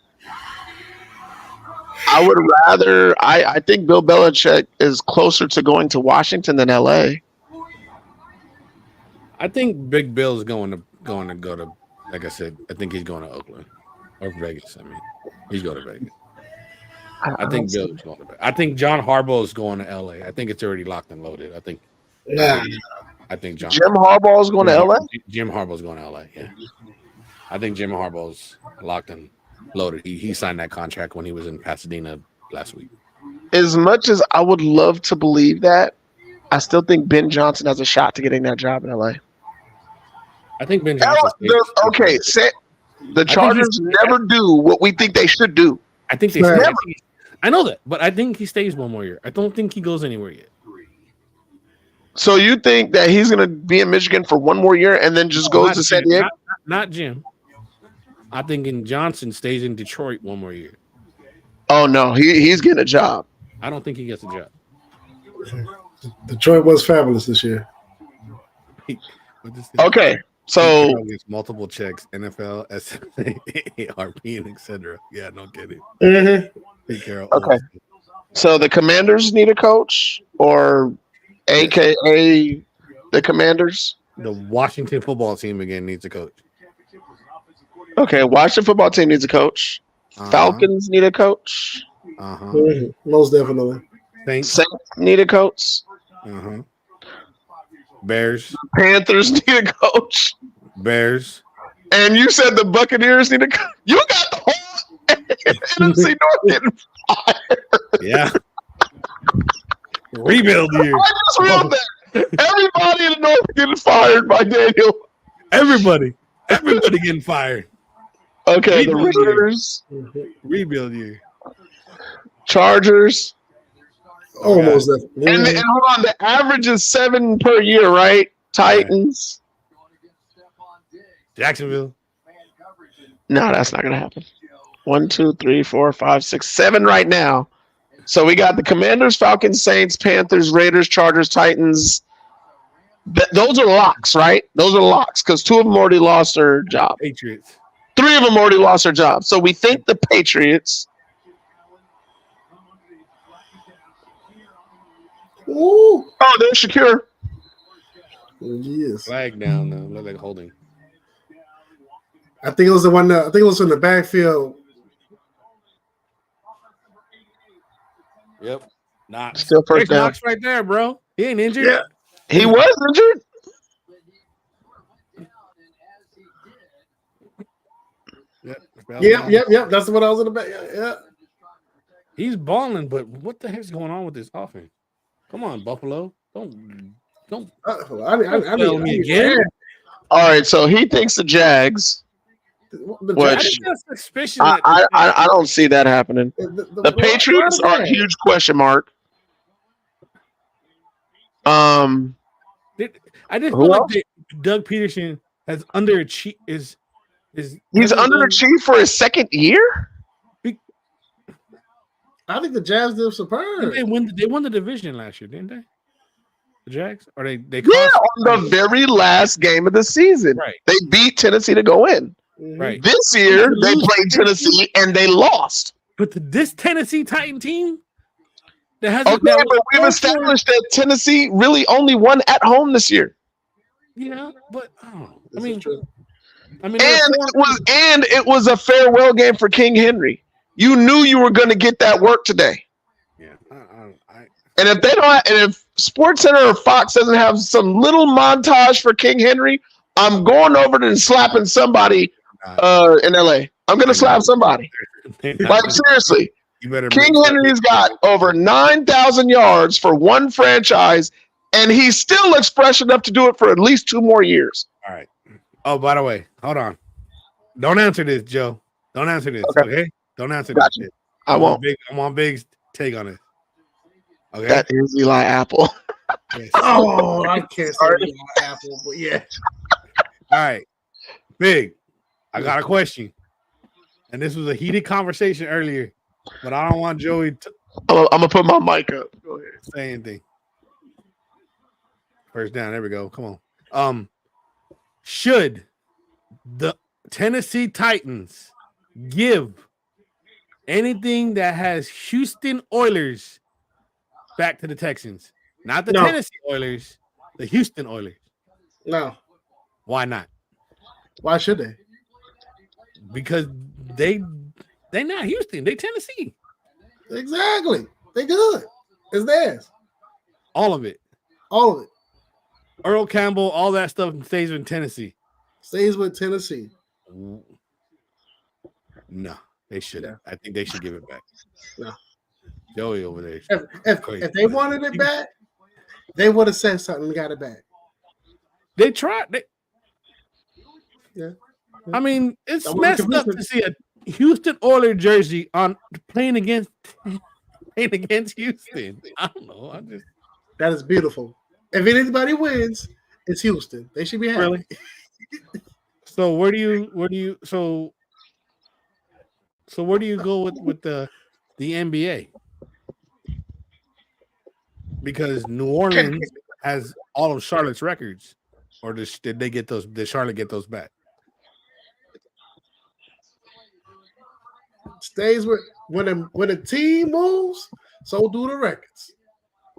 I would rather. I think Bill Belichick is closer to going to Washington than LA. I think Big Bill's going to go to. Like I said, I think he's going to Oakland or Vegas. I mean, he's going to Vegas. I think Bill's going to. I think John Harbaugh is going to LA. I think it's already locked and loaded. I think John Jim Harbaugh is going to LA. Jim Harbaugh's going to LA. Yeah, I think Jim Harbaugh's locked and loaded. He signed that contract when he was in Pasadena last week. As much as I would love to believe that, I still think Ben Johnson has a shot to getting that job in LA. I think Ben Johnson. The Chargers never do what we think they should do. I think they never. I know that, but I think he stays one more year. I don't think he goes anywhere yet. So you think that he's going to be in Michigan for one more year and then just goes to San Diego? Not Jim. I think Johnson stays in Detroit one more year. Oh, no. He's getting a job. I don't think he gets a job. Detroit was fabulous this year. Okay. So multiple checks, NFL, SMA, RP, and etc. Yeah, don't get it. Mm-hmm. Okay. So the Commanders need a coach, or AKA the Commanders? The Washington football team again needs a coach. Okay, Washington football team needs a coach. Falcons need a coach. Most definitely. Saints need a coach. Bears. Panthers need a coach. Bears. And you said the Buccaneers need a coach. You got the whole NFC North getting fired. Yeah. Rebuild year. I just read that. Everybody in the North getting fired by Daniel. Everybody getting fired. Okay, the Raiders. Rebuild year. Chargers. Almost definitely. And hold on, the average is 7 per year, right? Titans. Jacksonville. No, that's not gonna happen. 1, 2, 3, 4, 5, 6, 7 right now. So we got the Commanders, Falcons, Saints, Panthers, Raiders, Chargers, Titans. Those are locks, right? Those are locks because 2 of them already lost their job. Patriots. 3 of them already lost their job. So we think the Patriots. Ooh. Oh, they're secure. Yes. Flag down though. Look like holding. I think it was the one. I think it was in the backfield. Yep. Not still first down. Knox right there, bro. He ain't injured. Yeah. He was injured. Yep. That's what I was in the back. Yeah. He's balling, but what the heck's going on with this offense? Come on, Buffalo. Don't. I mean, me again. All right, so he thinks the Jags. Which I don't see that happening. The Patriots are a huge question mark. I just feel like Doug Peterson has underachieved. He's underachieved for his second year. I think the Jags did superb. They won the division last year, didn't they? The Jags, or they on the very last game of the season. Right. They beat Tennessee to go in. Right. This year they played Tennessee and they lost. But this Tennessee Titan team that has but we've established that Tennessee really only won at home this year. Yeah, but I mean, it was a farewell game for King Henry. You knew you were going to get that work today. Yeah. And if they don't, and if SportsCenter or Fox doesn't have some little montage for King Henry, I'm going over and slapping somebody in LA. I'm going to slap somebody. Like seriously, King Henry's got over 9,000 yards for one franchise, and he still looks fresh enough to do it for at least 2 more years. All right. Oh, by the way, hold on. Don't answer this, Joe. Don't answer this. Okay? Don't answer this. I won't. I want Big's take on it. Okay. That is Eli Apple. Yes. Oh, I can't say Eli Apple, but yeah. All right. Big, I got a question. And this was a heated conversation earlier, but I don't want Joey to I'm going to put my mic up. Go ahead. Say anything. First down. There we go. Come on. Should the Tennessee Titans give anything that has Houston Oilers back to the Texans? Not the Tennessee Oilers, the Houston Oilers. No. Why not? Why should they? Because they're not Houston. They Tennessee. Exactly. They good. It's theirs. All of it. All of it. Earl Campbell, all that stuff stays in Tennessee. Stays with Tennessee. No, they shouldn't. I think they should give it back. No. Joey over there. If they wanted it back, they would have said something and got it back. They tried. Yeah. I mean, it's messed up to see a Houston Oilers jersey on playing against Houston. I don't know. That is beautiful. If anybody wins, it's Houston. They should be happy. Really? So where do you so where do you go with the NBA? Because New Orleans has all of Charlotte's records, or did they get those? Did Charlotte get those back? Stays with when a team moves, so do the records.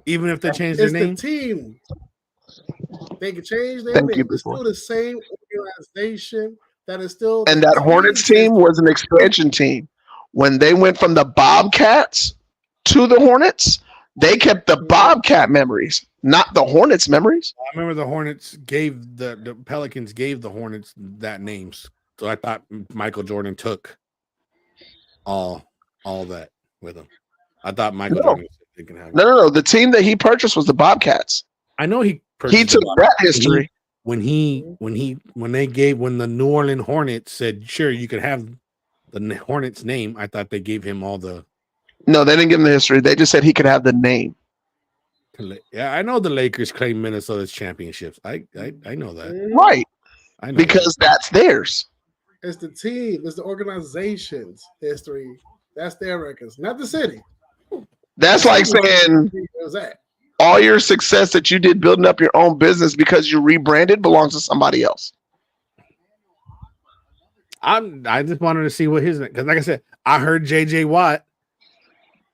Even if they change their name, it's the team. They can change their name. It's still the same organization. That is still. And that Hornets team was an expansion team. When they went from the Bobcats to the Hornets, they kept the Bobcat memories, not the Hornets memories. I remember the Hornets gave the Pelicans gave the Hornets that names. So I thought Michael Jordan took all that with him. I thought Michael Jordan can have it. No. The team that he purchased was the Bobcats. I know he took that history. When the New Orleans Hornets said, sure, you could have the Hornets name, I thought they gave him all the. No, they didn't give him the history. They just said he could have the name. Yeah, I know the Lakers claim Minnesota's championships. I know that. Right. I know because that's theirs. It's the team. It's the organization's history. That's their records, not the city. That's like saying all your success that you did building up your own business because you rebranded belongs to somebody else. I just wanted to see what his, because like I said, I heard JJ Watt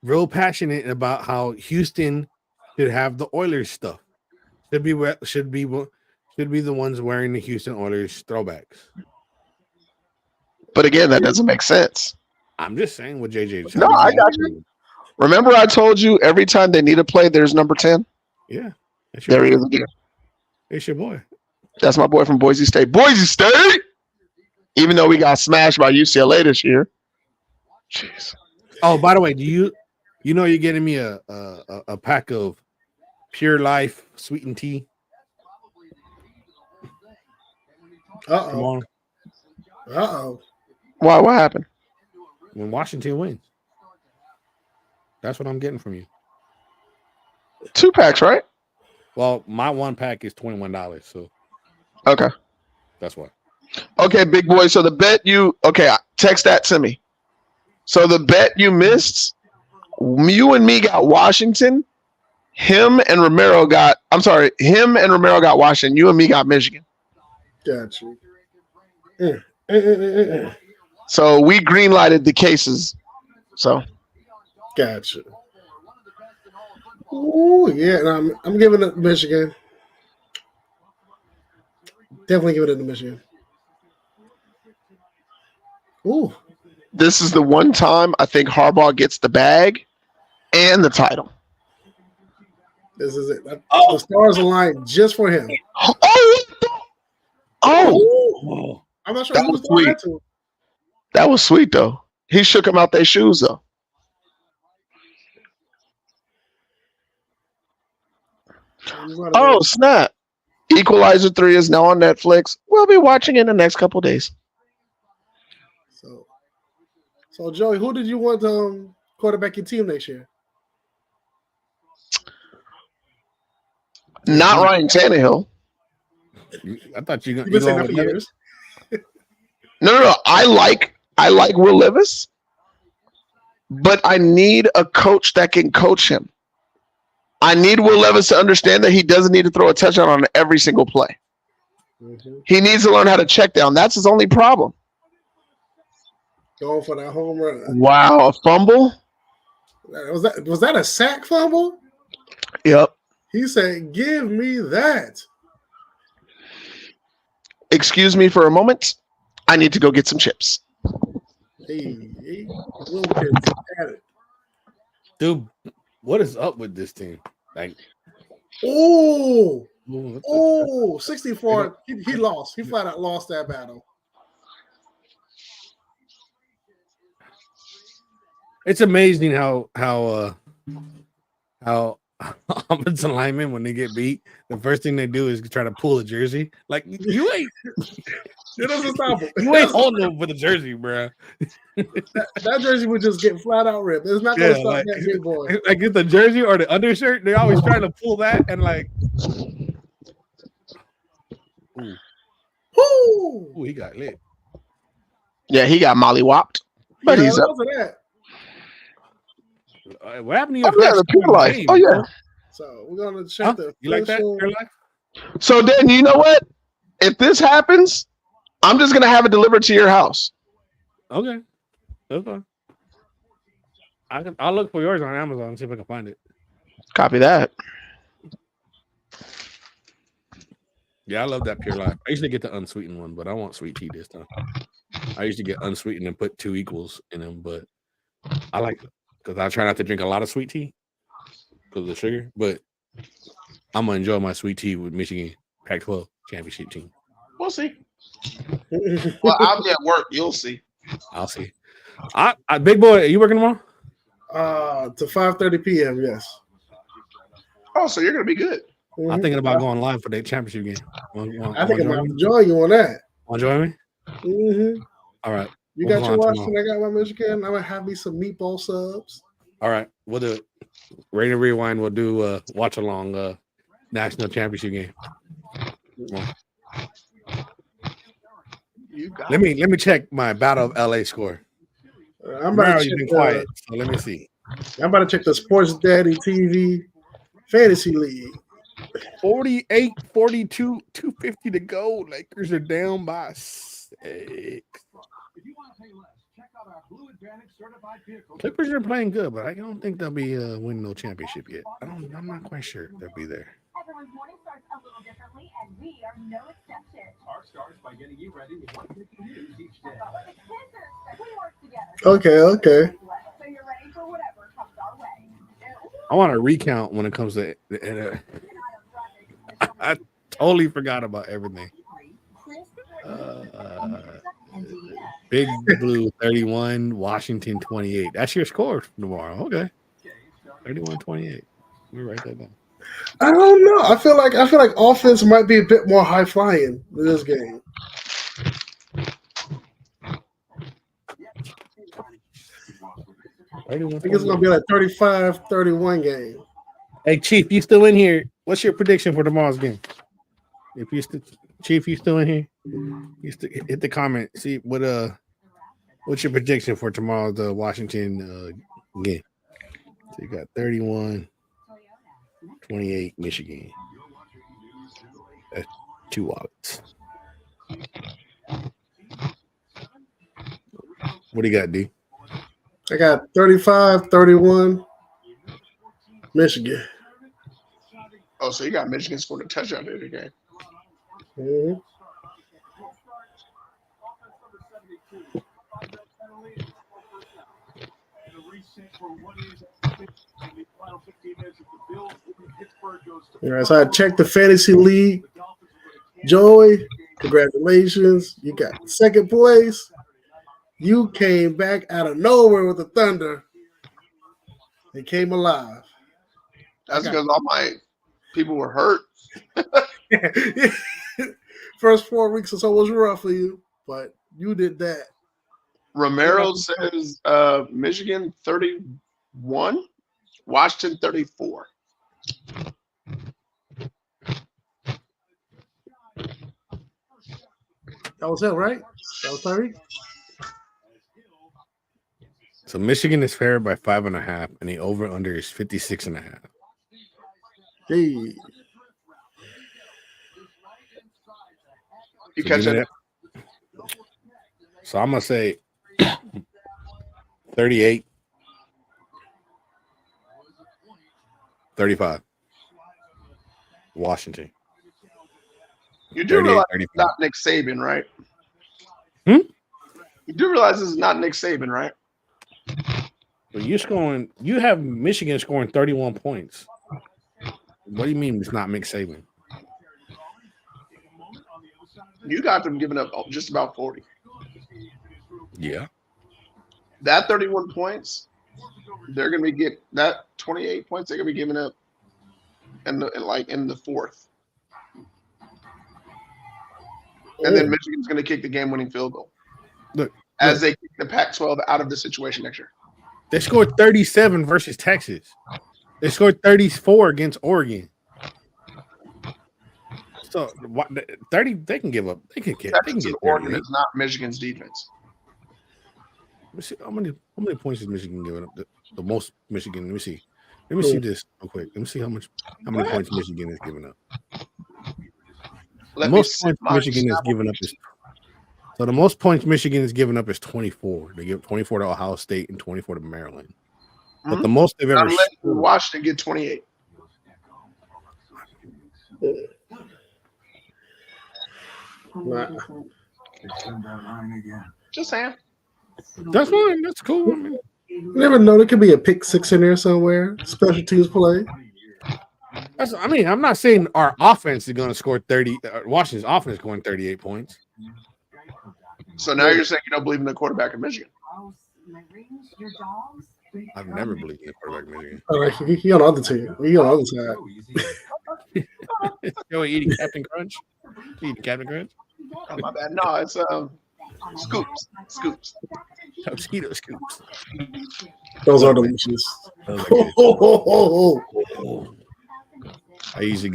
real passionate about how Houston should have the Oilers stuff. Should be the ones wearing the Houston Oilers throwbacks. But again, that doesn't make sense. I'm just saying what JJ. No, I got you. Remember, I told you every time they need a play, there's number 10. Yeah, there he is again. It's your boy. That's my boy from Boise State. Boise State. Even though we got smashed by UCLA this year. Jeez. Oh, by the way, do you you're getting me a pack of Pure Life sweetened tea? Come on. Why? What happened? When Washington wins. That's what I'm getting from you. 2 packs, right? Well, my 1 pack is $21, so okay. That's why. Okay, big boy. So the bet text that to me. So the bet you missed, you and me got Washington. Him and Romero got Washington. You and me got Michigan. Got you. So we green lighted the cases. So gotcha. Oh yeah, and I'm giving it to Michigan. Definitely giving it to Michigan. Ooh. This is the one time I think Harbaugh gets the bag and the title. This is it. The stars align just for him. Oh. I'm not sure who was doing that to. That was sweet though. He shook them out their shoes though. Oh snap! Equalizer 3 is now on Netflix. We'll be watching it in the next couple days. So Joey, who did you want to quarterback your team next year? Not Ryan Tannehill. I thought you've been saying that for years. No. I like Will Levis, but I need a coach that can coach him. I need Will Levis to understand that he doesn't need to throw a touchdown on every single play. Mm-hmm. He needs to learn how to check down. That's his only problem. Going for that home run. Wow, a fumble? Was that a sack fumble? Yep. He said, "Give me that." Excuse me for a moment. I need to go get some chips. Hey, little kids at it. Dude, what is up with this team? Like, Oh, what the- oh, 64. He lost. He flat out lost that battle. it's amazing how offensive linemen, when they get beat, the first thing they do is try to pull a jersey. Like, you ain't It doesn't stop him. you ain't holding them for the jersey, bro. That jersey would just get flat out ripped. It's not going to stop that big boy. Like it's the jersey or the undershirt. They're always trying to pull that and like, Woo! he got lit. Yeah, he got mollywopped. But he's up. Of that. What happened to your Oh, yeah, the pure life. game, Oh, yeah. bro? So we're going to check the You like that? official- Pure life? So then, you know what? If this happens, I'm just going to have it delivered to your house. Okay. That's fine. I'll look for yours on Amazon and see if I can find it. Copy that. Yeah, I love that pure life. I used to get the unsweetened one, but I want sweet tea this time. I used to get unsweetened and put 2 equals in them, but I like it because I try not to drink a lot of sweet tea because of the sugar. But I'm gonna enjoy my sweet tea with Michigan Pac-12 championship team. We'll see. Well, I'll be at work. You'll see. I'll see. Big boy, are you working tomorrow? to 5:30 p.m. Yes. Oh, so you're going to be good. I'm thinking about going live for the championship game. I think I'm going to join you on that. Want to join me? Mm-hmm. All right. You got your Washington. I got my Michigan. I'm gonna have me some meatball subs. All right. We'll do it. Rain Rewind. We'll do watch along national championship game. Let me check my Battle of LA score. I'm about to been quiet, so let me see. I'm about to check the Sports Daddy TV Fantasy League. 48, 42, 250 to go. Lakers are down by 6. Clippers are playing good, but I don't think they'll be winning no championship yet. I'm not quite sure they'll be there. Everyone's morning starts a little differently, and we are no exception. Our starts by getting you ready with one breaking news each day. We work together. Okay. So you're ready for whatever comes our way. I want to recount when it comes to I totally forgot about everything. Big Blue 31, Washington 28. That's your score tomorrow. Okay. 31-28. Let me write that down. I don't know. I feel like offense might be a bit more high flying in this game. I think it's gonna be like 35-31 game. Hey Chief, you still in here? What's your prediction for tomorrow's game? If you Chief, you still in here? You hit the comment. See what's your prediction for tomorrow's Washington game? So you got 31-28 Michigan. That's 2 wallets. What do you got, D? I got 35-31 Michigan. Oh, so you got Michigan scored a touchdown in the game. Mm-hmm. All right, so I checked the fantasy league. Joey, congratulations. You got second place. You came back out of nowhere with the Thunder. They came alive. That's because all my people were hurt. First 4 weeks or so was rough for you, but you did that. Romero says Michigan 31, Washington 34. That was it, right? That was Tyreek? So Michigan is favored by 5.5, and the over/under is 56.5. Hey. You catch it? So I'm gonna say 38, 35. Washington. You do realize it's not Nick Saban, right? You do realize this is not Nick Saban, right? But you have Michigan scoring 31 points. What do you mean it's not mixed Saban? You got them giving up just about 40. Yeah. That 31 points, they're going to get that 28 points. They're going to be giving up in the fourth, and then Michigan's going to kick the game-winning field goal. Look, they kick the Pac-12 out of the situation next year. They scored 37 versus Texas. They scored 34 against Oregon. So 30, they can give up. They can get. Oregon is not Michigan's defense. Let me see how many points is Michigan giving up? The most Michigan. Let me see. Let me see this real quick. Let me see how many points Michigan is giving up. The most points Michigan is giving up is. So the most points Michigan is giving up is 24. They give 24 to Ohio State and 24 to Maryland. Mm-hmm. But the most they've ever letting Washington get 28. Just saying. That's fine. That's cool. I mean, you never know. There could be a pick six in there somewhere. Special teams play. I'm not saying our offense is going to score 30. Washington's offense is scoring 38 points. So now you're saying you don't believe in the quarterback of Michigan? I've never believed in the quarterback of Michigan. All right, he on the other team. He on the other side. Yo, eating Captain Crunch? Eating Captain Crunch? Oh, my bad. No, it's Scoops. Tostitos Scoops. Those are delicious. I usually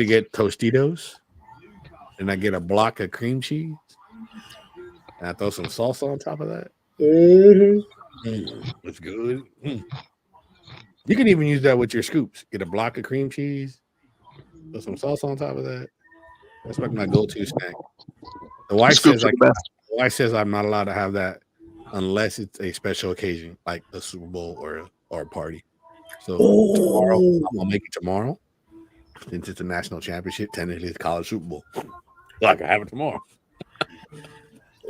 get Tostitos, and I get a block of cream cheese, and I throw some salsa on top of that. It's good. You can even use that with your scoops. Get a block of cream cheese, put some salsa on top of that. That's like my go-to snack. The wife says I'm not allowed to have that unless it's a special occasion, like a Super Bowl or a party. So tomorrow, I'm gonna make it tomorrow. Since it's a national championship, technically it's college Super Bowl. So I can have it tomorrow.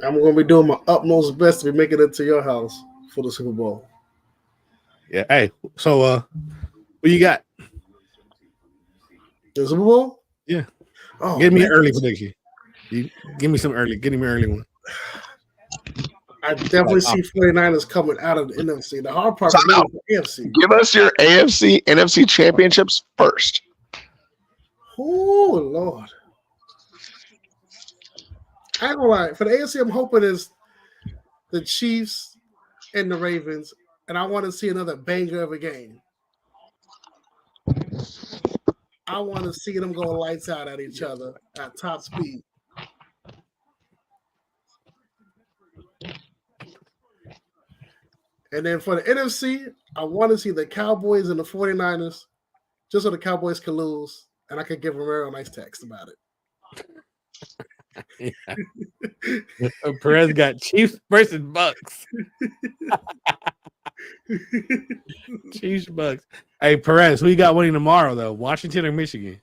I'm gonna be doing my utmost best to be making it to your house for the Super Bowl. Yeah. Hey, so what you got? The Super Bowl? Yeah. Oh, give me an early prediction. Give me some early. Give me an early one. I definitely see 49ers coming out of the NFC. The hard part is the AFC. Give us your AFC, NFC championships first. Oh, Lord. I ain't gonna lie. For the AFC, I'm hoping is the Chiefs and the Ravens, and I want to see another banger of a game. I want to see them go lights out at each other at top speed. And then for the NFC, I want to see the Cowboys and the 49ers, just so the Cowboys can lose, and I can give Romero a nice text about it. Yeah. Perez got Chiefs versus Bucks. Chiefs Bucks. Hey, Perez, who you got winning tomorrow, though? Washington or Michigan?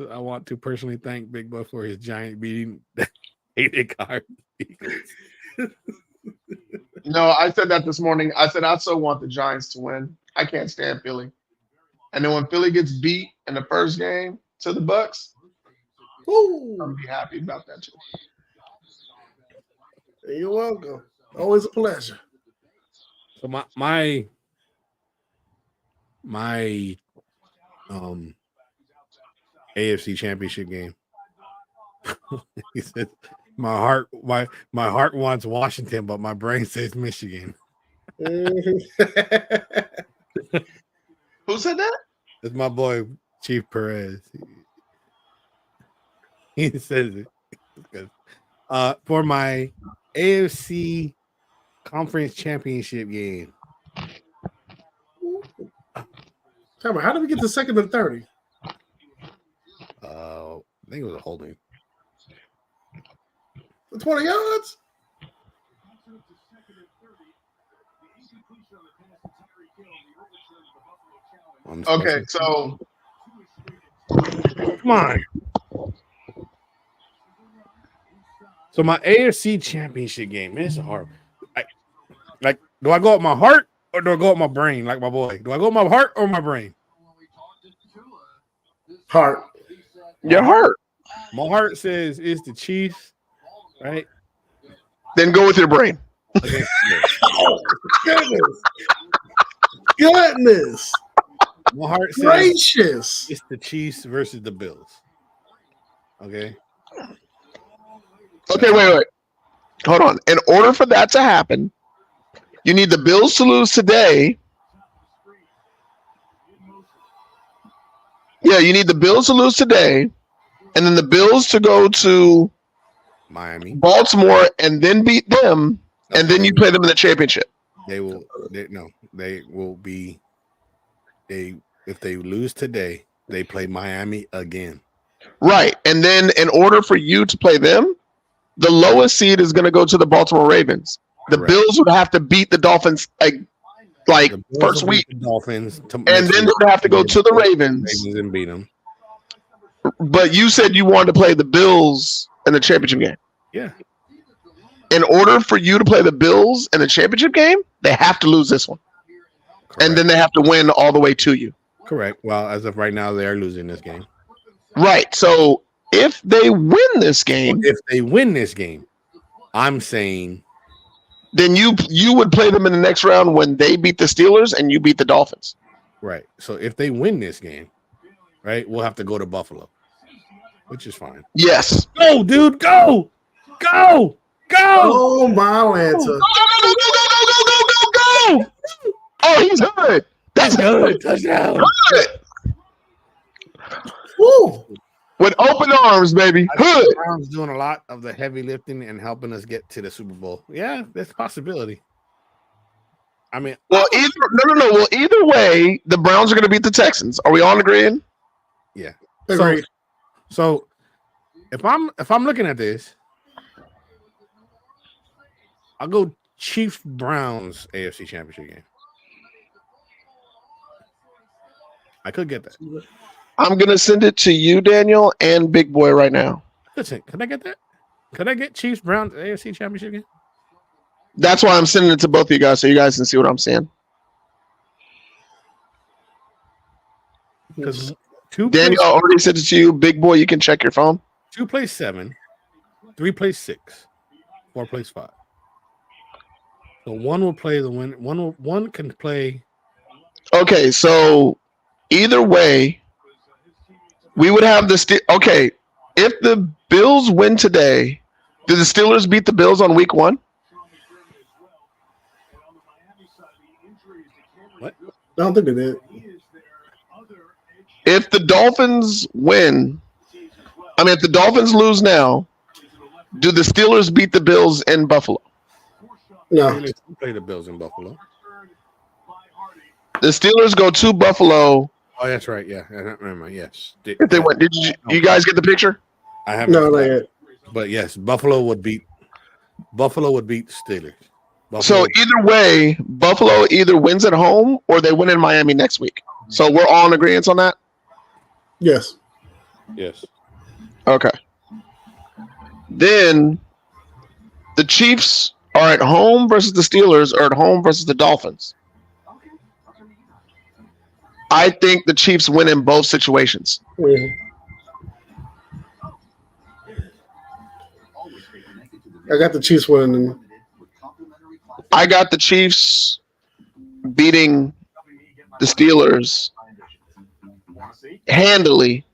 I want to personally thank Big Buck for his giant beating. No, I said that this morning. I said I still want the Giants to win. I can't stand Philly. And then when Philly gets beat in the first game to the Bucks, I'm gonna be happy about that too. You're welcome. Always a pleasure. So my AFC Championship game. He said, my heart wants Washington, but my brain says Michigan. Who said that? It's my boy Chief Perez. He says it. For my AFC Conference Championship game. How did we get to second and 30? I think it was a holding. 20 yards? Okay, so come on. So my AFC Championship game, man, it's hard. Do I go with my heart or do I go with my brain, like my boy? Do I go with my heart or my brain? Heart. Your heart. My heart says it's the Chiefs, right? Then go with your brain. Against the Goodness. Goodness. Bills. My heart says Gracious. it's the Chiefs versus the Bills. Okay. Okay, wait. Hold on. In order for that to happen, you need the Bills to lose today. Yeah, you need the Bills to lose today, and then the Bills to go to Miami. Baltimore and then beat them, and then you play them in the championship. They will be. If they lose today, they play Miami again. Right. And then in order for you to play them, the lowest seed is going to go to the Baltimore Ravens. The Correct. Bills would have to beat the Dolphins like The Bills first will beat week, the Dolphins, and then they would have to go to the Ravens. and beat them. But you said you wanted to play the Bills in the championship game. Yeah. In order for you to play the Bills in the championship game, they have to lose this one. Correct. And then they have to win all the way to you. Correct. Well, as of right now, they are losing this game. Right. So if they win this game, If they win this game, I'm saying then you would play them in the next round when they beat the Steelers and you beat the Dolphins. right. So if they win this game, right, we'll have to go to Buffalo, which is fine. Yes. Go, dude, go, go, go. Oh, my Atlanta. Go. Oh, he's good. That's good. Touchdown. Good. Woo. With open arms, baby. Good. Brown's doing a lot of the heavy lifting and helping us get to the Super Bowl. Yeah, that's a possibility. I mean, Well, no. Well, either way, the Browns are going to beat the Texans. Are we all agreeing? yeah. Agreed. So if I'm looking at this, I'll go Chiefs Browns AFC Championship game. I could get that. I'm going to send it to you, Daniel, and Big Boy right now. Listen, could I get that? Could I get Chiefs Browns AFC Championship game? That's why I'm sending it to both of you guys so you guys can see what I'm saying. Because two Daniel, I already sent it to you. Big Boy, you can check your phone. 2 plays 7, 3 plays 6, 4 plays 5. So one will play the win. One can play. Okay, so either way, we would have the okay. If the Bills win today, do the Steelers beat the Bills on week 1? What? I don't think they did. If the Dolphins win, if the Dolphins lose now, do the Steelers beat the Bills in Buffalo? No. They play the Bills in Buffalo. The Steelers go to Buffalo. Oh, that's right. Yeah, I remember. Yes. If they win, did you guys get the picture? I haven't. No, not yet. But yes, Buffalo would beat Steelers. Buffalo. So either way, Buffalo either wins at home or they win in Miami next week. So we're all in agreement on that? Yes. Yes. Okay. Then the Chiefs are at home versus the Steelers or at home versus the Dolphins. I think the Chiefs win in both situations. Mhm. I got the Chiefs winning. I got the Chiefs beating the Steelers handily,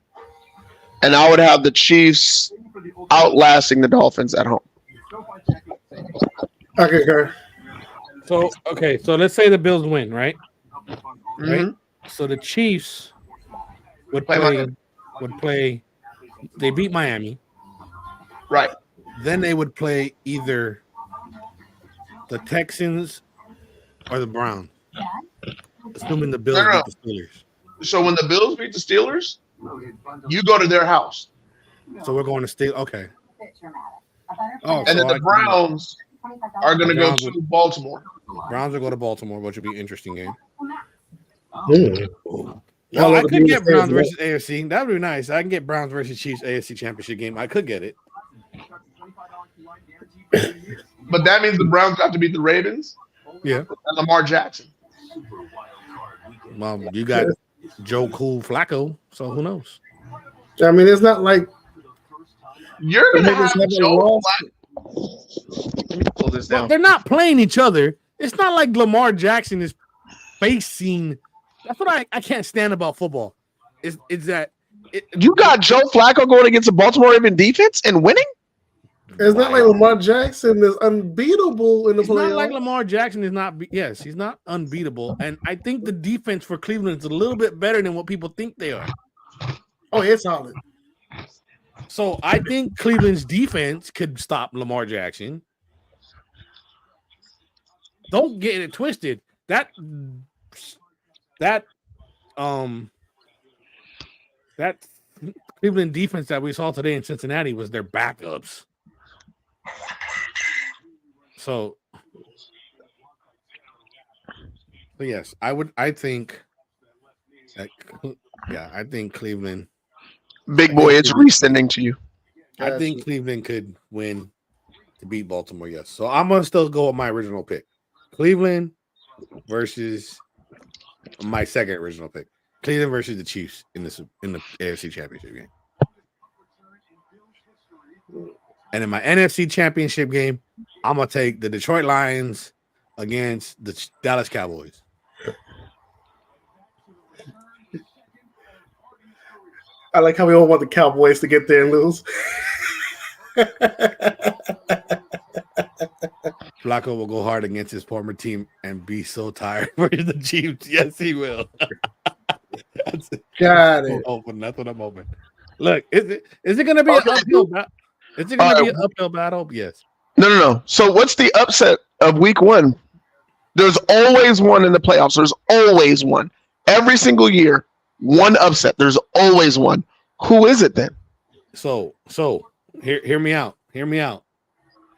and I would have the Chiefs outlasting the Dolphins at home. I concur. So okay, so let's say the Bills win, right? Mm-hmm. Right. So the Chiefs would play. They beat Miami. Right. Then they would play either the Texans or the Browns. Assuming the Bills beat the Steelers. So when the Bills beat the Steelers, you go to their house. So we're going to Steel. Okay. Oh, And then so the Browns are going to go Browns to Baltimore. Browns will go to Baltimore, which would be an interesting game. Mm. Well, I could get Browns versus. versus AFC. That would be nice. I can get Browns versus Chiefs AFC Championship game. I could get it. But that means the Browns have to beat the Ravens? Yeah. And Lamar Jackson. Well, you got Joe Cool Flacco, so who knows? I mean, it's not like You're the gonna niggas have haven't Joe lost. Let me pull this Well, down. they're not playing each other. It's not like Lamar Jackson is facing. That's what I can't stand about football. Is that You got Joe Flacco going against the Baltimore Ravens defense and winning? It's not like Lamar Jackson is unbeatable in the It's not like playoffs. Lamar Jackson is not. Yes, he's not unbeatable, and I think the defense for Cleveland is a little bit better than what people think they are. Oh, it's solid. So I think Cleveland's defense could stop Lamar Jackson. Don't get it twisted. That Cleveland defense that we saw today in Cincinnati was their backups. So yes, I think Cleveland. Big boy, it's resending to you. I think Cleveland could win to beat Baltimore, yes. So I'm gonna still go with my original pick. Cleveland versus my second original pick. Cleveland versus the Chiefs in the AFC Championship game. And in my NFC Championship game, I'm gonna take the Detroit Lions against the Dallas Cowboys. I like how we all want the Cowboys to get there and lose. Flacco will go hard against his former team and be so tired for the Chiefs. Yes, he will. Got it. That's what I'm hoping. Look, is it going to be an uphill battle? Is it going to be an uphill battle? Yes. No. So what's the upset of week one? There's always one in the playoffs. There's always one. Every single year, one upset. There's always one. Who is it then? So hear me out. Hear me out.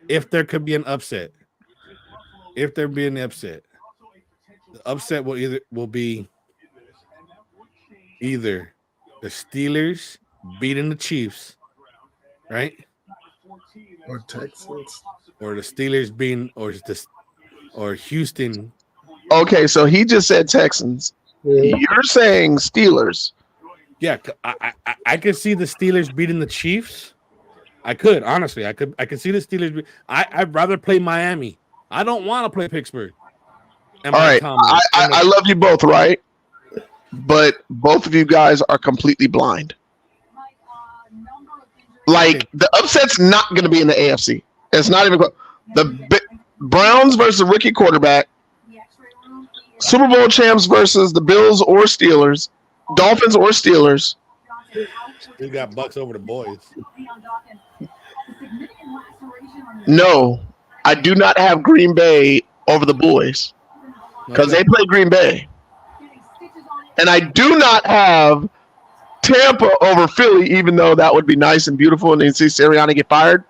If there could be an upset, the upset will be either the Steelers beating the Chiefs, right? Or Texans. Or the Steelers being or Houston. Okay, so he just said Texans. Yeah. You're saying Steelers. Yeah, I could see the Steelers beating the Chiefs. I could, honestly. I could see the Steelers. I'd rather play Miami. I don't want to play Pittsburgh. All right. I love you both, right? But both of you guys are completely blind. Like, the upset's not going to be in the AFC. It's not even the Browns versus rookie quarterback, Super Bowl champs versus the Bills or Steelers, Dolphins or Steelers. We got Bucks over the boys. No, I do not have Green Bay over the boys because they play Green Bay. And I do not have Tampa over Philly, even though that would be nice and beautiful and then see Sirianni get fired.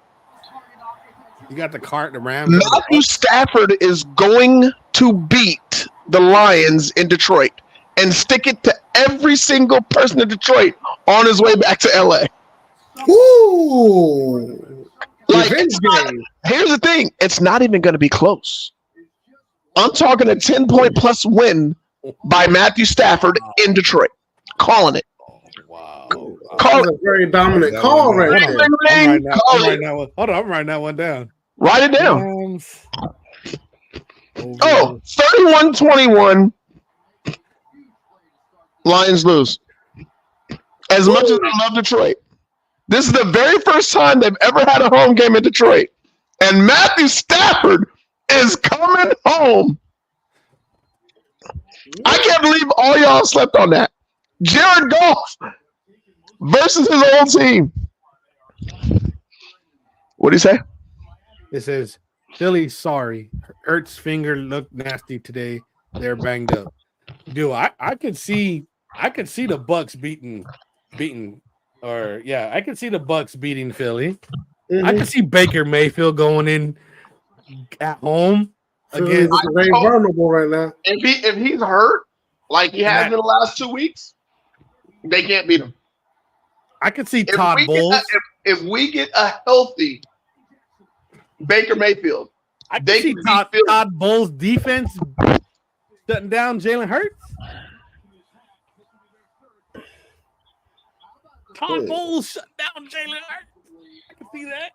You got the cart, the Rams. Matthew Stafford is going to beat the Lions in Detroit and stick it to every single person in Detroit on his way back to LA. Ooh. Like, here's the thing. It's not even going to be close. I'm talking a 10-point plus win by Matthew Stafford in Detroit. Calling it. Wow. Call That's a very dominant call right there. I'm writing that one down. Write it down. Oh, 31-21. Lions lose. As much as I love Detroit, this is the very first time they've ever had a home game in Detroit. And Matthew Stafford is coming home. I can't believe all y'all slept on that. Jared Goff versus his old team. What do you say? It says, Philly, sorry. Ertz's finger looked nasty today. They're banged up. Dude, I could see the Bucks beating I could see the Bucks beating Philly. Mm-hmm. I could see Baker Mayfield going in at home against very vulnerable right now. If he's hurt, like he has in the last 2 weeks, they can't beat him. I could see Todd Bowles. If we get a healthy Baker Mayfield, I can They see can Todd Bowles' defense shutting down Jalen Hurts. Todd Bowles shut down Jalen Hurts. I can see that.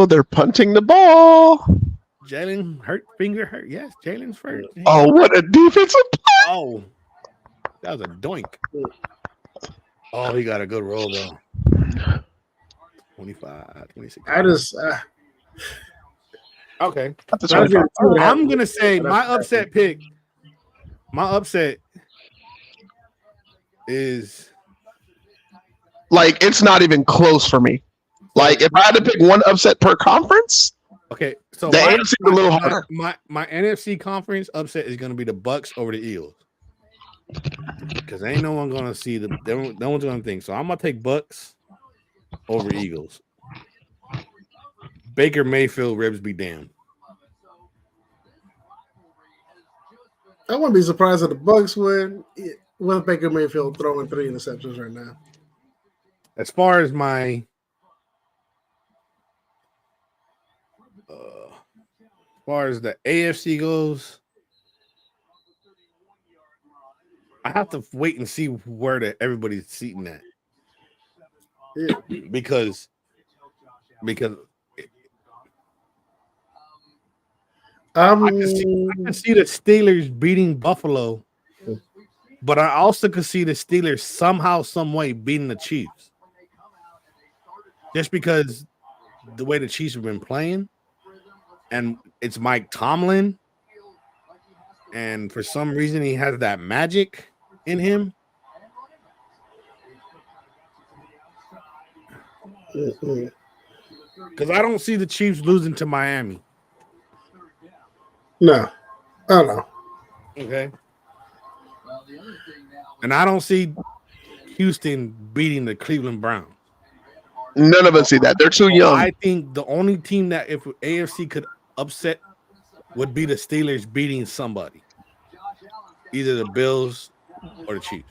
They're punting the ball. Jalen hurt, finger hurt. Yes, Jalen's hurt. Oh, what a defensive play. Oh, that was a doink. Oh, he got a good roll, though. 25, 26. I just Okay. I'm I'm going to say my upset pick. My upset is like it's not even close for me. Like if I had to pick one upset per conference, okay. So the AFC is a little harder. My NFC conference upset is going to be the Bucks over the Eagles because ain't no one going to see no one's going to think. So I'm going to take Bucks over Eagles. Baker Mayfield ribs be damned. I wouldn't be surprised if the Bucks win with Baker Mayfield throwing 3 interceptions right now. As far as my the AFC goes, I have to wait and see where everybody's seating at. Yeah. Because I can see the Steelers beating Buffalo, but I also could see the Steelers somehow, some way beating the Chiefs. Just because the way the Chiefs have been playing, and it's Mike Tomlin, and for some reason he has that magic in him. Because I don't see the Chiefs losing to Miami. No. Oh, no. Okay. And I don't see Houston beating the Cleveland Browns. None of us see that. They're too young. I think the only team that if AFC could upset would be the Steelers beating somebody. Either the Bills or the Chiefs.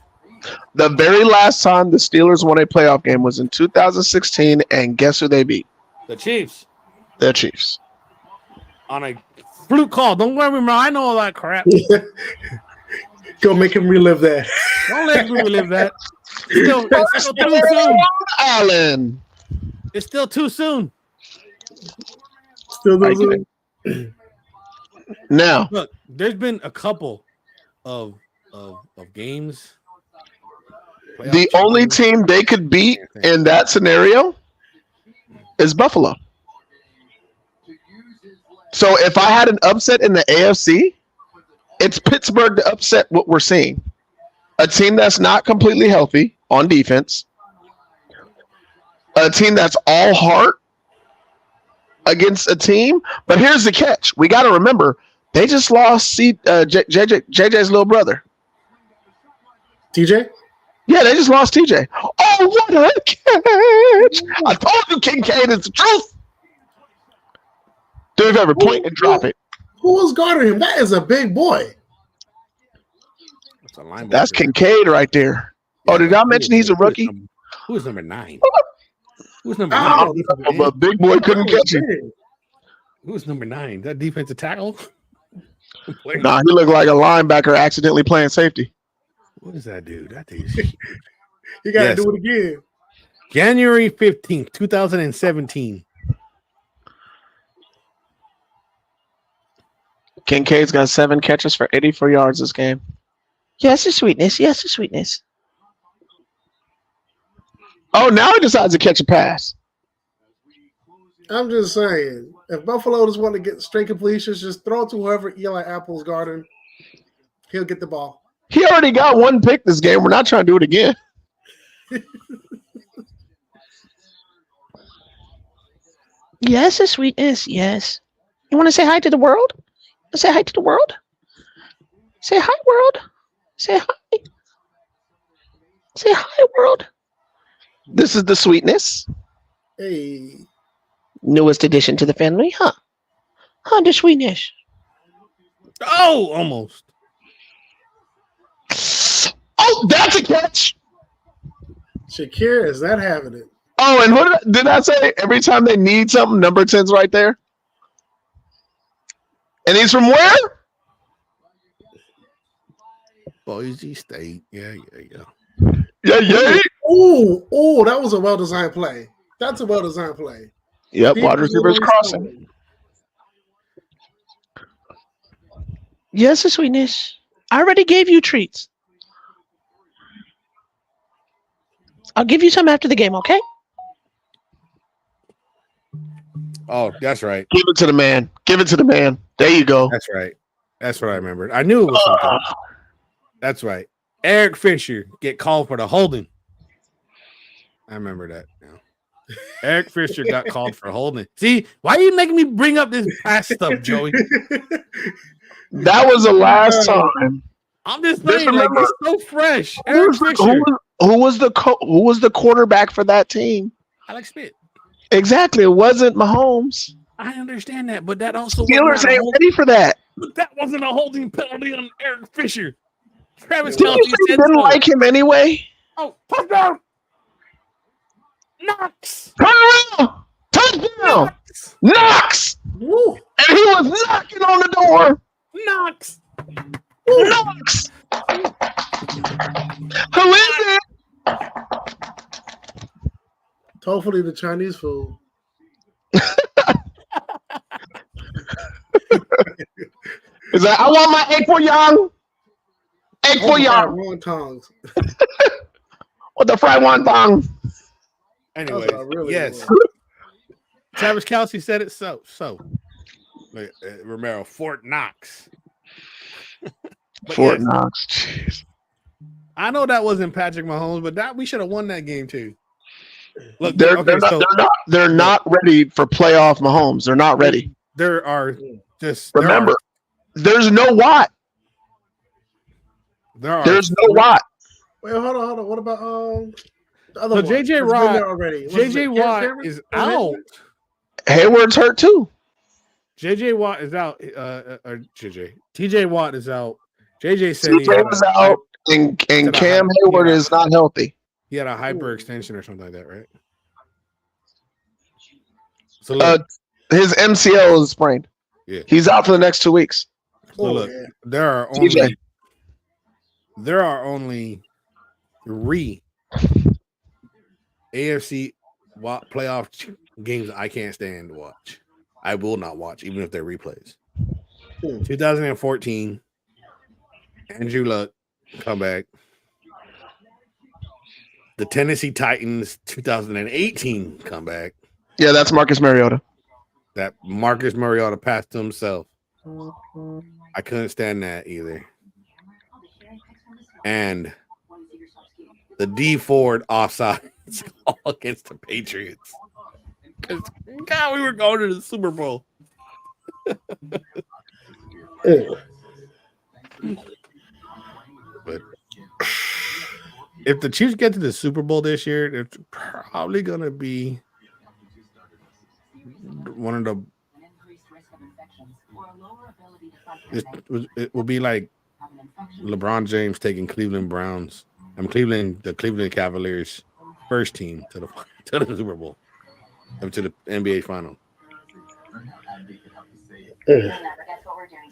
The very last time the Steelers won a playoff game was in 2016, and guess who they beat? The Chiefs. The Chiefs. On a fluke call. Don't worry, man. I know all that crap. Go make him relive that. Don't let me relive that. It's still too soon. Allen. It's still too soon. Still too soon. Now, look, there's been a couple of games. The only team they could beat in that scenario is Buffalo. So if I had an upset in the AFC, it's Pittsburgh to upset what we're seeing. A team that's not completely healthy on defense. A team that's all heart against a team. But here's the catch. We got to remember, they just lost JJ's little brother. TJ? Yeah, they just lost TJ. Oh, what a catch. I told you Kincaid is the truth. Dude, ever point and drop it. Who was guarding him? That is a big boy. That's Kincaid right there. Yeah, did I mention he's a rookie? Who is number 9? Who's number 9? But big boy couldn't catch him. Who's number 9? That defensive tackle? Nah, he looked like a linebacker accidentally playing safety. What is that dude? That dude. You got to do it again. January 15th, 2017. Kincaid's got 7 catches for 84 yards this game. Yes, the sweetness. Yes, the sweetness. Oh, now he decides to catch a pass. I'm just saying, if Buffalo just want to get straight completions, just throw it to whoever Eli Apple's guarding. He'll get the ball. He already got 1 pick this game. We're not trying to do it again. Yes, the sweetness. Yes. You want to say hi to the world? Say hi to the world. Say hi, world. Say hi. Say hi, world. This is the sweetness. Hey. Newest addition to the family, huh? Huh, the sweetness. Oh, almost. Oh, that's a catch. Shakir is not having it. Oh, and what did I say? Every time they need something, number 10's right there. And he's from where? Boise State. Yeah. Yeah. Oh, that was a well-designed play. That's a well-designed play. Yep, Deep wide receivers middle crossing. zone. Yes, sweetness. I already gave you treats. I'll give you some after the game, okay? Oh, that's right. Give it to the man. Give it to the man. There you go. That's right. That's what I remembered. I knew it was something. That's right. Eric Fisher get called for the holding. I remember that now. Eric Fisher got called for holding. See, why are you making me bring up this past stuff, Joey? That was the last time. I'm just Just saying, like, remember- it's so fresh. Eric Fisher. Who was the quarterback for that team? Alex Smith. Exactly. It wasn't Mahomes. I understand that, but that also Steelers ain't ready for that. But that wasn't a holding penalty on Eric Fisher. Travis Didn't you Kelce say you said didn't so. like him anyway? Oh, touchdown! Knox! Turn around! Touchdown! Knox! Woo. And he was knocking on the door. Knox! Knox! Who is it? Hopefully the Chinese food. Is that I want my egg for young? Egg for young. Wontons. With the fried wonton. Anyway, That's a really yes. good one. Travis Kelce said it so. Romero, Fort Knox. But Fort yes, Knox. Jeez. I know that wasn't Patrick Mahomes, but that we should have won that game too. Look, They're not ready for playoff Mahomes. They're not ready. There are just Remember, there's no Watt. There's no Watt. Wait, hold on. What about the other So one? JJ It's Watt- been there already. Was JJ it Watt Cameron? is out. Hayward's hurt too. JJ Watt is out. TJ Watt is out. JJ said CJ was out, and Cam Hayward is not healthy. He had a hyperextension or something like that, right? So look, His MCL is sprained. Yeah. He's out for the next 2 weeks. so look, Yeah. there are only 3 AFC playoff games I can't stand to watch. I will not watch, even if they're replays. 2014, Andrew Luck comeback. The Tennessee Titans 2018 comeback. Yeah, that's Marcus Mariota. That Marcus Mariota passed to himself. I couldn't stand that either. And the D Ford offside against the Patriots. Because God, we were going to the Super Bowl. But if the Chiefs get to the Super Bowl this year, it's probably gonna be one of the. It will be like LeBron James taking the Cleveland Cavaliers first team to the Super Bowl, to the NBA final.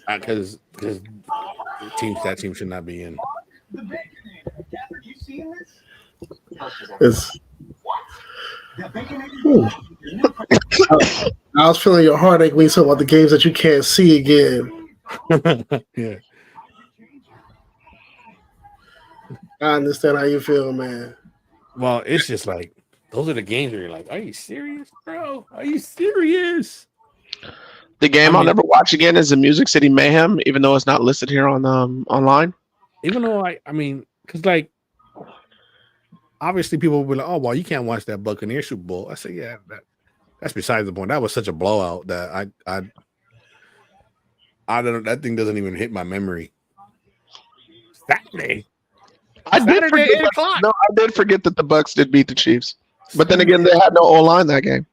Because that team should not be in. I was feeling your heartache when you talk about the games that you can't see again. Yeah. I understand how you feel, man. Well, it's just like those are the games where you're like, "Are you serious, bro? Are you serious?" The game I'll never watch again is the Music City Mayhem, even though it's not listed here on online. Even though because like obviously people will be like, "Oh, well, you can't watch that Buccaneer Super Bowl." I say, "Yeah, that's besides the point. That was such a blowout that I don't. That thing doesn't even hit my memory." Saturday, I did forget that the Bucs did beat the Chiefs, but then again, they had no O-line that game.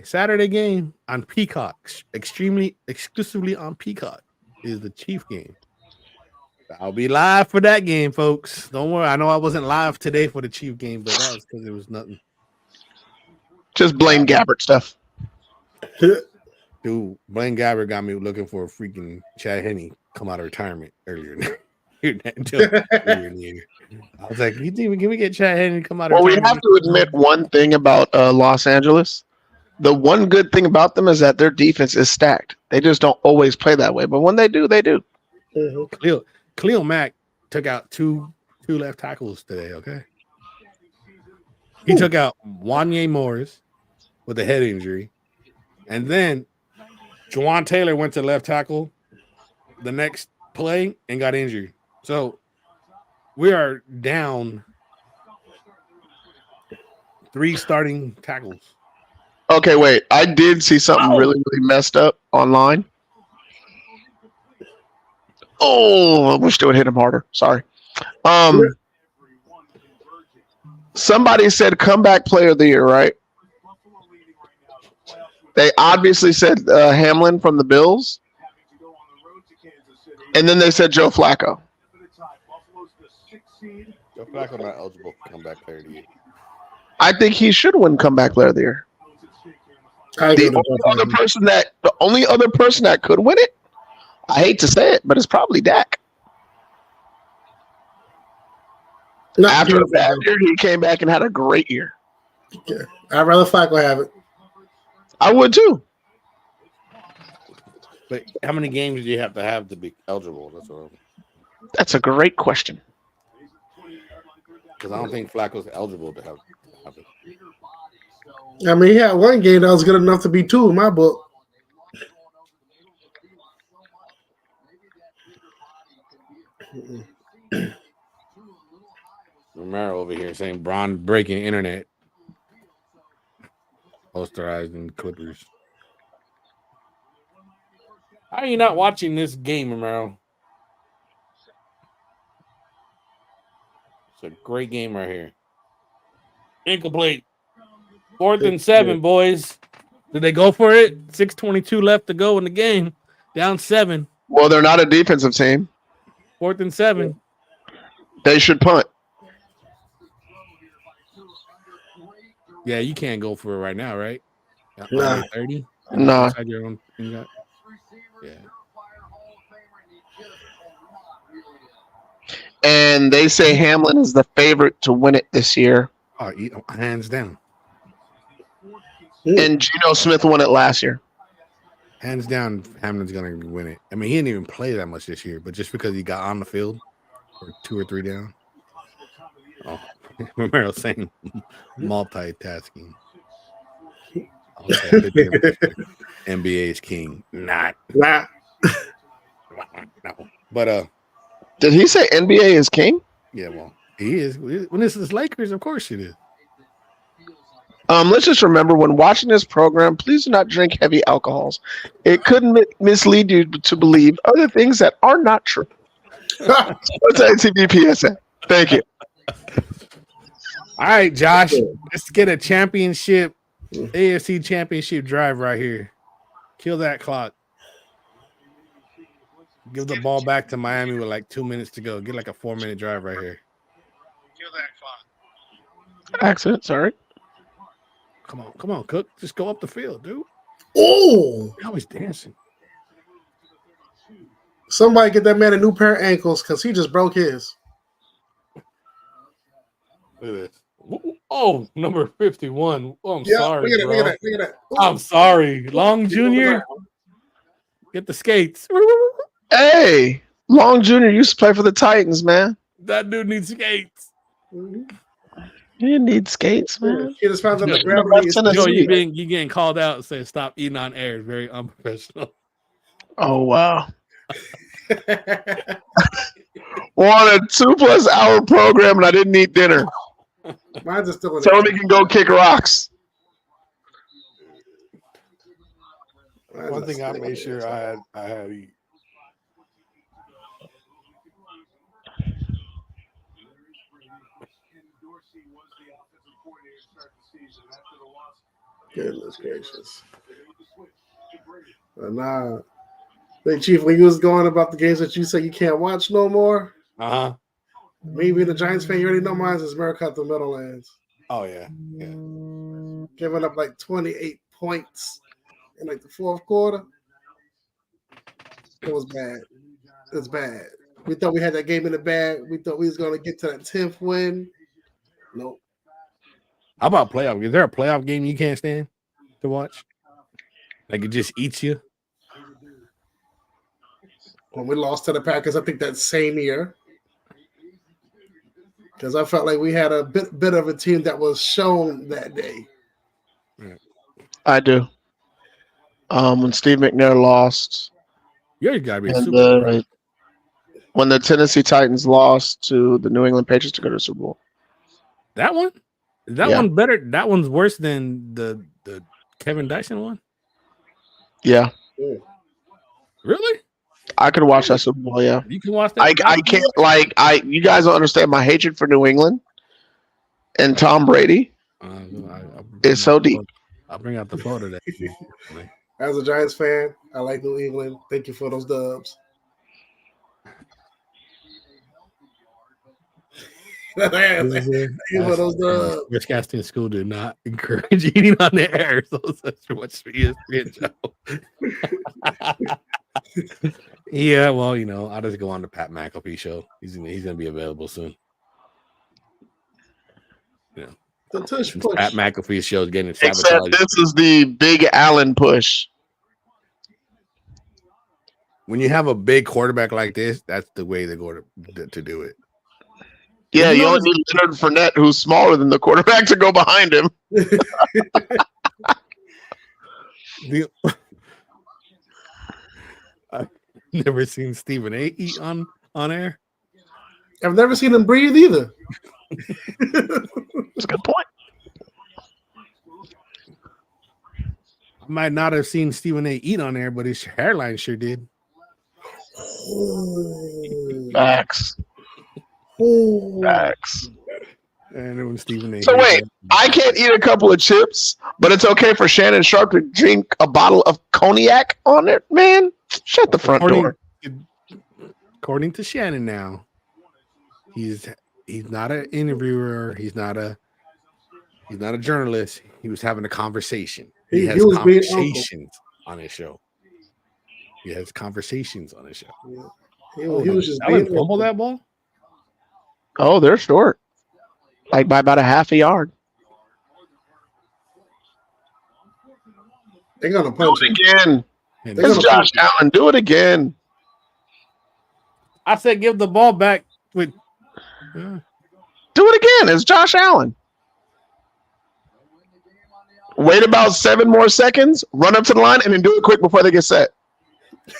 Saturday game on Peacock, exclusively on Peacock is the Chief game. I'll be live for that game, folks. Don't worry. I know I wasn't live today for the Chief game, but that was because it was nothing. Just Blaine Gabbert stuff. Dude, Blaine Gabbert got me looking for a freaking Chad Henne come out of retirement earlier until earlier in the year. I was like, can we get Chad Henne to come out of Well, we retirement? have to admit one thing about Los Angeles. The one good thing about them is that their defense is stacked. They just don't always play that way, but when they do, they do. Khalil Mack took out two left tackles today. Okay, he took out Wanye Morris with a head injury, and then Juwan Taylor went to left tackle the next play and got injured. So we are down 3 starting tackles. Okay, wait. I did see something really, really messed up online. Oh, I wish they would hit him harder. Sorry. Somebody said comeback player of the year, right? They obviously said Hamlin from the Bills. And then they said Joe Flacco. Joe Flacco not eligible for comeback player of the year. I think he should win comeback player of the year. The only other person that could win it, I hate to say it, but it's probably Dak. After a bad year, he came back and had a great year. Yeah. I'd rather Flacco have it. I would too. But how many games do you have to be eligible? That's a great question. Because I don't think Flacco's eligible to have it. I mean, he had one game that was good enough to be 2 in my book. Romero over here saying Braun breaking internet. Posterizing Clippers. How are you not watching this game, Romero? It's a great game right here. Incomplete. 4th and 7, boys. Did they go for it? 6:22 left to go in the game. Down 7. Well, they're not a defensive team. 4th and 7. They should punt. Yeah, you can't go for it right now, right? Nah. 30? Nah. Inside your own, yeah. And they say Hamlin is the favorite to win it this year. Oh, hands down. And Geno Smith won it last year. Hands down, Hamlin's going to win it. I mean, he didn't even play that much this year, but just because he got on the field for 2 or 3 down. Oh, Romero saying multitasking. NBA's king. Not. Nah. No. But did he say NBA is king? Yeah, well, he is. When this is Lakers, of course it is. Let's just remember when watching this program, please do not drink heavy alcohols. It could mislead you to believe other things that are not true. What's ITV PSA? Thank you. All right, Josh, let's get a championship, AFC championship drive right here. Kill that clock. Give the ball back to Miami with like 2 minutes to go. Get like a 4-minute drive right here. Kill that clock. Accident, sorry. Come on, Cook. Just go up the field, dude. Oh, Now he's dancing. Somebody get that man a new pair of ankles because he just broke his. Look at this. Oh, number 51. Oh, I'm sorry, look at bro. Look at that. I'm sorry. Long Jr. Get the skates. Hey, Long Jr. used to play for the Titans, man. That dude needs skates. You need skates, man. He just found out the gravity is Yo, you getting called out and saying stop eating on air. It's very unprofessional. Oh, wow. We're on a 2+ hour program and I didn't eat dinner. Mine's is still in Tell me can go kick rocks. One thing I made sure I had to eat. Goodness gracious. Nah. Big Chief, when you was going about the games that you say you can't watch no more, me being a Giants fan, you already know mine is America at the Meadowlands. Oh, yeah. Giving up like 28 points in like the fourth quarter. It was bad. It was bad. We thought we had that game in the bag. We thought we was gonna get to that 10th win. Nope. How about playoff? Is there a playoff game you can't stand to watch? Like it just eats you? When we lost to the Packers, I think that same year. Because I felt like we had a bit of a team that was shown that day. I do. When Steve McNair lost, You gotta be a and Super Bowl. when the Tennessee Titans lost to the New England Patriots to go to the Super Bowl. That one? Is that Yeah. one better? That one's worse than the Kevin Dyson one? Yeah, Really? I could watch that Super Bowl. Yeah, You can watch that. I can't you guys don't understand my hatred for New England and Tom Brady. It's so deep. I'll bring out the photo there. As a Giants fan, I like New England. Thank you for those dubs. Thank you for those dubs. Wisconsin School did not encourage eating on the air, so such much ESPN show. Yeah, well, I'll just go on the Pat McAfee show. He's gonna be available soon. Yeah, The tush push. Pat McAfee show is getting Except sabotaged. this is the Big Allen push. When you have a big quarterback like this, that's the way they go to do it. Yeah, You you only notice- need Leonard Fournette, who's smaller than the quarterback, to go behind him. I've never seen Stephen A. eat on air. I've never seen him breathe either. That's a good point. I might not have seen Stephen A. eat on air, but his hairline sure did. Facts. Facts. And it was Stephen A. So wait, I can't eat a couple of chips, but it's okay for Shannon Sharp to drink a bottle of cognac on it, man. Shut the front door. According to Shannon now, he's not an interviewer. He's not a journalist. He was having a conversation. He has was being conversations on his show. He has conversations on his show. He was just Allen being fumbled that ball. Oh, they're short. Like by about a half a yard. They're gonna Do punch it him. again. And They're It's gonna Josh Allen. Do it again. I said, give the ball back with. Do it again. It's Josh Allen. Wait about 7 more seconds, run up to the line, and then do it quick before they get set.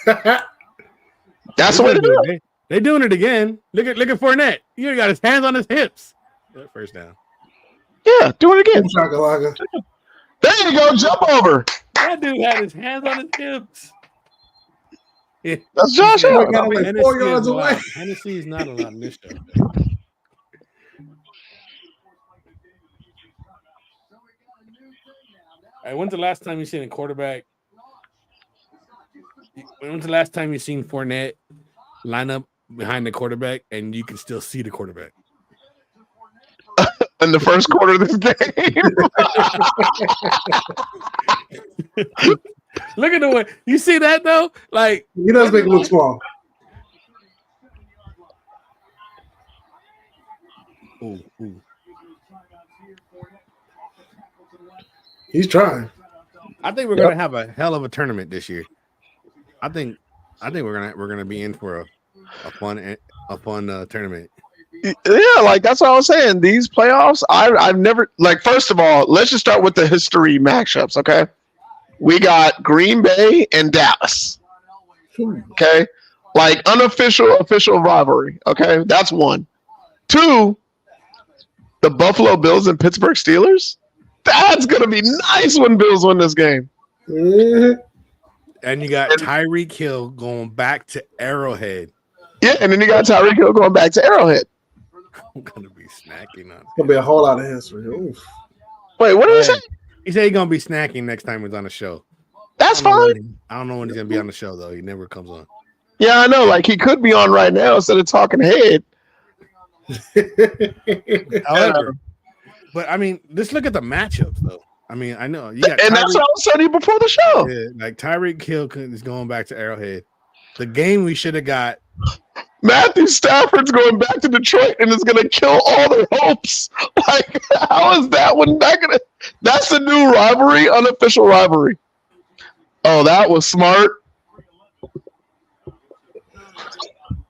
That's the way to do it. They're doing it again. Look at Fournette. You got his hands on his hips. First down. Yeah, do it again. Shakalaka. There you go. Jump over. That dude had his hands on his hips. Yeah. That's Josh Yeah, Allen. got him like 4 yards away. Hennessy is not allowed in this show. Hey, when's the last time you seen a quarterback? When's the last time you seen Fournette line up behind the quarterback and you can still see the quarterback? In the first quarter of this game. Look at the way you see that though. Like He does make it look small. ooh. He's trying. I think we're gonna have a hell of a tournament this year. I think we're gonna be in for a fun tournament. Yeah, like that's what I was saying. These playoffs, I've never first of all, let's just start with the history matchups, okay? We got Green Bay and Dallas. Okay? Like unofficial, official rivalry. Okay, that's 1. 2, the Buffalo Bills and Pittsburgh Steelers. That's gonna be nice when Bills win this game. Mhm. And you got Tyreek Hill going back to Arrowhead. Yeah, and then you got Tyreek Hill going back to Arrowhead. I'm gonna be snacking on. It's gonna be a whole lot of history. Oof. Wait, what did he say? He said he's gonna be snacking next time he's on the show. That's I don't know fine. when- I don't know when he's gonna be on the show though. He never comes on. Yeah, I know. Like he could be on right now instead of talking head. However, but I mean, let's look at the matchups though. I mean, I know you got And that's what I was telling you before the show. Yeah, like Tyreek Hill is going back to Arrowhead. The game we should have got. Matthew Stafford's going back to Detroit and is going to kill all their hopes. Like, how is that one not going to? That's the new rivalry, unofficial rivalry. Oh, that was smart.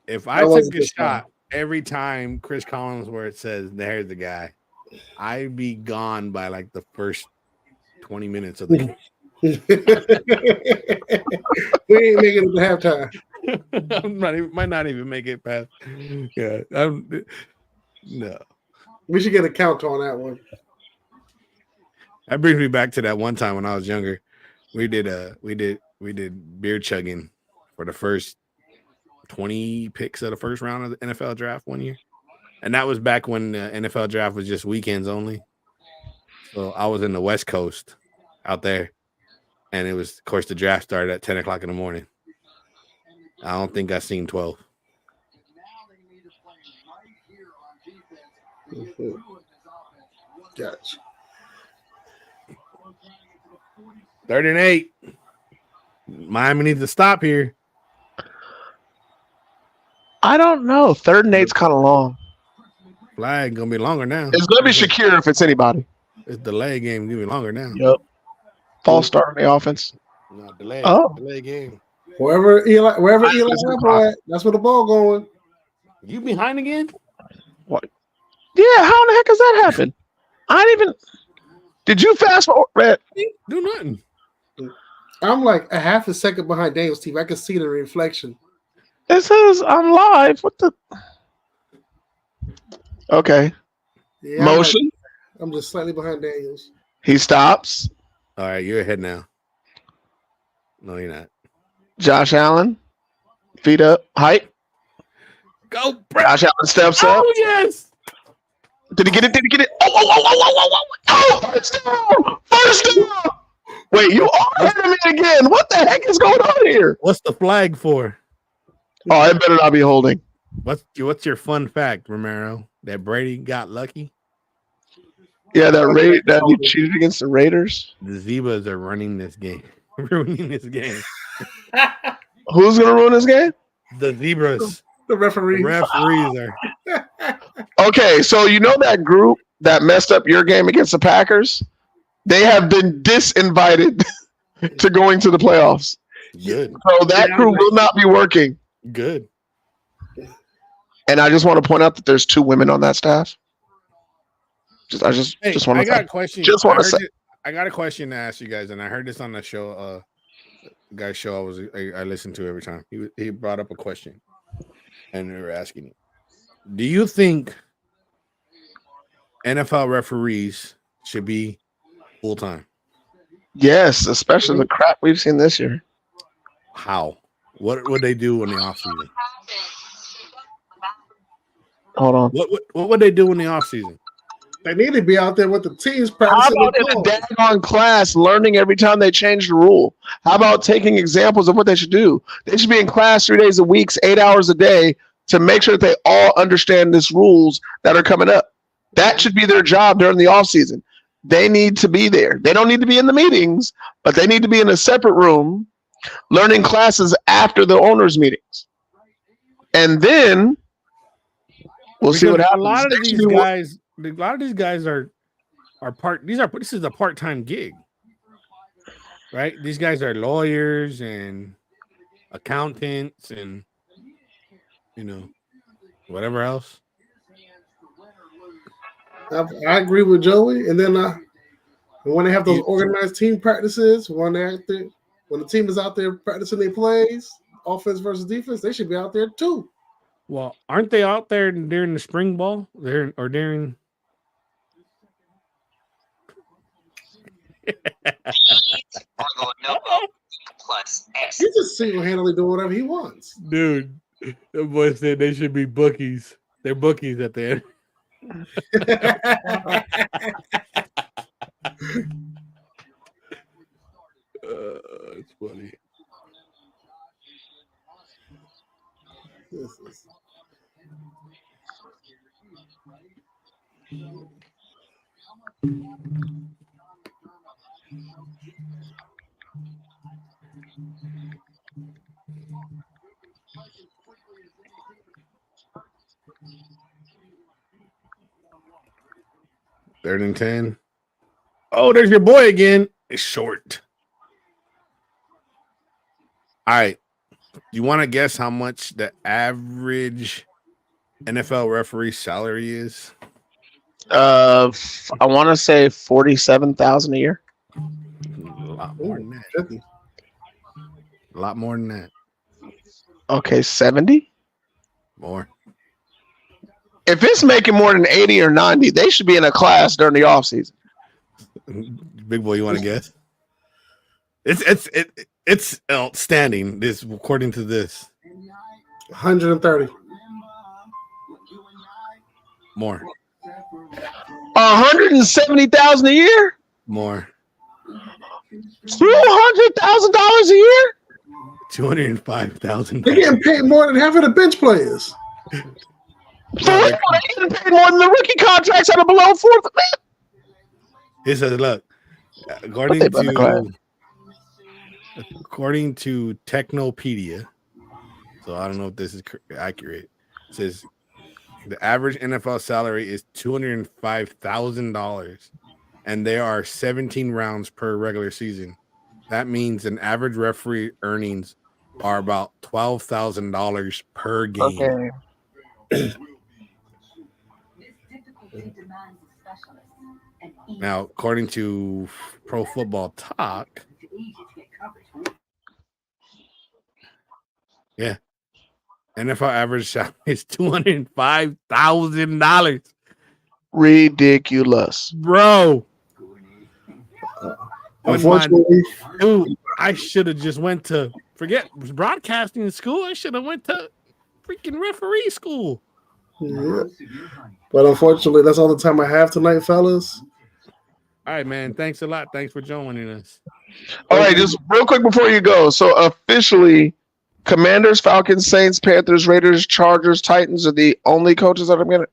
If I took a shot every time Chris Collinsworth says, "There's the guy," I'd be gone by like the first 20 minutes of the game. We ain't making it to halftime. Might not even make it past. Yeah, no. We should get a count on that one. That brings me back to that one time when I was younger. We did beer chugging for the first 20 picks of the first round of the NFL draft one year, and that was back when the NFL draft was just weekends only. So I was in the West Coast out there, and it was, of course, the draft started at 10 o'clock in the morning. I don't think I've seen 12. Gotcha. 3rd and 8. Miami needs to stop here. I don't know. 3rd and 8's kind of long. Flag gonna be longer now. It's going to be Shakir if it's anybody. It's delay game gonna be longer now. Yep. False start on the offense. No, delay. Oh. Delay game. Wherever Eli at, that's where the ball going. You behind again? What? Yeah, how in the heck does that happen? I didn't even. Did you fast forward? Do nothing. I'm like a half a second behind Daniel's TV. I can see the reflection. It says I'm live. What the? Okay. Yeah, Motion. I'm just slightly behind Daniels. He stops. All right, you're ahead now. No, you're not. Josh Allen. Feet up. Height. Go, bro. Josh Allen steps up. Oh, yes. Did he get it? Did he get it? Oh, first down. First down. Wait, you are hitting me again. What the heck is going on here? What's the flag for? Oh, it better not be holding. What's your fun fact, Romero? That Brady got lucky? Yeah, that he cheated against the Raiders. The Zebras are running this game. Ruining this game. Who's going to ruin this game? The Zebras. The referees. The referees are. Okay, so you know that group that messed up your game against the Packers? They have been disinvited to going to the playoffs. Good. So that crew will not be working. Good. And I just want to point out that there's 2 women on that staff. I just want to say. A question. Just want to say. I got a question to ask you guys, and I heard this on the show. Guy's show I listen to every time. He brought up a question, and they were asking it. Do you think NFL referees should be full time? Yes, especially the crap we've seen this year. How? What would they do in the offseason? Hold on. What would they do in the offseason? They need to be out there with the teams How practicing. about in a daggone class learning every time they change the rule? How about taking examples of what they should do? They should be in class 3 days a week, 8 hours a day to make sure that they all understand these rules that are coming up. That should be their job during the offseason. They need to be there. They don't need to be in the meetings, but they need to be in a separate room learning classes after the owners' meetings. And then we'll see what happens. A lot of these guys are this is a part-time gig. Right? These guys are lawyers and accountants and whatever else. I agree with Joey. And then when they have those organized team practices, when the team is out there practicing their plays, offense versus defense, they should be out there too. Well, aren't they out there during the spring ball? During He's just single-handedly doing whatever he wants. Dude, the boy said they should be bookies. They're bookies at the end. It's funny. 3rd and 10. Oh, there's your boy again. It's short. All right. You want to guess how much the average NFL referee salary is? I want to say 47,000 a year. A lot more than that. A lot more than that. Okay, 70. More. If it's making more than 80 or 90, they should be in a class during the offseason. Big boy, you want to guess? It's outstanding. This according to this. 130. More. 170,000 a year. More. $200,000 a year. 205,000. They're getting paid more than half of the bench players. They're getting paid more than the rookie contracts that are below fourth. He says, look, according to Technopedia, so I don't know if this is accurate, it says the average NFL salary is $205,000, and there are 17 rounds per regular season. That means an average referee earnings are about $12,000 per game. Okay. Now, according to Pro Football Talk, yeah, NFL average salary is $205,000. Ridiculous, bro. Unfortunately, Dude, I should have just went to forget broadcasting school. I should have went to freaking referee school. Yeah. But unfortunately, that's all the time I have tonight, fellas. All right, man. Thanks a lot. Thanks for joining us. All right, just real quick before you go. So officially, Commanders, Falcons, Saints, Panthers, Raiders, Chargers, Titans are the only coaches that I'm gonna.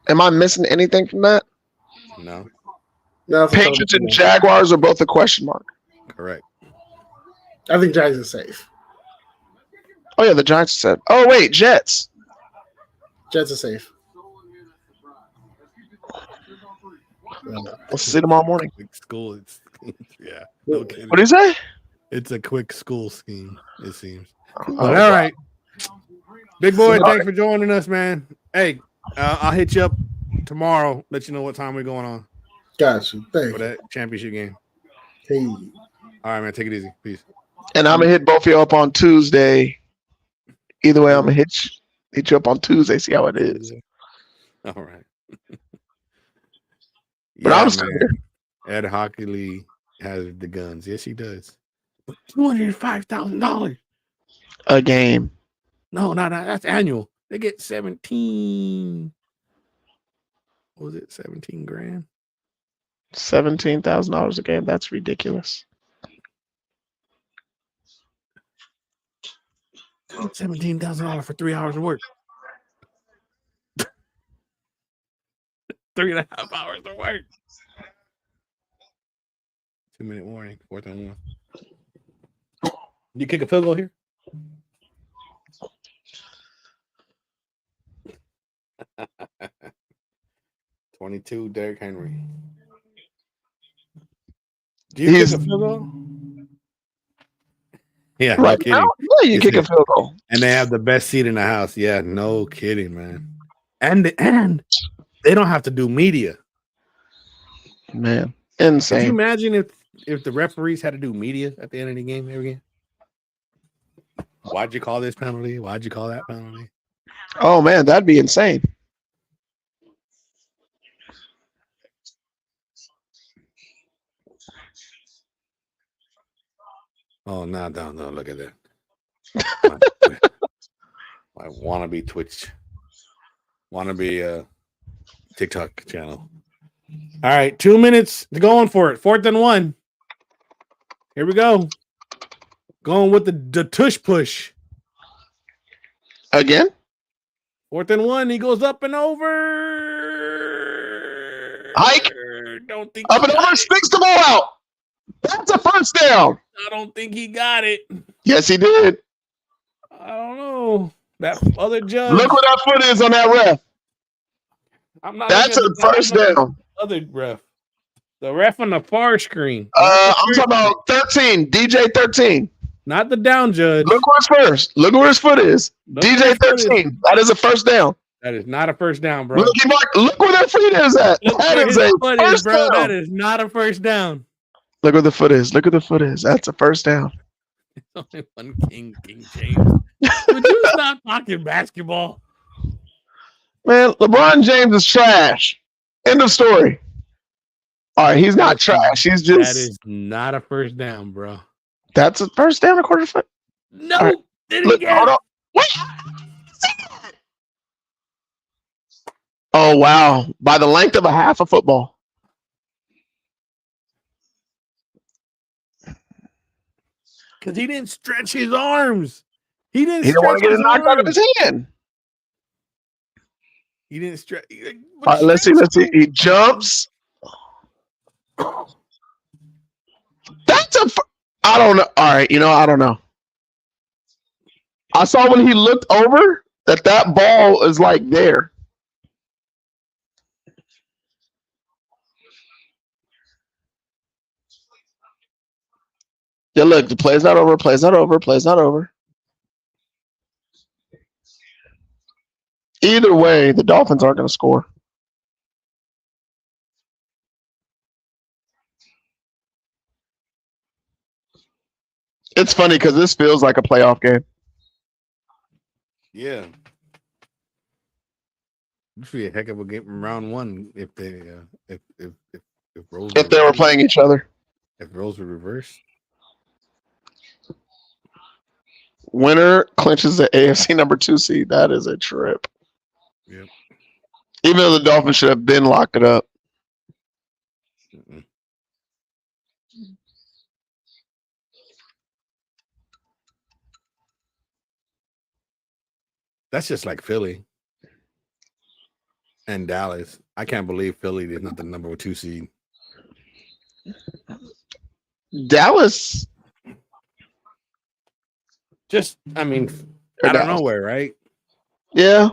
Am I missing anything from that? No. Patriots and Jaguars are both a question mark. Correct. I think Giants are safe. Oh yeah, the Giants said. Oh wait, Jets. Jets are safe. We'll see tomorrow morning. School, yeah. No kidding. What do you say? It's a quick school scheme, it seems. Oh, But all right, big boy, thanks for joining us, man. Hey, I'll hit you up tomorrow. Let you know what time we're going on. Got you. Thanks for that championship game. Hey. All right, man. Take it easy. Peace. And I'm gonna hit both of you up on Tuesday. Either way, I'm gonna hit you up on Tuesday. See how it is. All right. But I'm still here. Ed Hockley has the guns. Yes, he does. $205,000 a game. No, that's annual. They get 17. What was it? 17 grand. $17,000 a game. That's ridiculous. $17,000 for 3 hours of work. 3.5 hours of work. 2-minute warning. 4th and 1. You kick a field goal here? $22, Derrick Henry. Do you kick a field goal? Yeah, right no kidding. now, yeah, you kick a field goal. And they have the best seat in the house. Yeah, no kidding, man. And they don't have to do media. Man, insane. Can you imagine if the referees had to do media at the end of the game every game? Why'd you call this penalty? Why'd you call that penalty? Oh man, that'd be insane. Oh no, look at that. My wannabe Twitch, wannabe TikTok channel. All right, 2 minutes to go on for it. 4th and 1. Here we go. Going with the tush push. Again? 4th and 1. He goes up and over. Hike. Don't think up and over. Sticks the ball out. That's a first down. I don't think he got it. Yes, he did. I don't know. That other judge. Look where that foot is on that ref. I'm not. That's a first down. other ref. The ref on the far screen. Not the I'm talking about 13. DJ 13. not the down judge. Look where it's first. Look where his foot is. Look where DJ his foot is. 13. That is a first down. That is not a first down, bro. Look where that foot is at. Look That where is his a foot is, first bro. down. That is not a first down. Look where the foot is. Look where the foot is. That's a first down. Only one King James. Would you stop talking basketball? Man, LeBron James is trash. End of story. All right, he's not trash. He's just That is not a first down, bro. that's a first down, a quarter foot. No, All right. did it Look, again. hold on. Wait. Oh wow! By the length of a half a football. Because he didn't stretch his arms. He didn't He didn't want stretch to get his it knocked out of arms. his hand. He didn't stretch. All right, let's see. He jumps. That's a. I don't know. All right, I don't know. I saw when he looked over that ball is like there. Yeah, look, the play's not over. Play's not over. Play's not over. Either way, the Dolphins aren't going to score. It's funny because this feels like a playoff game. Yeah. This would be a heck of a game from round one if they if roles If they were reversed. playing each other. If roles were reversed. Winner clinches the AFC number 2 seed. That is a trip. Yep. Even though the Dolphins should have been locked it up. Mm-mm. That's just like Philly and Dallas. I can't believe Philly is not the number 2 seed. Dallas. Just, I mean, Or out of Dallas. nowhere, right? Yeah.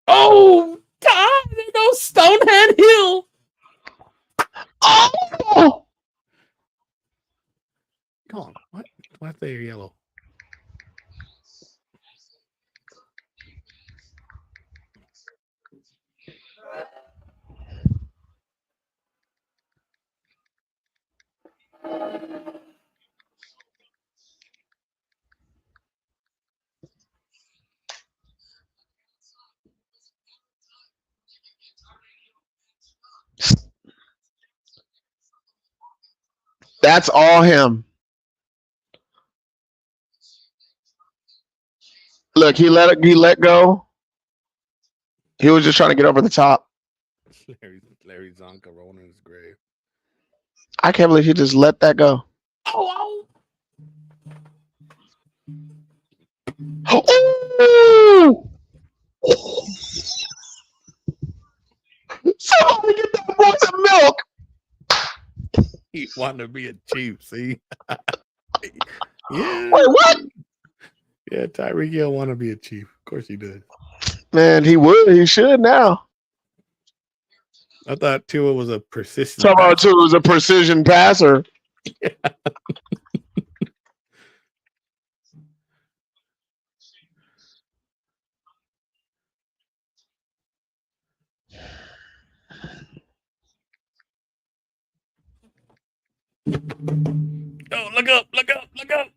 Oh, God, there goes Stonehead Hill. Oh! Come on, what? Why's they yellow? That's all him. Look, he let go. He was just trying to get over the top. Larry Zonka rolling in his grave. I can't believe he just let that go. Oh, Oh! Somebody get that boy some milk. he wanted to be a chief, see? Yeah. Wait, what? Yeah, Tyreek Hill want to be a chief. Of course he did. Man, he would. He should now. I thought Tua was a persistent. Talk about too was a precision passer. Oh, look up, look up, look up.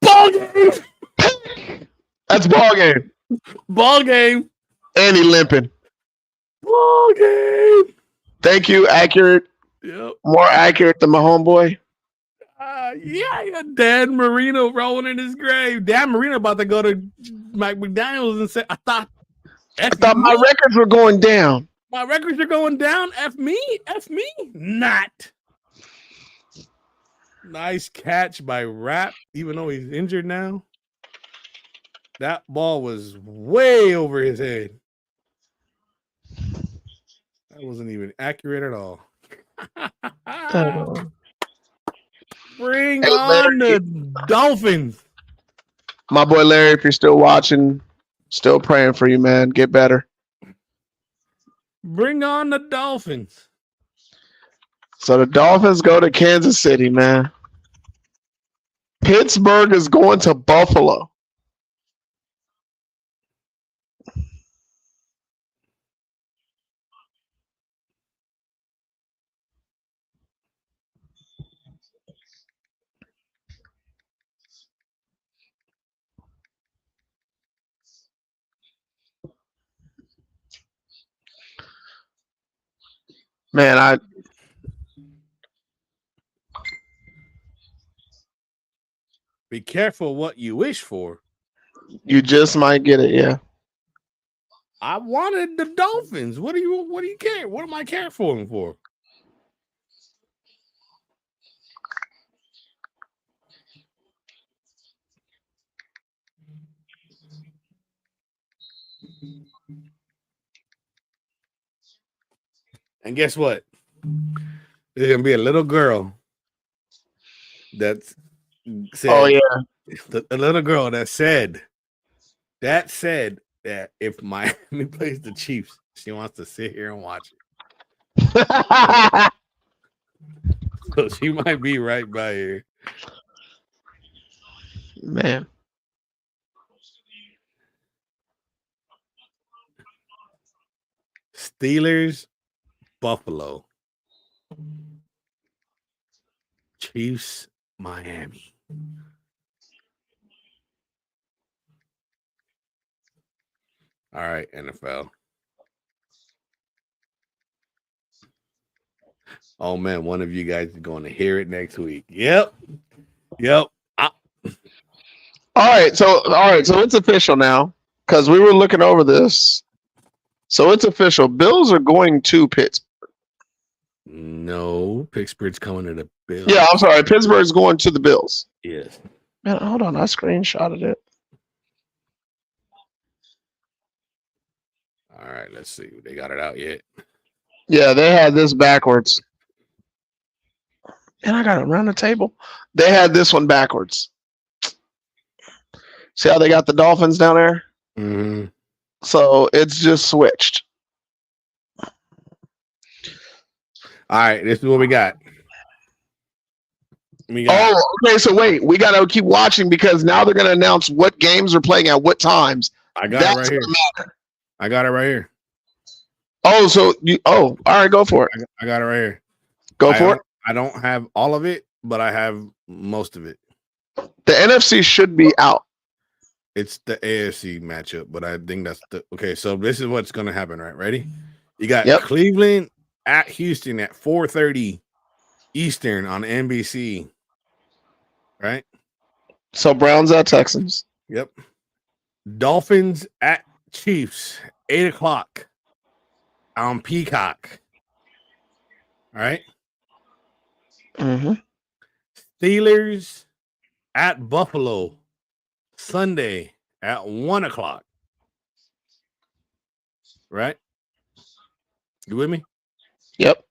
Ball game. That's ball game. Ball game. And he limping. Ball game. Thank you. Accurate. Yep. More accurate than my homeboy. Yeah, Dan Marino rolling in his grave. Dan Marino about to go to Mike McDaniels and say, I thought my records were going down. My records are going down. F me. Not. Nice catch by Rapp, even though he's injured now. That ball was way over his head. That wasn't even accurate at all. Bring on the Dolphins. My boy Larry, if you're still watching, still praying for you, man. Get better. Bring on the Dolphins. So the Dolphins go to Kansas City, man. Pittsburgh is going to Buffalo. Man, Be careful what you wish for. you just might get it, yeah. I wanted the Dolphins. What do you care? What am I caring for them for? And guess what? There's gonna be a little girl that's said, Oh yeah. a little girl that said that if Miami plays the Chiefs, she wants to sit here and watch it. So she might be right by here. Man. Steelers, Buffalo. Chiefs, Miami. All right, NFL. Oh man, one of you guys is going to hear it next week. Yep. All right, so it's official now because we were looking over this. So it's official. Bills are going to Pittsburgh. No, Pittsburgh's coming to the Bills. Yeah, I'm sorry. Pittsburgh's going to the Bills. Yes. Man, hold on. I screenshotted it. All right, let's see. They got it out yet? Yeah, they had this backwards. And I got it around the table. They had this one backwards. See how they got the Dolphins down there? Mm-hmm. So it's just switched. All right, this is what we got. Oh, okay. So wait, we got to keep watching because now they're going to announce what games are playing at what times. I got it right here. I got it right here. Oh, so all right, go for it. I got it right here. Go for it. I don't have all of it, but I have most of it. The NFC should be out. It's the AFC matchup, but I think that's okay. So this is what's going to happen, right? Ready? You got Cleveland at Houston at 4:30 Eastern on NBC, right? So Browns at Texans. Yep. Dolphins at Chiefs 8:00 on Peacock. All right. Mm-hmm. Steelers at Buffalo Sunday at 1:00. Right? You with me? Yep.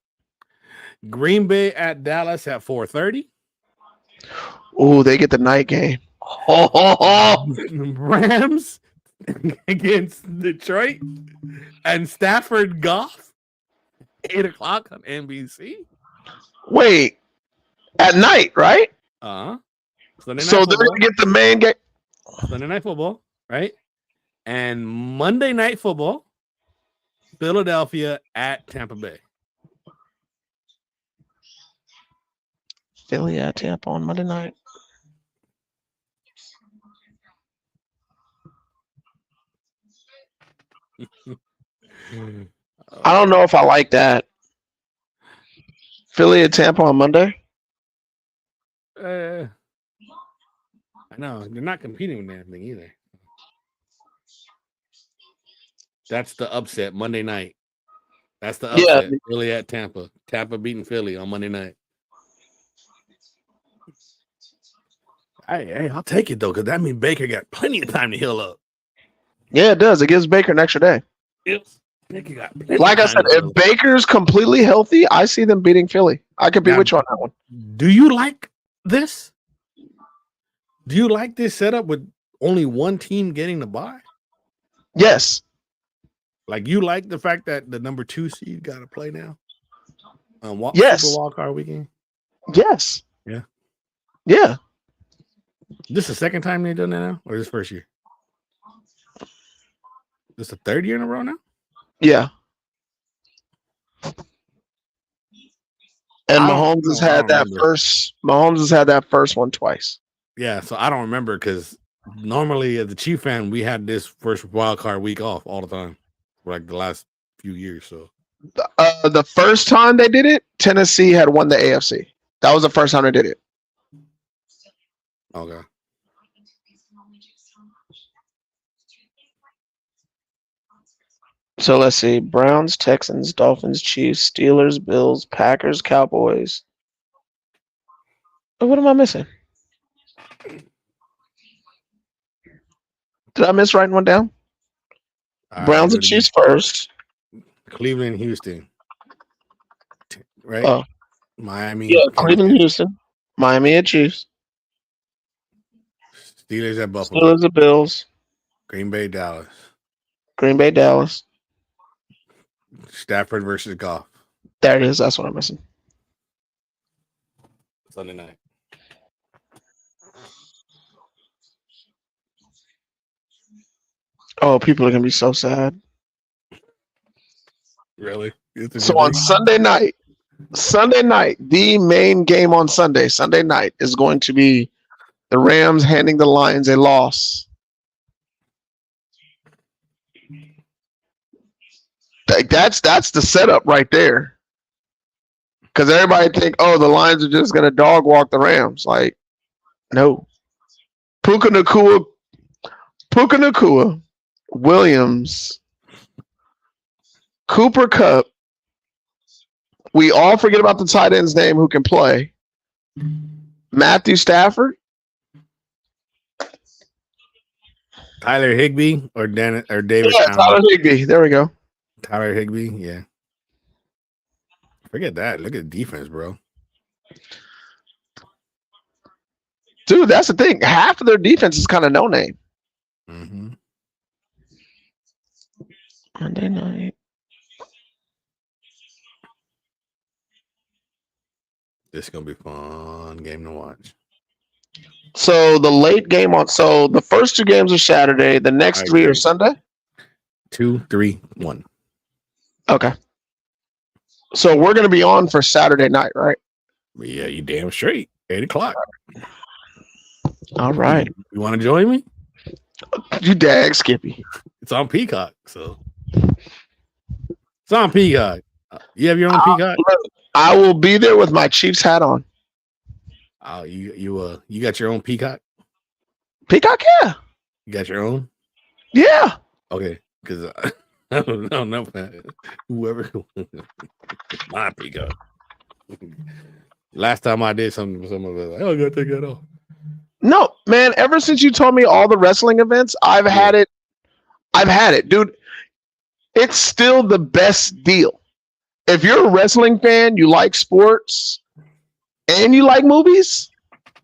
Green Bay at Dallas at 4:30. Oh, they get the night game. Rams against Detroit and Stafford Goff 8:00 on NBC. Wait, at night, right? So they're gonna get the main game. Sunday Night Football, right? And Monday Night Football, Philadelphia at Tampa Bay. Philly at Tampa on Monday night. I don't know if I like that. Philly at Tampa on Monday? I know. They're not competing with anything either. That's the upset Monday night. That's the upset. Yeah. Philly at Tampa. Tampa beating Philly on Monday night. Hey, I'll take it, though, because that means Baker got plenty of time to heal up. Yeah, it does. It gives Baker an extra day. Yep. Like I said, if Baker's completely healthy, I see them beating Philly. I could be with you on that one. Do you like this? Do you like this setup with only one team getting the bye? Yes. Like you like the fact that the number 2 seed got to play now? Yes. Super Wild Card weekend? Yes. Yeah. Yeah. This is the second time they've done that now? Or this first year? This the third year in a row now? Yeah. And I don't- Mahomes has I had don't that remember. first. Mahomes has had that first one twice. Yeah, so I don't remember because normally as a Chief fan, we had this first wild card week off all the time for like the last few years. So The first time they did it, Tennessee had won the AFC. That was the first time they did it. okay. So let's see: Browns, Texans, Dolphins, Chiefs, Steelers, Bills, Packers, Cowboys. Oh, what am I missing? Did I miss writing one down? Browns and Chiefs first. Cleveland, Houston. Right? Oh, Miami. yeah, Kansas Cleveland, City. Houston, Miami and Chiefs, Steelers at Buffalo. Steelers and Bills, Green Bay, Dallas. Green Bay, Dallas. Stafford versus Goff. There it is. That's what I'm missing. Sunday night. Oh, people are gonna be so sad. Really? So on Sunday night, the main game on Sunday night is going to be the Rams handing the Lions a loss. Like that's the setup right there. Because everybody think, oh, the Lions are just gonna dog walk the Rams. Like, no. Puka Nakua, Williams, Cooper Kupp. We all forget about the tight end's name who can play. Matthew Stafford. Tyler Higbee or Davis Yeah, Allen. Tyler Higbee. There we go. Tyler Higbee, yeah. Forget that. Look at the defense, bro. Dude, that's the thing. Half of their defense is kind of no name. Mm-hmm. Monday night. This is gonna be a fun game to watch. So the late game the first 2 games are Saturday. The next 3 are Sunday. 2, 3, 1. Okay. So we're gonna be on for Saturday night, right? Yeah, you damn straight. 8:00. All right. You want to join me? You dag Skippy. It's on Peacock, so it's on Peacock. You have your own Peacock? I will be there with my Chiefs hat on. Oh, you got your own Peacock? Peacock, yeah. You got your own? Yeah. Okay, because I don't know, whoever my Peacock. Last time I did something, someone was like, "Oh, I gotta take that off." No, man, ever since you told me all the wrestling events, I've had it. I've had it, dude. It's still the best deal. If you're a wrestling fan, you like sports, and you like movies,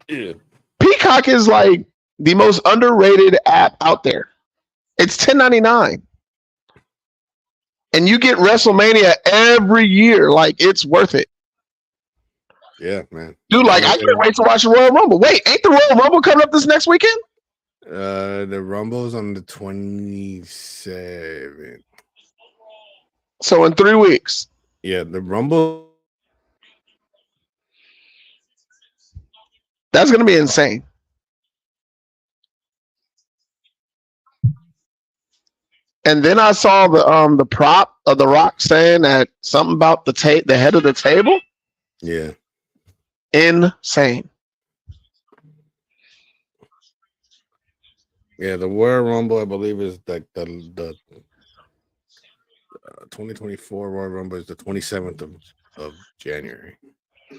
Yeah. Peacock is like the most underrated app out there. It's $10.99. And you get WrestleMania every year. Like, it's worth it. Yeah, man. Dude, like, I can't wait to watch the Royal Rumble. Wait, ain't the Royal Rumble coming up this next weekend? The Rumble's on the 27th. So in 3 weeks. Yeah, the Rumble. That's going to be insane. And then I saw the prop of The Rock saying that something about the head of the table. Yeah. Insane. Yeah, the Royal Rumble, I believe, is like the 2024 Royal Rumble is the 27th of January.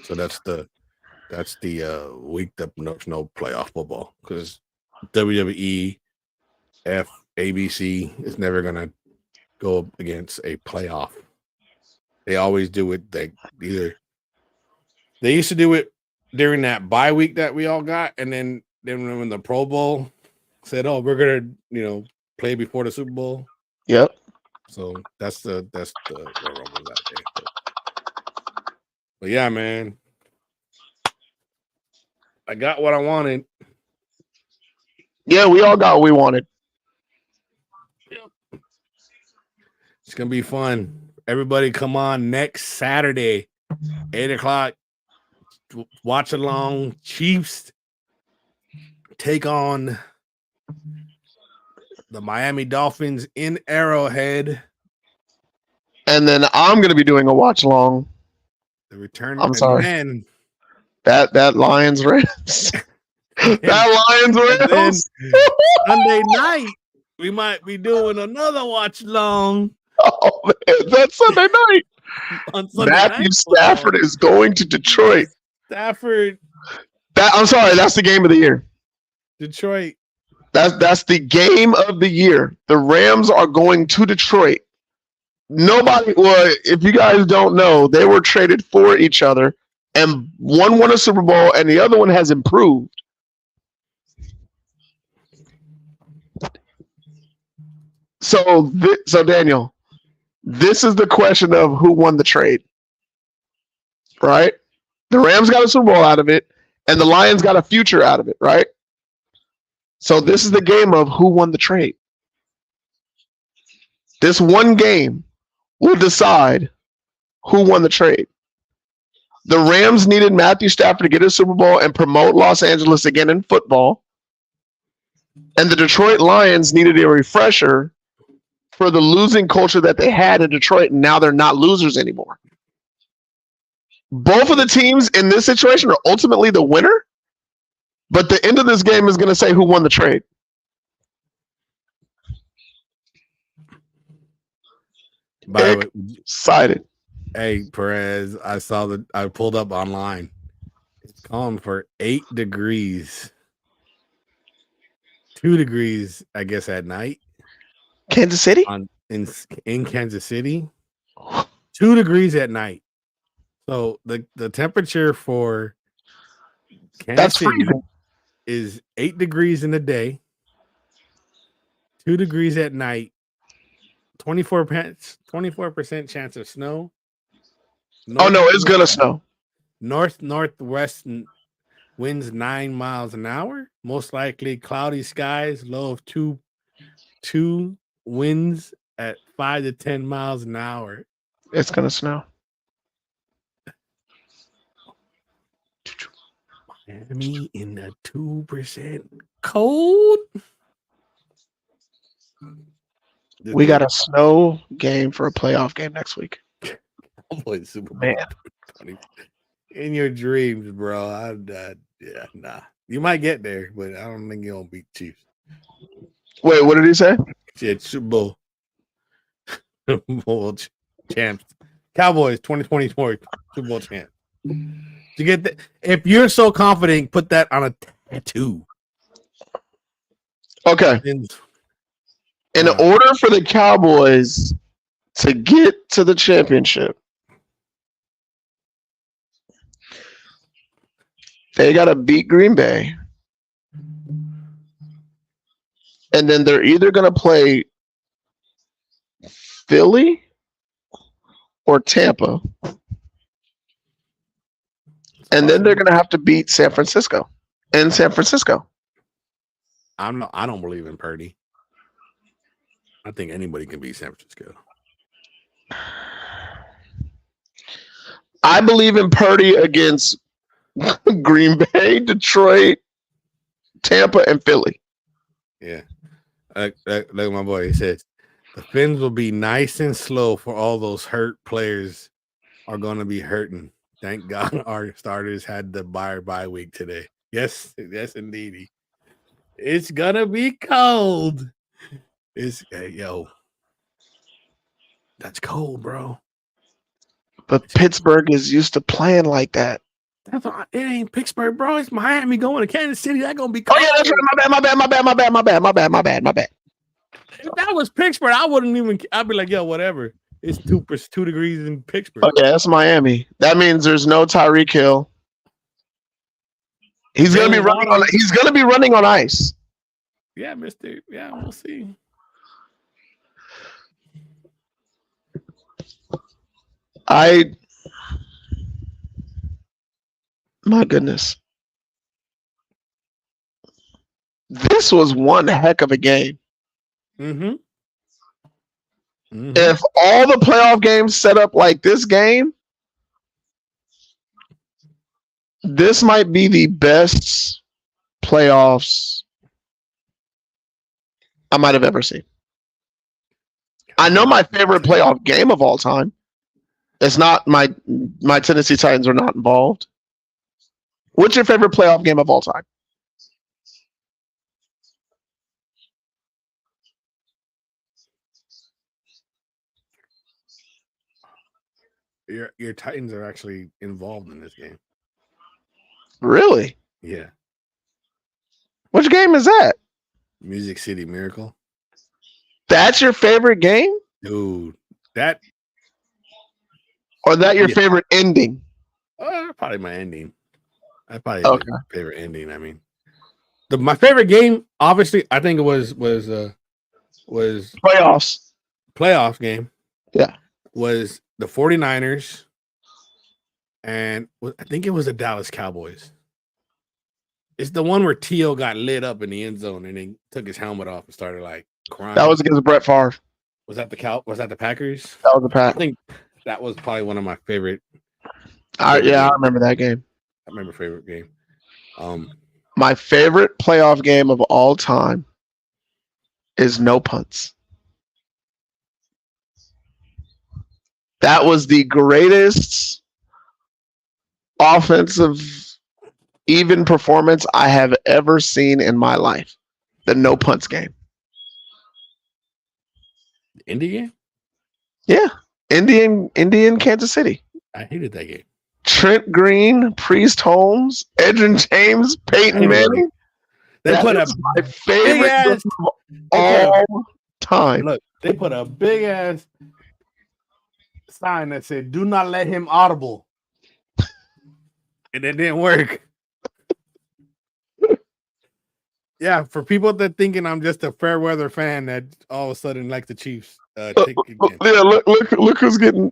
So that's the week that there's no playoff football because WWE, ABC is never gonna go up against a playoff. They always do it. They used to do it during that bye week that we all got, and then when the Pro Bowl said, "Oh, we're gonna play before the Super Bowl." Yep. So that's the Royal Rumble that day. But yeah, man, I got what I wanted. Yeah, we all got what we wanted. It's gonna be fun. Everybody, come on next Saturday, 8:00. Watch along. Chiefs take on the Miami Dolphins in Arrowhead. And then I'm going to be doing a watch along. The return. I'm sorry. Then, that Lions Rams. That Lions Rams. Sunday night, we might be doing another watch along. Oh man, that's Sunday night. On Sunday Matthew night, Stafford is going to Detroit. Stafford. I'm sorry, that's the game of the year. Detroit. That's the game of the year. The Rams are going to Detroit. Nobody, well, if you guys don't know, they were traded for each other, and one won a Super Bowl, and the other one has improved. So Daniel, this is the question of who won the trade, right? The Rams got a Super Bowl out of it, and the Lions got a future out of it, right? So this is the game of who won the trade. This one game will decide who won the trade. The Rams needed Matthew Stafford to get a Super Bowl and promote Los Angeles again in football. And the Detroit Lions needed a refresher for the losing culture that they had in Detroit, and now they're not losers anymore. Both of the teams in this situation are ultimately the winner, but the end of this game is going to say who won the trade. By the way, excited. Hey, Perez, I pulled up online. It's calling for 8 degrees. 2 degrees, I guess, at night. Kansas City? In Kansas City. 2 degrees at night. So the temperature for Kansas City is 8 degrees in the day, 2 degrees at night, 24% chance of snow. Oh no, it's gonna snow. Northwest winds 9 miles an hour. Most likely cloudy skies, low of 2 winds at 5 to 10 miles an hour. It's gonna snow. Miami in the 2% cold. We got a snow game for a playoff game next week. Cowboys Super Bowl. Man. In your dreams, bro. Yeah, nah. You might get there, but I don't think you're gonna beat Chiefs. Wait, what did he say? Yeah, Super Bowl. Super Bowl champs. Cowboys 2024 Super Bowl champ. To get that, if you're so confident, put that on a tattoo. Okay. In order for the Cowboys to get to the championship, they got to beat Green Bay. And then they're either going to play Philly or Tampa. And then they're going to have to beat San Francisco in San Francisco. I don't believe in Purdy. I think anybody can beat San Francisco. I believe in Purdy against Green Bay, Detroit, Tampa, and Philly. Yeah. Look at my boy. He says, the Finns will be nice and slow for all those hurt players are going to be hurting. Thank God our starters had the bye week today. Yes, indeed. It's going to be cold. Yo. That's cold, bro. But Pittsburgh is used to playing like that. It ain't Pittsburgh, bro. It's Miami going to Kansas City. That's gonna be cold. Oh yeah, that's right. My bad. If that was Pittsburgh, I wouldn't even. I'd be like, yo, whatever. It's 2 degrees in Pittsburgh. Okay, that's Miami. That means there's no Tyreek Hill. He's gonna be running on. He's gonna be running on ice. Yeah, Mister. Yeah, we'll see. My goodness. This was one heck of a game. Mm-hmm. If all the playoff games set up like this game, this might be the best playoffs I might have ever seen. I know my favorite playoff game of all time. It's not my Tennessee Titans are not involved. What's your favorite playoff game of all time? Your Titans are actually involved in this game. Really? Yeah. Which game is that? Music City Miracle. That's your favorite game? Dude, that Or that your favorite ending? probably my ending. I probably Okay. my favorite ending. I mean, my favorite game, obviously, I think it was Playoffs game. Yeah. Was the 49ers and I think it was the Dallas Cowboys. It's the one where T.O. got lit up in the end zone and he took his helmet off and started like crying. That was against Brett Favre. Was that the Packers? That was the Pack. I think that was probably one of my favorite. I remember that game. I remember favorite game. My favorite playoff game of all time is no punts. That was the greatest offensive even performance I have ever seen in my life. The no punts game. Indy game? Yeah. Indian Kansas City. I hated that game. Trent Green, Priest Holmes, Edrin James, Peyton Manning. They put my favorite game of all time. Look, they put a big ass sign that said, "Do not let him audible," and it didn't work. Yeah, for people that thinking I'm just a fair weather fan that all of a sudden like the Chiefs. Take again. Yeah, look who's getting.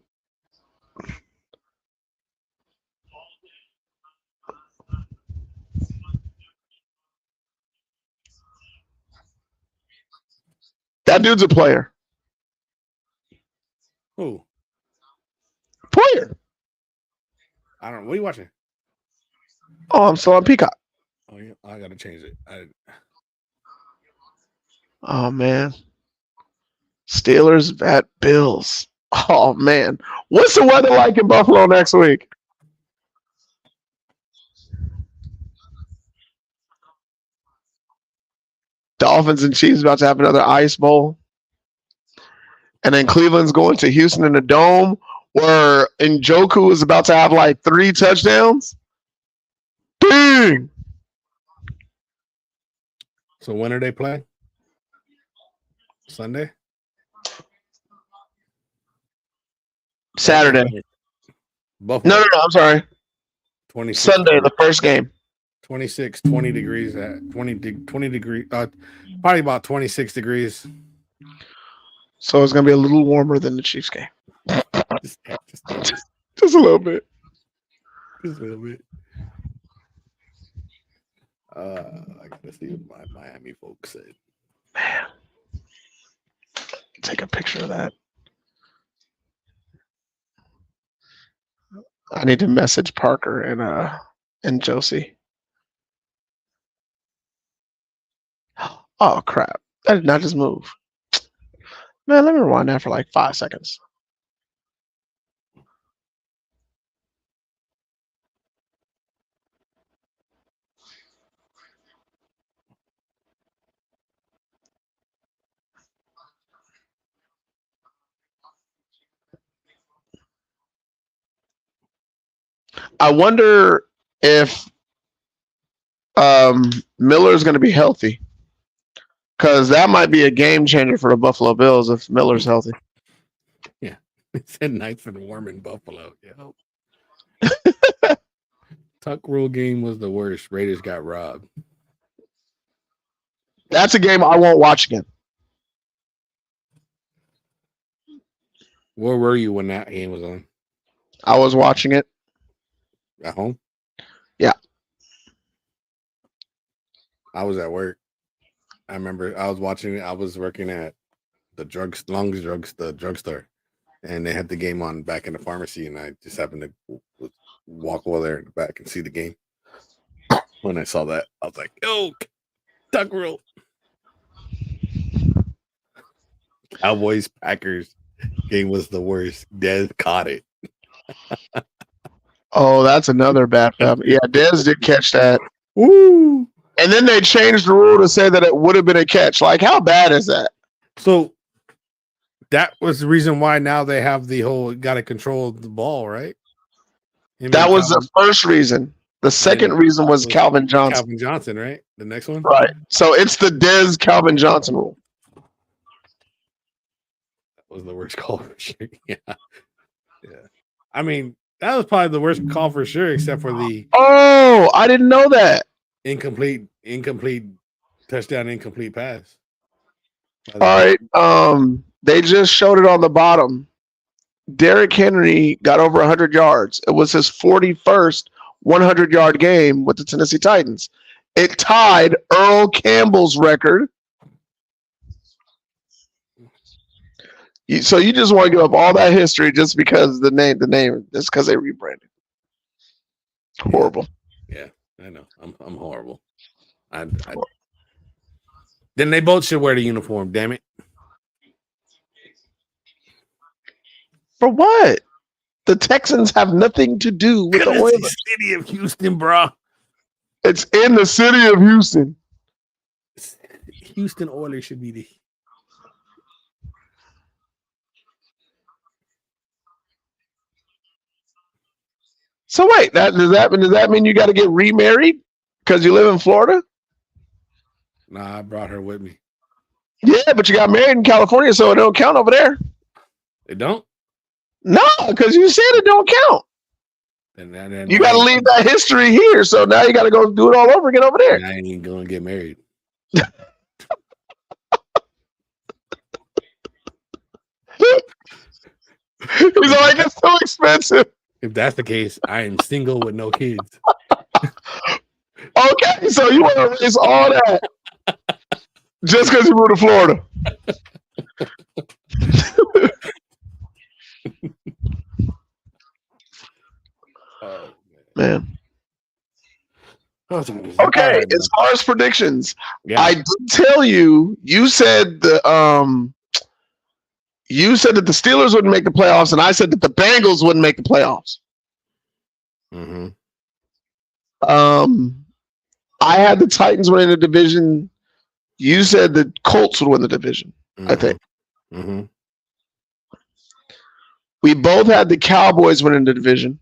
That dude's a player. Who? Player. I don't know. What are you watching? Oh, I'm still on Peacock. Oh, yeah, I gotta change it. Oh man. Steelers at Bills. Oh man. What's the weather like in Buffalo next week? Dolphins and Chiefs about to have another ice bowl. And then Cleveland's going to Houston in the dome where Njoku is about to have like 3 touchdowns. Dang. So when are they playing? Sunday? Saturday. Buffalo. No, I'm sorry. 26, Sunday, the first game. 26, 20 degrees at 20 degrees, probably about 26 degrees. So it's going to be a little warmer than the Chiefs game. Just Just a little bit. Just a little bit. I gotta see what my Miami folks said. Man. Take a picture of that. I need to message Parker and Josie. Oh crap. That did not just move. Man, let me rewind that for like 5 seconds. I wonder if Miller's going to be healthy. Because that might be a game changer for the Buffalo Bills if Miller's healthy. Yeah. It said nice and warm in Buffalo. Yeah. Tuck rule game was the worst. Raiders got robbed. That's a game I won't watch again. Where were you when that game was on? I was watching it. At home? Yeah. I was at work. I remember I was watching it. I was working at the drugstore, and they had the game on back in the pharmacy, and I just happened to walk over there in the back and see the game. When I saw that, I was like, "Yo, duck roll!" Cowboys Packers game was the worst. Dez caught it. Oh, that's another bad family. Yeah, Dez did catch that. Woo! And then they changed the rule to say that it would have been a catch. Like, how bad is that? So that was the reason why now they have the whole got to control the ball, right? That was the first reason. The second reason was Calvin Johnson. Calvin Johnson, right? The next one? Right. So it's the Dez Calvin Johnson rule. That was the worst call for sure. Yeah. I mean, that was probably the worst call for sure, except for the Oh, I didn't know that. incomplete touchdown, incomplete pass. All right. They just showed it on the bottom. Derrick Henry got over 100 yards. It was his 41st 100-yard game with the Tennessee Titans. It tied Earl Campbell's record. So you just want to give up all that history just because the name, just because they rebranded. Horrible. Yeah, I know. I'm horrible. Then they both should wear the uniform. Damn it. For what? The Texans have nothing to do with the Oilers. The city of Houston, bro. It's in the city of Houston. Houston Oilers should be the. So wait, does that mean you got to get remarried because you live in Florida? Nah, I brought her with me. Yeah, but you got married in California, so it don't count over there. They don't? No, because you said it don't count. Then you got to leave that history here, so now you got to go do it all over again over there. I ain't going to get married. He's like, it's so expensive. If that's the case, I am single with no kids. Okay, so you want to erase all that just because you moved to Florida. Man. Okay, as far as predictions, yeah. I did tell you, you said that the Steelers wouldn't make the playoffs, and I said that the Bengals wouldn't make the playoffs. Mm-hmm. I had the Titans winning the division. You said the Colts would win the division, I think. Mm-hmm. We both had the Cowboys winning the division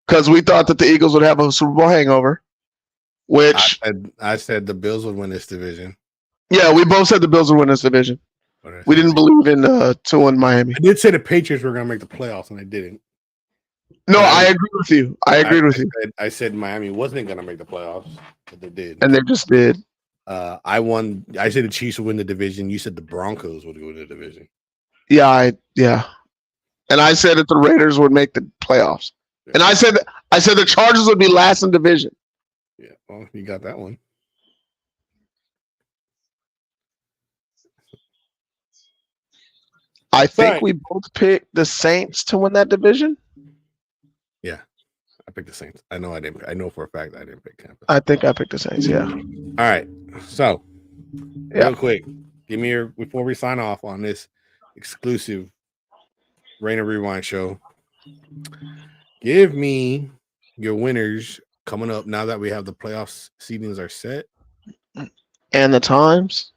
because we thought that the Eagles would have a Super Bowl hangover, which I said the Bills would win this division. Yeah, we both said the Bills would win this division. We didn't believe in 2-1 Miami. I did say the Patriots were going to make the playoffs, and they didn't. No, I agree with you. I said Miami wasn't going to make the playoffs, but they did. And they just did. I won. I said the Chiefs would win the division. You said the Broncos would win the division. Yeah. And I said that the Raiders would make the playoffs. Yeah. And I said the Chargers would be last in division. Yeah, well, you got that one. I think we both picked the Saints to win that division. Yeah, I picked the Saints. I know I didn't. I know for a fact I didn't pick Tampa. I think I picked the Saints. Yeah. All right. So, real quick, give me your before we sign off on this exclusive Rain and Rewind show. Give me your winners coming up now that we have the playoffs seedings are set, and the times.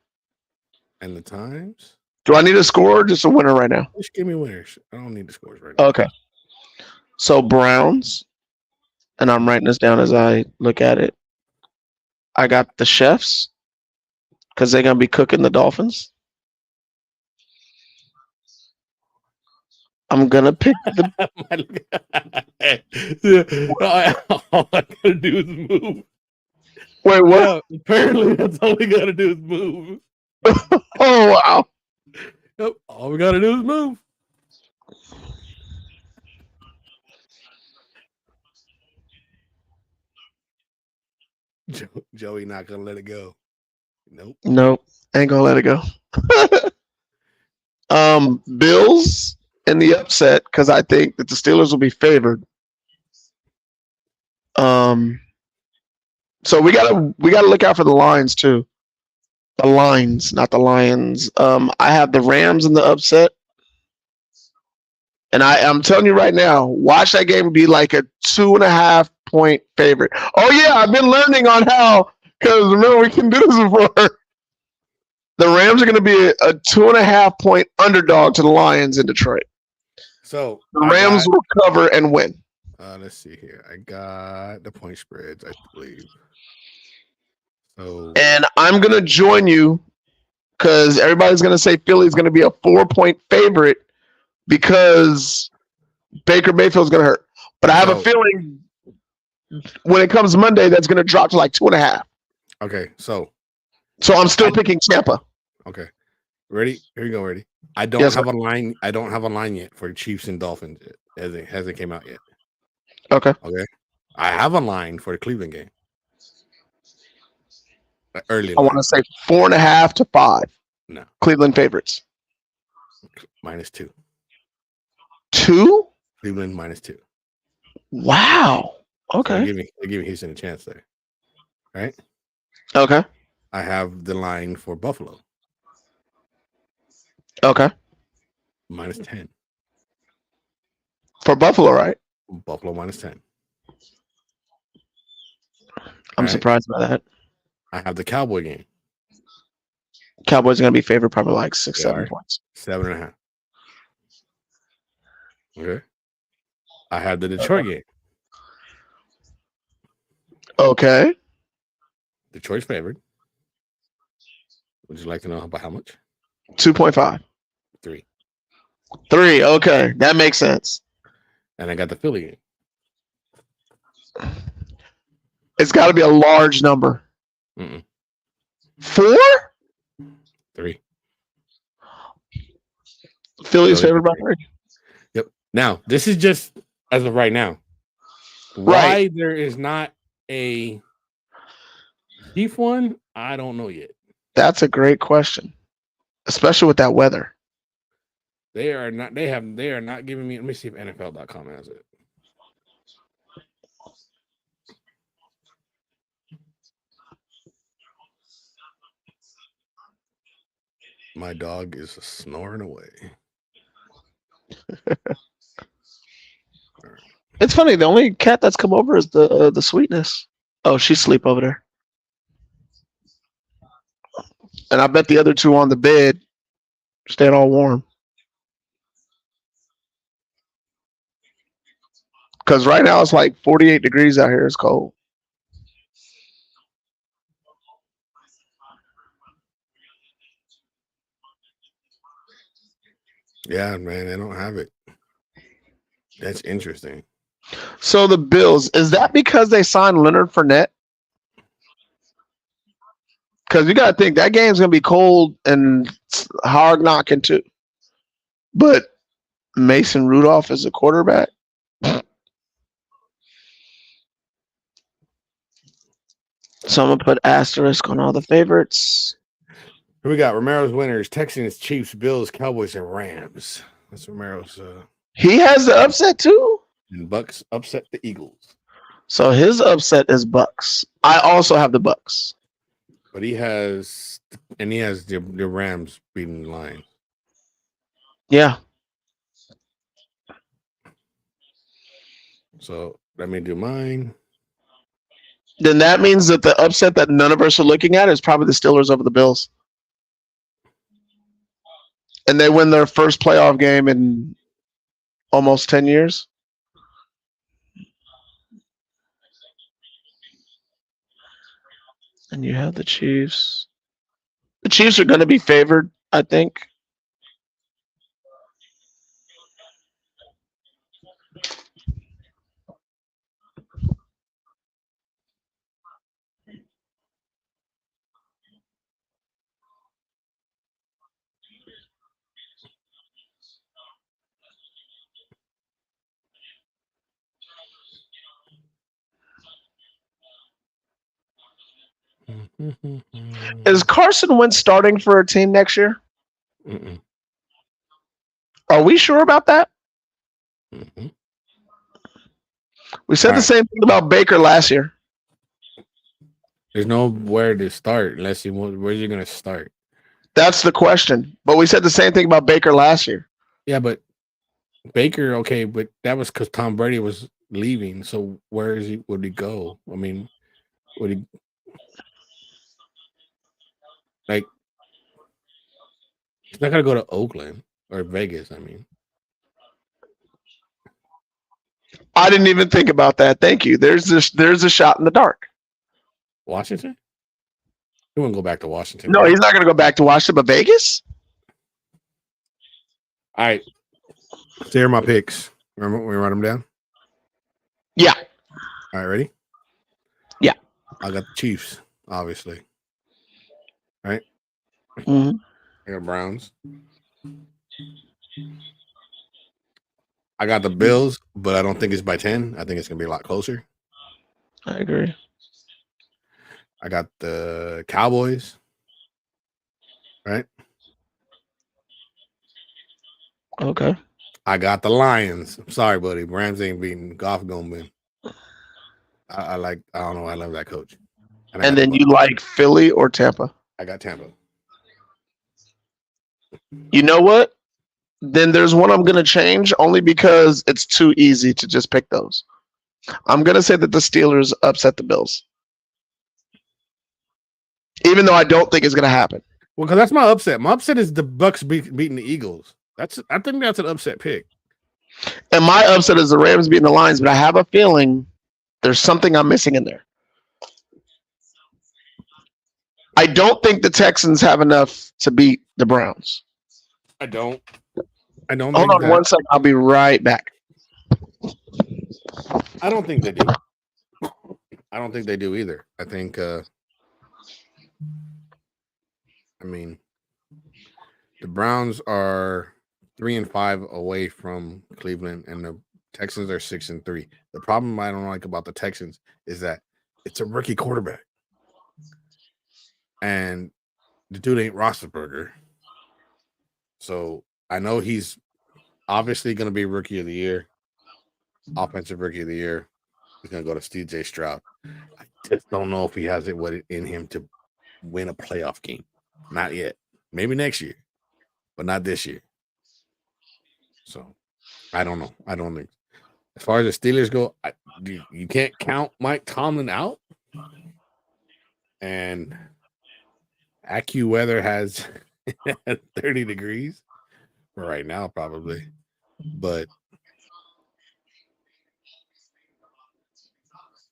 Do I need a score or just a winner right now? Just give me winners. I don't need the scores right now. Okay. So Browns, and I'm writing this down as I look at it. I got the Chefs because they're going to be cooking the Dolphins. I'm going to pick the... All I got to do is move. Wait, what? Yeah, apparently that's all we gotta do is move. Oh wow. Yep, all we gotta do is move. Joey not gonna let it go. Nope. Nope. Ain't gonna let it go. Bills in the upset because I think that the Steelers will be favored. So we gotta look out for the lines too. The lines, not the Lions. I have the Rams in the upset. And I'm telling you right now, watch that game be like a 2.5 point favorite. Oh yeah, I've been learning on how, because remember we can do this before. The Rams are going to be a 2.5 point underdog to the Lions in Detroit. So The Rams will cover and win. Let's see here. I got the point spreads, I believe. So, and I'm going to join you because everybody's going to say Philly's going to be a 4 point favorite because Baker Mayfield's going to hurt. But I have a feeling when it comes Monday, that's going to drop to like 2.5. Okay, so I'm still picking Tampa. Okay, ready? Here you go. Ready? I don't have a line. I don't have a line yet for Chiefs and Dolphins. It hasn't came out yet. Okay. I have a line for the Cleveland game. Early. I want to say 4.5 to 5. No. Cleveland favorites. -2. 2? Cleveland -2. Wow. Okay. So they're giving Houston a chance there. Right? Okay. I have the line for Buffalo. Okay. -10. For Buffalo, right? Buffalo -10. I'm surprised by that. I have the Cowboy game. Cowboys are going to be favored probably like 6-7 points. 7.5. Okay. I have the Detroit game. Okay. Detroit's favored. Would you like to know about how much? 2.5. 3. 3. Okay. That makes sense. And I got the Philly game. It's got to be a large number. 4? 3. Philly's favored by 3. Yep. Now, this is just as of right now. Why there is not a Chief one, I don't know yet. That's a great question, especially with that weather. They are not giving me. Let me see if NFL.com has it. My dog is snoring away. It's funny. The only cat that's come over is the Sweetness. Oh, she's asleep over there. And I bet the other two on the bed staying all warm. Because right now it's like 48 degrees out here. It's cold. Yeah, man, they don't have it. That's interesting. So the Bills, is that because they signed Leonard Fournette? Because you got to think that game's going to be cold and hard knocking too. But Mason Rudolph is a quarterback. So I'm going to put asterisk on all the favorites. Here we got Romero's winners: Texans, Chiefs, Bills, Cowboys, and Rams. That's Romero's. He has the upset too. And Bucks upset the Eagles. So his upset is Bucks. I also have the Bucks. But he has the Rams beating the Lions. Yeah. So let me do mine. Then that means that the upset that none of us are looking at is probably the Steelers over the Bills. And they win their first playoff game in almost 10 years. And you have the Chiefs. The Chiefs are going to be favored, I think. Is Carson Wentz starting for a team next year? Mm-mm. Are we sure about that? Mhm. We said All the right. same thing about Baker last year. There's nowhere to start unless you want. Where's you gonna start? That's the question. But we said the same thing about Baker last year. Yeah, but Baker, okay, but that was because Tom Brady was leaving. So where is he? Would he go? I mean, would he like? He's not gonna go to Oakland or Vegas. I mean, I didn't even think about that. Thank you. There's a shot in the dark. Washington. He wouldn't go back to Washington. No, he's not going to go back to Washington, but Vegas? All right. So here are my picks. Remember we write them down? Yeah. All right, ready? Yeah. I got the Chiefs, obviously. Right? Mm-hmm. I got Browns. I got the Bills, but I don't think it's by 10. I think it's gonna be a lot closer. I agree. I got the Cowboys. Right? Okay. I got the Lions. I'm sorry, buddy. Rams ain't beating Goff gonna win. I don't know. I love that coach. And then you like Philly or Tampa? I got Tampa. You know what? Then there's one I'm going to change only because it's too easy to just pick those. I'm going to say that the Steelers upset the Bills. Even though I don't think it's going to happen. Well, because that's my upset. My upset is the Bucks beating the Eagles. I think that's an upset pick. And my upset is the Rams beating the Lions, but I have a feeling there's something I'm missing in there. I don't think the Texans have enough to beat the Browns. I don't. Hold on 1 second. I'll be right back. I don't think they do. I don't think they do either. I think, I mean, the Browns are 3-5 away from Cleveland, and the Texans are 6-3. The problem I don't like about the Texans is that it's a rookie quarterback, and the dude ain't Roethlisberger. So I know he's obviously going to be rookie of the year, offensive rookie of the year. He's going to go to CJ Stroud. I just don't know if he has it in him to win a playoff game. Not yet. Maybe next year, but not this year. So I don't know. I don't think. As far as the Steelers go, you can't count Mike Tomlin out. And AccuWeather has 30 degrees for right now, probably. But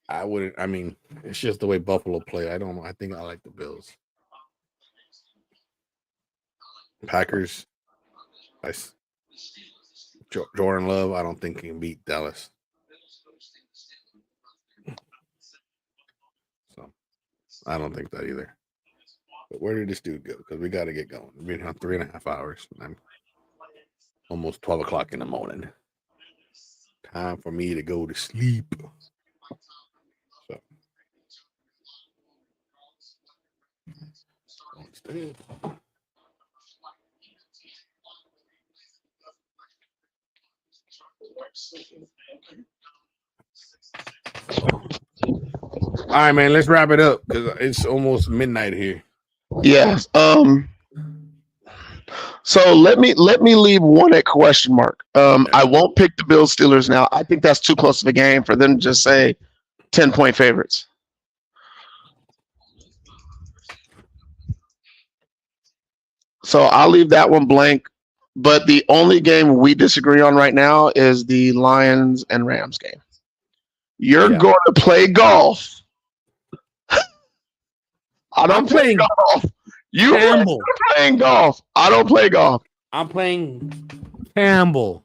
I wouldn't. I mean, it's just the way Buffalo play. I don't know. I think I like the Bills. Packers. Jordan Love, I don't think he can beat Dallas. So I don't think that either. But where did this dude go? Because we got to get going. We've been here 3.5 hours. I'm almost 12 o'clock in the morning. Time for me to go to sleep. So all right, man, let's wrap it up because it's almost midnight here. Yes. So let me leave one at question mark. I won't pick the Bills Steelers now. I think that's too close of a game for them to just say 10-point favorites. So I'll leave that one blank. But the only game we disagree on right now is the Lions and Rams game. You're going to play golf. I'm playing golf. You're playing golf. I don't play golf. I'm playing Campbell.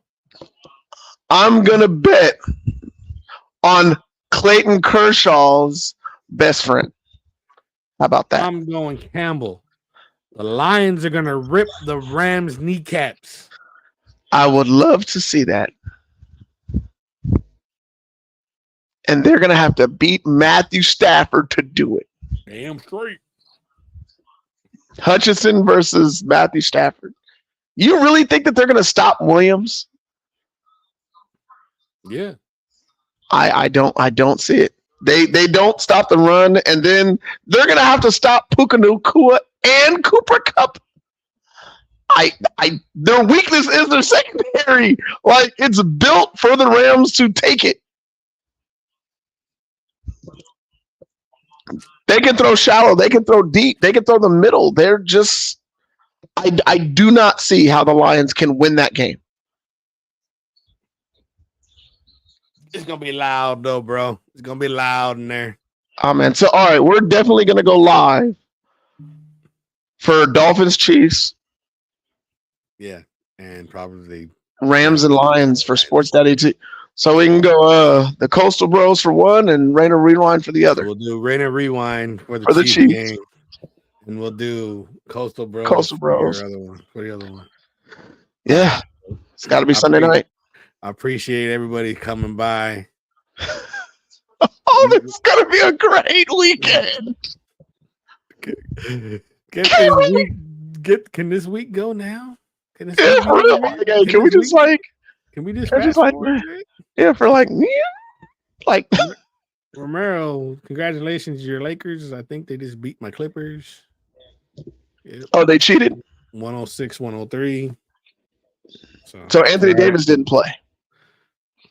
I'm going to bet on Clayton Kershaw's best friend. How about that? I'm going Campbell. The Lions are going to rip the Rams' kneecaps. I would love to see that. And they're going to have to beat Matthew Stafford to do it. Damn straight. Hutchinson versus Matthew Stafford. You really think that they're going to stop Williams? Yeah. I don't see it. They don't stop the run, and then they're going to have to stop Puka Nacua and Cooper Kupp. Their weakness is their secondary. Like, it's built for the Rams to take it. They can throw shallow. They can throw deep. They can throw the middle. They're just – I do not see how the Lions can win that game. It's going to be loud, though, bro. It's going to be loud in there. Oh, man. So, all right, we're definitely going to go live for Dolphins Chiefs. Yeah, and probably Rams and Lions for Sports Daddy too. So we can go the Coastal Bros for one and Rainer Rewind for the other. We'll do Rainer Rewind for the Chiefs game, and we'll do Coastal Bros. For the other one. Yeah, it's got to be Sunday night. I appreciate everybody coming by. Oh, this is gonna be a great weekend. Can this week go now? Can we just Romero, congratulations, your Lakers. I think they just beat my Clippers. Yep. Oh, they cheated? 106-103. So Anthony Davis didn't play.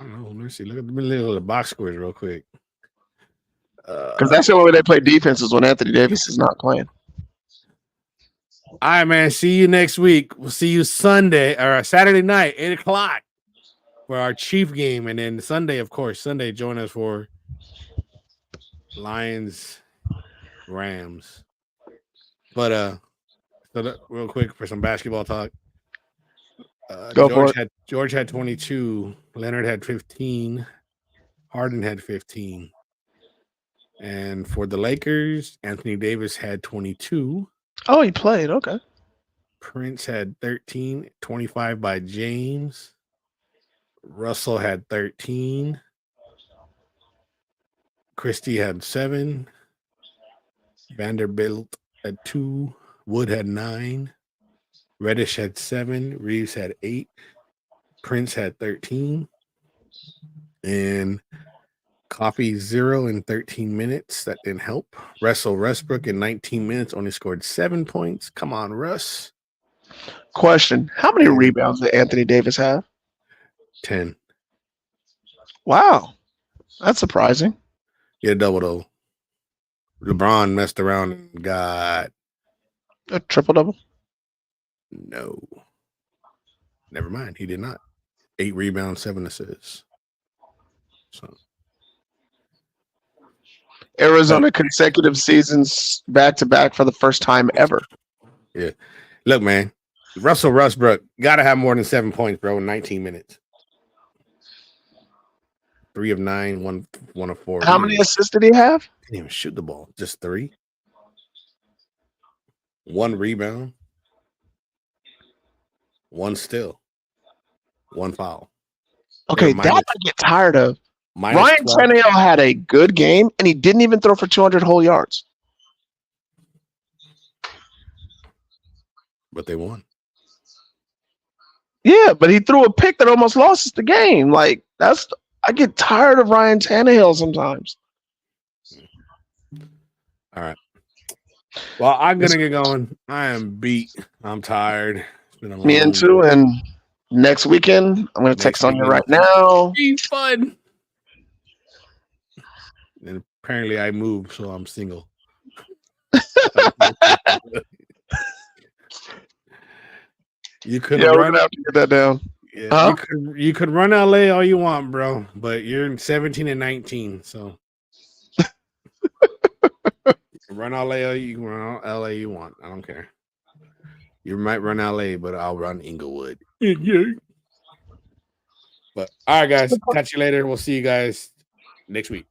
I don't know. Let me see. Look at the box scores real quick. Because that's the only way they play defense is when Anthony Davis is not playing. All right, man. See you next week. We'll see you Sunday or Saturday night, 8:00 for our Chief game. And then Sunday, of course, join us for Lions, Rams. But real quick for some basketball talk. George had 22. Leonard had 15. Harden had 15. And for the Lakers, Anthony Davis had 22. Oh, he played. Okay. Prince had 13, 25 by James. Russell had 13. Christie had 7. Vanderbilt had 2. Wood had 9. Reddish had 7. Reeves had 8. Prince had 13. And Coffee 0 in 13 minutes. That didn't help. Russell Westbrook in 19 minutes only scored 7 points. Come on, Russ. Question. How many rebounds did Anthony Davis have? 10. Wow. That's surprising. Yeah, double though. LeBron messed around and got a triple-double? No. Never mind. He did not. 8 rebounds, 7 assists. So Arizona consecutive seasons back-to-back for the first time ever. Yeah. Look, man. Russell Westbrook got to have more than 7 points, bro, in 19 minutes. 3 of 9, 1 of 4. How many assists did he have? Didn't even shoot the ball. Just 3. 1 rebound. 1 steal. 1 foul. Okay, that I get tired of. Ryan 12. Tannehill had a good game, and he didn't even throw for 200 whole yards. But they won. Yeah, but he threw a pick that almost lost us the game. Like, I get tired of Ryan Tannehill sometimes. All right. Well, I'm going to get going. I am beat. I'm tired. It's been a long Me too. And next weekend, I'm going to text on you right now. Be fun. And apparently I moved, so I'm single. You could we're going to have to get that down. Yeah, huh? You could run LA all you want, bro, but you're in 17 and 19, so run LA you can run LA you want. I don't care. You might run LA, but I'll run Inglewood. Yeah. But all right, guys, catch you later. We'll see you guys next week.